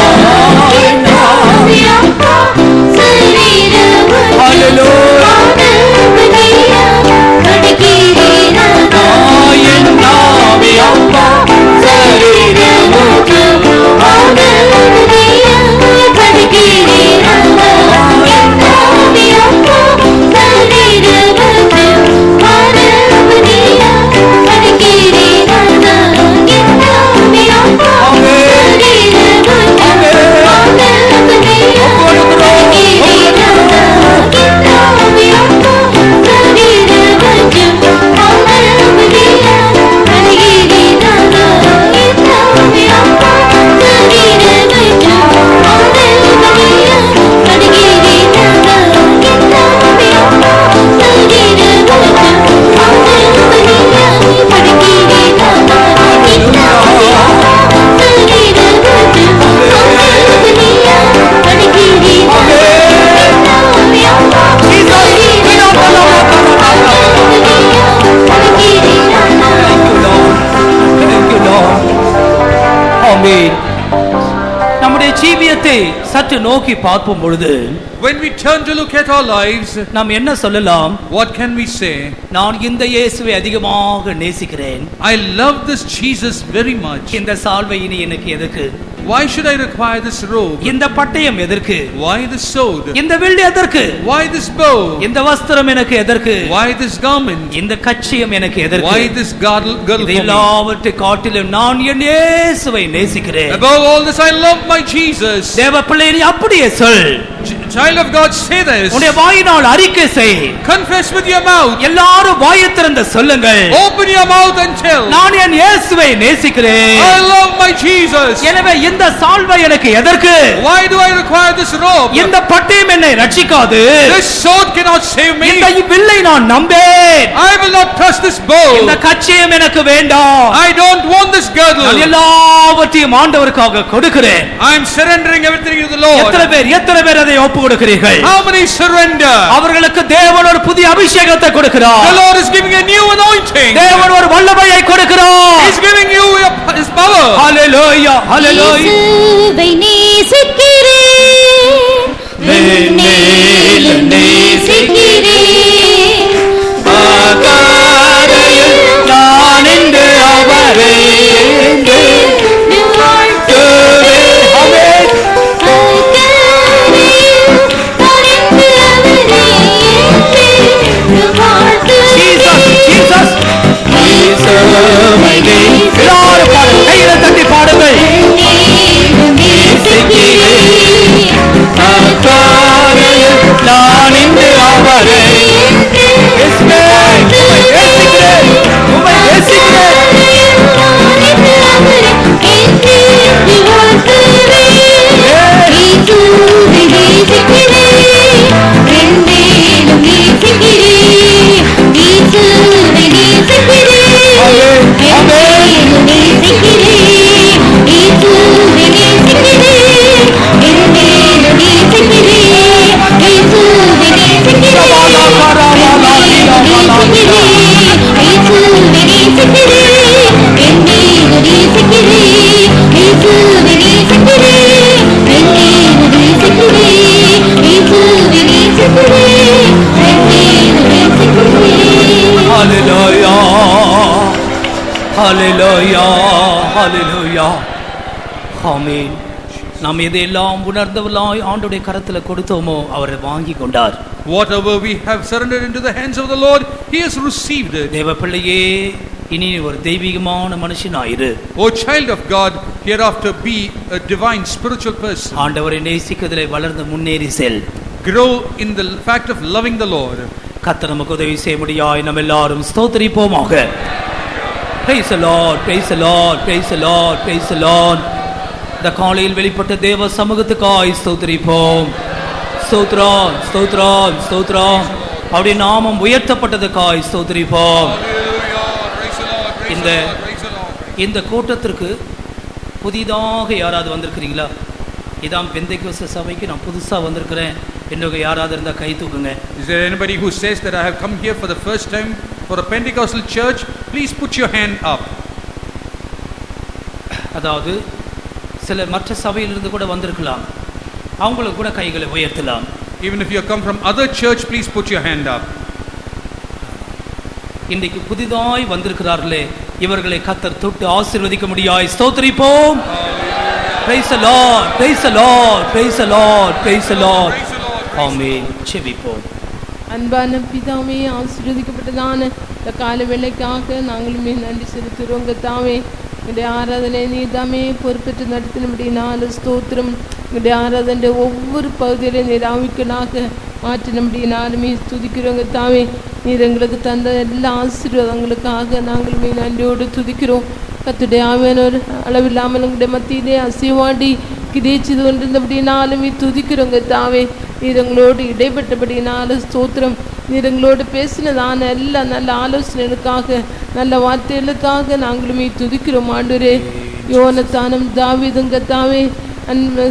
ஆமென். நம்முடைய ஜீவியத்தை சற்று நோக்கி பார்க்கும் பொழுது when we turn to look at our lives, நாம் என்ன சொல்லலாம்? what can we say? நான் இந்த இயேசுவை அதிகமாக நேசிக்கிறேன். I love this Jesus very much. இந்த சால்வை இனி எனக்கு எதற்கு? Why should I require this robe? இந்த பட்டயம் எதற்கு? Why this sword? இந்த வில் எதற்கு? Why this bow? இந்த வஸ்திரம் எனக்கு எதற்கு? Why this garment? இந்த கச்சியம் எனக்கு எதற்கு? Why this girdle for me? எல்லாவற்றை காட்டிலும் நான் என் இயேசுவை நேசிக்கிறேன். Above all this I love my Jesus. தேவ பிள்ளை நீ அப்படியே சொல். Child of God, say this. உன்னுடைய வாயினால் அறிக்கை செய். Confess with your mouth. எல்லாரும் வாயை திறந்து சொல்லுங்கள். Open your mouth and tell. நான் என் இயேசுவை நேசிக்கிறேன். I love my Jesus. எனவே இந்த சால்வை எனக்கு எதற்கு? Why do I require this robe? இந்த பட்டயம் என்னை ரட்சிக்காது. This sword cannot save me. இந்த வில்லை நான் நம்பேன். I will not trust this bow. இந்த கச்சியம் எனக்கு வேண்டாம். I don't want this girdle. நான் எல்லாவற்றையும் ஆண்டவருக்காக கொடுக்கிறேன். I am surrendering everything to the Lord. எத்தனை பேர் அதை ஒப்பு கொடுக்கிறீர்கள்? How many surrender? அவர்களுக்கு தேவன் ஒரு புதிய அபிஷேகத்தை கொடுக்கிறார். The Lord is giving a new anointing. தேவன் ஒரு வல்லமையை கொடுக்கிறார். He is giving you his power. Hallelujah, hallelujah. இயேசுவை நேசிக்கிறேன், மென்மேலும் நேசிக்கிறேன். ஆகாரையில் நான் இன்று அவரை வாழ்த்துவேன். ஆமென். Jesus, இயேசுவை நேசிக்கிறேன். எல்லாரும் பாடுங்க. கையில தட்டி பாடுங்கள். ஆகாரையில் நான் இன்று அவரை நேசிக்கிறேன். உம்மை நேசிக்கிறேன். Hallelujah, hallelujah, hallelujah. ஆமென். நாம் எதையெல்லாம் உணர்ந்தவர்களாய் ஆண்டவருடைய கரத்துல கொடுத்தோமோ அவர் வாங்கி கொண்டார். Whatever we have surrendered into the hands of the Lord, He has received it. தேவ பிள்ளையே, இனி ஒரு தெய்வீகமான மனுஷனாயிரு. O child of God, hereafter be a divine spiritual person. ஆண்டவரை நேசிக்கிறதிலே வளர்ந்து முன்னேறி செல். Grow in the fact of loving the Lord. கர்த்தர் நமக்கு உதவி செய்ய முடியாய் நம்ம எல்லாரும் ஸ்தோத்திரிப்போமாக. Praise the Lord, praise the Lord, praise the Lord, praise the Lord. இந்த காலையில் வெளிப்பட்ட தேவ சமூகத்துக்காய் ஸ்தோத்திரிப்போம். ஸ்தோத்திரம், ஸ்தோத்திரம், ஸ்தோத்திரம். அவருடைய நாமம் உயர்த்தப்பட்டதுக்காய் ஸ்தோத்திரிப்போம். இந்த கூட்டத்திற்கு புதிதாக யாராவது வந்திருக்கிறீங்களா? இதான் பெந்தைக்கோஸ்து சபைக்கு நான் புதுசா வந்திருக்கிறேன் என்று யாராவது இருந்தா கை தூக்குங்க. Is there anybody who says that I have come here for the first time for a Pentecostal church? Please put your hand up. அதாவது சில மற்ற சபையிலிருந்து கூட வந்திருக்கலாம், அவங்களுக்கு கூட கைகளை உயர்த்தலாம். Even if you come from other church, please put your hand up. இன்றைக்கு புதிதாய் வந்திருக்கிறார்களே, இவர்களை கர்த்தர் தொட்டு ஆசீர்வதிக்க முடியாய் ஸ்தோத்திரிப்போம். Praise the Lord, praise the Lord, praise the Lord, praise the Lord. ஆமென். செபிப்போம். அன்பான பிதாவே, ஆசீர்வதிக்கப்பட்டதான இந்த கால வேளைக்காக நாங்களுமே நன்றி செலுத்துகிறோம். கர்த்தாவே, உங்களுடைய ஆராதனை நீர் தாமே பொறுப்பேற்று நடத்தினபடினால ஸ்தோத்திரம். உங்களுடைய ஆராதனை ஒவ்வொரு பகுதியிலும் நீர் ஆவிக்கனாக மாற்றினபடினாலுமே துதிக்கிறோம். கர்த்தாவே, நீர் எங்களுக்கு தந்த எல்லா ஆசீர்வாதங்களுக்காக நாங்களுமே நன்றியோடு துதிக்கிறோம். கர்த்தருடைய ஆவியானவர் அளவில்லாமல் உங்களுடைய மத்தியிலே அசைவாடி கிரிச்சது கொண்டிருந்தபடினாலுமே துதிக்கிறோம். கர்த்தாவே, நீர் எங்களோடு இடைப்பட்டபடினால ஸ்தோத்திரம். நீர் எங்களோடு பேசினதான எல்லா நல்ல ஆலோசனைகளுக்காக, நல்ல வார்த்தைகளுக்காக நாங்களுமே துதிக்கிறோம். ஆண்டவரே, யோனத்தானும் தாவீதும் கர்த்தாவே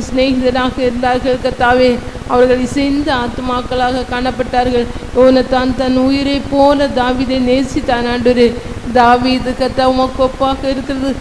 சிநேகிதராக இருந்தார்கள். கர்த்தாவே, அவர்கள் இசைந்த ஆத்மாக்களாக காணப்பட்டார்கள். யோனத்தான் தன் உயிரை போல தாவீதை நேசித்தான். ஆண்டவரே, தாவீது கத்தா உமக்கு ஒப்பாக இருக்கிறது.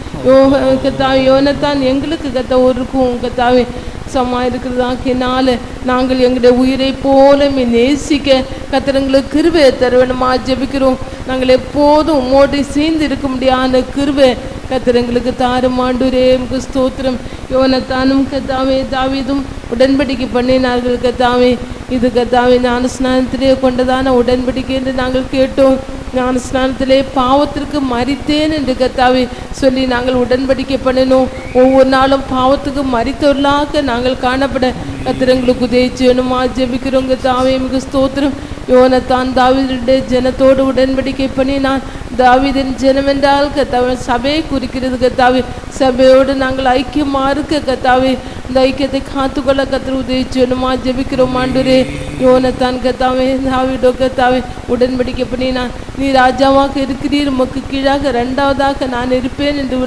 கத்தாவே யோனத்தான் எங்களுக்கு கத்தா ஒருக்கும் கத்தாவே சமா இருக்கிறதாக்கினால நாங்கள் எங்களுடைய உயிரை போல நேசிக்க கத்திரங்களுக்கு கிருபை தருவேணுமா ஜெபிக்கிறோம். நாங்கள் எப்போதும் உம்மோடு சேர்ந்து இருக்க முடியாத கிருபை கத்திரங்களுக்கு தாருமாண்டூரே ஸ்தோத்திரம். யோனத்தானும் கத்தாவே தாவீதும் உடன்படிக்கை பண்ணினார்கள் கத்தாவே. இது கத்தாவே ஞான ஸ்நானத்திலே கொண்டதான உடன்படிக்கை என்று நாங்கள் கேட்டோம். ஞான ஸ்நானத்திலே பாவத்திற்கு மரித்தேன் என்று கத்தாவே சொல்லி நாங்கள் உடன்படிக்கை பண்ணினோம். ஒவ்வொரு நாளும் பாவத்துக்கு மரித்தவர்களாக நாங்கள் காணப்பட கத்திரங்களுக்கு உதவி செய்யணுமா ஜெபிக்கிறோம் கத்தாவே மிக ஸ்தோத்திரம். யோனத்தான் தாவீதுடைய ஜனத்தோடு உடன்படிக்கை பண்ணினான். தாவீதின் ஜனம் என்றால் கத்தாவே சபையை குறிக்கிறது கத்தாவே. சபையோடு நாங்கள் ஐக்கியமா இருக்க கத்தாவே இந்த ஐக்கியத்தை காத்துக்கொள்ள கத்திர உதவி செய்யணுமா ஜெபிக்கிறோம் ஆண்டவரே. யோனத்தான் கத்தாவே தாவீதோ கத்தாவே உடன்படிக்கை பண்ணினான். நீ ராஜாவாக இருக்கிறீர், உமக்கு கீழாக இரண்டாவதாக நான் இருப்பேன் என்று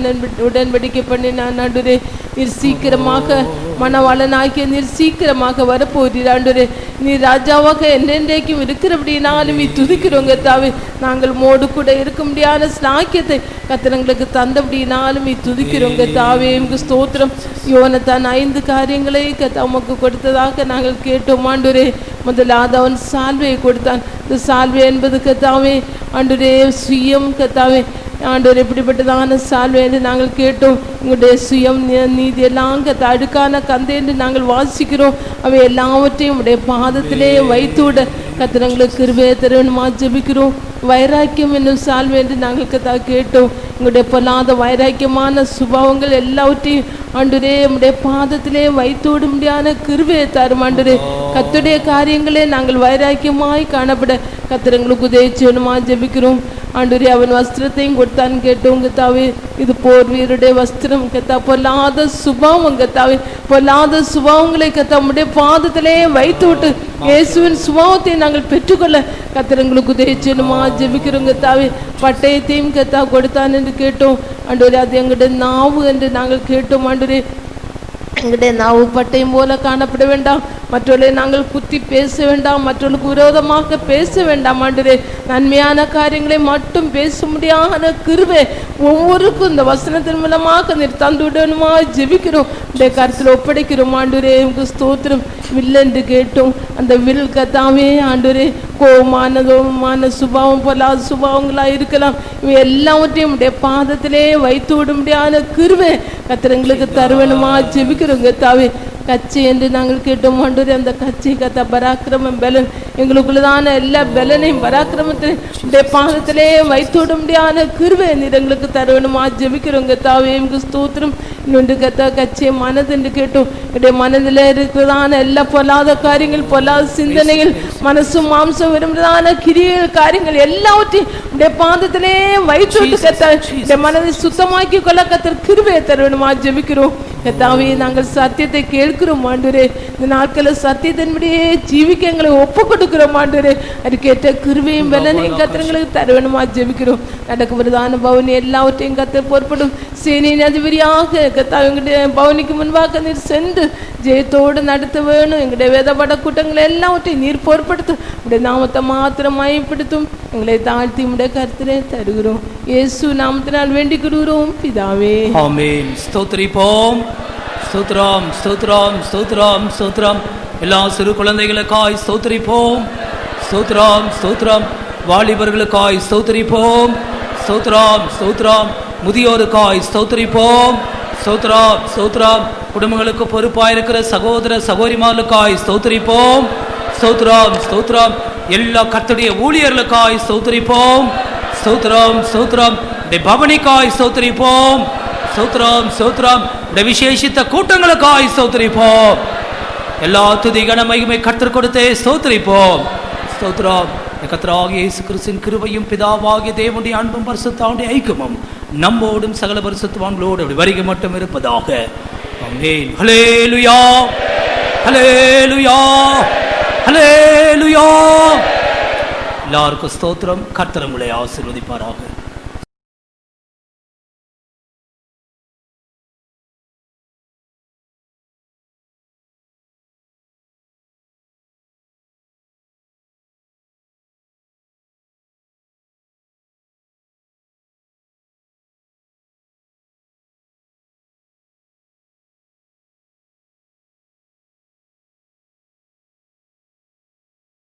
உடன்படிக்கை பண்ணினான் ஆண்டவரே. நீர் சீக்கிரமாக மணவாளனாகிய நீர் சீக்கிரமாக வரப்போகிறீர் ஆண்டவரே. நீர் ராஜாவாக என்றென்றைக்கும் இருக்கிறபடினாலும் நீ துதிக்கிறோங்க தாவே. நாங்கள் மோடு கூட இருக்க முடியாத ஸ்லாக்கியத்தை கத்திரங்களுக்கு தந்தபடினாலும் நீ துதிக்கிறோங்க தாவே எங்களுக்கு ஸ்தோத்திரம். யோனத்தான் 5 காரியங்களை உமக்கு கொடுத்ததாக நாங்கள் கேட்டோம் ஆண்டவரே. முதலாவது அவன் சால்வையை கொடுத்தான். இந்த சால்வை என்பது கத்தாவே ஆண்டவரே சுயம் கத்தாவே ஆண்டவர் எப்படிப்பட்டதான சால்வை என்று நாங்கள் கேட்டோம். உங்களுடைய சுயம் நீதி எல்லாம் அழுக்கான கந்தை என்று நாங்கள் வாசிக்கிறோம். அவை எல்லாவற்றையும் உடைய பாதத்திலே வைத்துவிட கத்திரங்களுக்கு கிருபையை தருவணுமா ஜெபிக்கிறோம். வைராக்கியம் என்னும் சால்வை என்று நாங்கள் கேட்டோம். உங்களுடைய பொல்லாத வைராக்கியமான சுபாவங்கள் எல்லாவற்றையும் ஆண்டவரே உடைய பாதத்திலே வைத்து விட முடியாத கிருபையை தரும் ஆண்டவரே. கர்த்தருடைய காரியங்களே நாங்கள் வைராக்கியமாய் காணப்பட கத்திரங்களுக்கு உதவி செய்யணுமா ஜெபிக்கிறோம். ஆண்டவரே அவன் வஸ்திரத்தையும் கொடுத்தான்னு கேட்டோம் கத்தாவே. இது போர் வீருடைய வஸ்திரம் கத்தா. பொல்லாத சுபாவம் கத்தாவே, பொல்லாத சுபாவங்களை கத்தா உடைய பாதத்திலே வைத்து விட்டு இயேசுவின் சுபாவத்தை நாங்கள் பெற்றுக்கொள்ள கத்திரங்களுக்கு உதவி செய்யணுமா ஜெபிக்கிறோம் கத்தாவே. பட்டயத்தையும் கத்தா கொடுத்தான் என்று கேட்டோம் ஆண்டவரே. அது எங்களுடைய நாவு என்று நாங்கள் கேட்டோம் ஆண்டவரே. எங்களுடைய நாவு பட்டயம் போல காணப்பட வேண்டாம். மற்றவர்களை நாங்கள் குத்தி பேச வேண்டாம், மற்றவர்களுக்கு விரோதமாக பேச வேண்டாம் ஆண்டவரே. நன்மையான காரியங்களை மட்டும் பேச முடியாத கிருபை ஒவ்வொருக்கும் இந்த வசனத்தின் மூலமாக நீர் தந்து விடணுமா ஜெபிக்கிறோம். இந்த கருத்தில் ஒப்படைக்கிறோம் ஆண்டவரே உங்களுக்கு ஸ்தோத்திரம். வில் என்று கேட்டோம். அந்த வில் கத்தாவே ஆண்டவரே கோபமான சுபாவம் பொல்லாத சுபாவங்களாக இருக்கலாம். இவை எல்லாவற்றையும் உடைய பாதத்திலே வைத்து விட முடியாத கிருபை கத்திரங்களுக்கு தருவணுமா ஜெபிக்கிறோம் கத்தாவே. கட்சி என்று நாங்கள் கேட்டோம் ஆண்டவரே. அந்த கட்சி கத்தா பராக்கிரமம் பலன் எங்களுக்குள்ளதான எல்லா பலனையும் பராக்கிரமத்திலே பாதத்திலே வைத்து விட முடியாத கிருபை நீர் எங்களுக்கு தருவணுமா ஜெபிக்கிறோம் கத்தாவே எங்களுக்கு ஸ்தோத்திரம். இன்னொன்று கத்தா கட்சியை மனது என்று கேட்டோம். என்னுடைய மனதில் இருக்கிறதான எல்லா பொல்லாத காரியங்கள், பொல்லாத சிந்தனைகள், மனசும் மாம்சம் விரும்புறதான கிரிய காரியங்கள் எல்லாவற்றையும் உடைய பாதத்திலே வைத்து விட்டு கத்தா இந்த மனதை சுத்தமாக்கி கொள்ள கத்தர் கிருபையை தருவணுமா ஜெபிக்கிறோம் கத்தாவே. நாங்கள் சத்தியத்தை கேட்கிறோம் ஆண்டவரே. இந்த நாட்களில் சத்தியத்தின்படியே ஜீவிக்க எங்களை ஒப்பு கொடுக்கிறோம் ஆண்டவரே. அதுக்கேற்ற கிருபையும் பலனையும் கத்திரங்களுக்கு தருவணுமா ஜெபிக்கிறோம். நடக்கும் பிரதான பவனி எல்லாவற்றையும் கத்த பொறுப்படும் சேனையின் அதிபதியாக கத்தா எங்களுடைய பவனிக்கு முன்பாக நீர் சென்று ஜெயத்தோடு நடத்த வேணும். எங்களுடைய வேதப்பட கூட்டங்களை எல்லாவற்றையும் நீர் பொறுப்படுத்தும். உடைய நாமத்தை மாத்திரம் மயப்படுத்தும். எங்களை தாழ்த்தி உடைய கருத்திலே தருகிறோம். இயேசு நாமத்தினால் வேண்டிக் கொள்கிறோம் பிதாவே ஆமென். ஸ்தோத்திரிப்போம். ஸ்தோத்திரம் ஸ்தோத்திரம் ஸ்தோத்திரம் ஸ்தோத்திரம். எல்லா சிறு குழந்தைகளுக்காய் ஸ்தோத்திரிப்போம். ஸ்தோத்திரம் ஸ்தோத்திரம். வாலிபர்களுக்காய் ஸ்தோத்திரிப்போம். ஸ்தோத்திரம் ஸ்தோத்திரம். முதியோருக்காய் ஸ்தோத்திரிப்போம். ஸ்தோத்திரம் ஸ்தோத்திரம். குடும்பங்களுக்கு பொறுப்பாயிருக்கிற சகோதர சகோதரிமார்களுக்காய் ஸ்தோத்திரிப்போம். ஸ்தோத்திரம் ஸ்தோத்திரம். எல்லா கர்த்தருடைய ஊழியர்களுக்காய் ஸ்தோத்திரிப்போம். ஸ்தோத்திரம் ஸ்தோத்திரம். பவனிக்காய் ஸ்தோத்திரிப்போம். ஸ்தோத்திரம் ஸ்தோத்திரம். விசேஷித்த கூட்டங்களுக்காய் ஸ்தோத்திரிப்போம். எல்லா துதி கன மகிமை கர்த்தர் கொடுத்தே ஸ்தோத்திரிப்போம். ஸ்தோத்திரம். கர்த்தராகிய இயேசு கிறிஸ்துவின் கிருபையும் பிதாவாகிய தேவனுடைய அன்பும் பரிசுத்தாவுடைய ஐக்கியமும் நம்மோடும் சகல பரிசுத்தவான்களோடு அப்படி வருகை மட்டும் இருப்பதாக. ஆமென். ஹல்லேலூயா ஹல்லேலூயா ஹல்லேலூயா. எல்லாருக்கும் ஸ்தோத்திரம். கர்த்தர் உங்களை ஆசீர்வதிப்பாராக.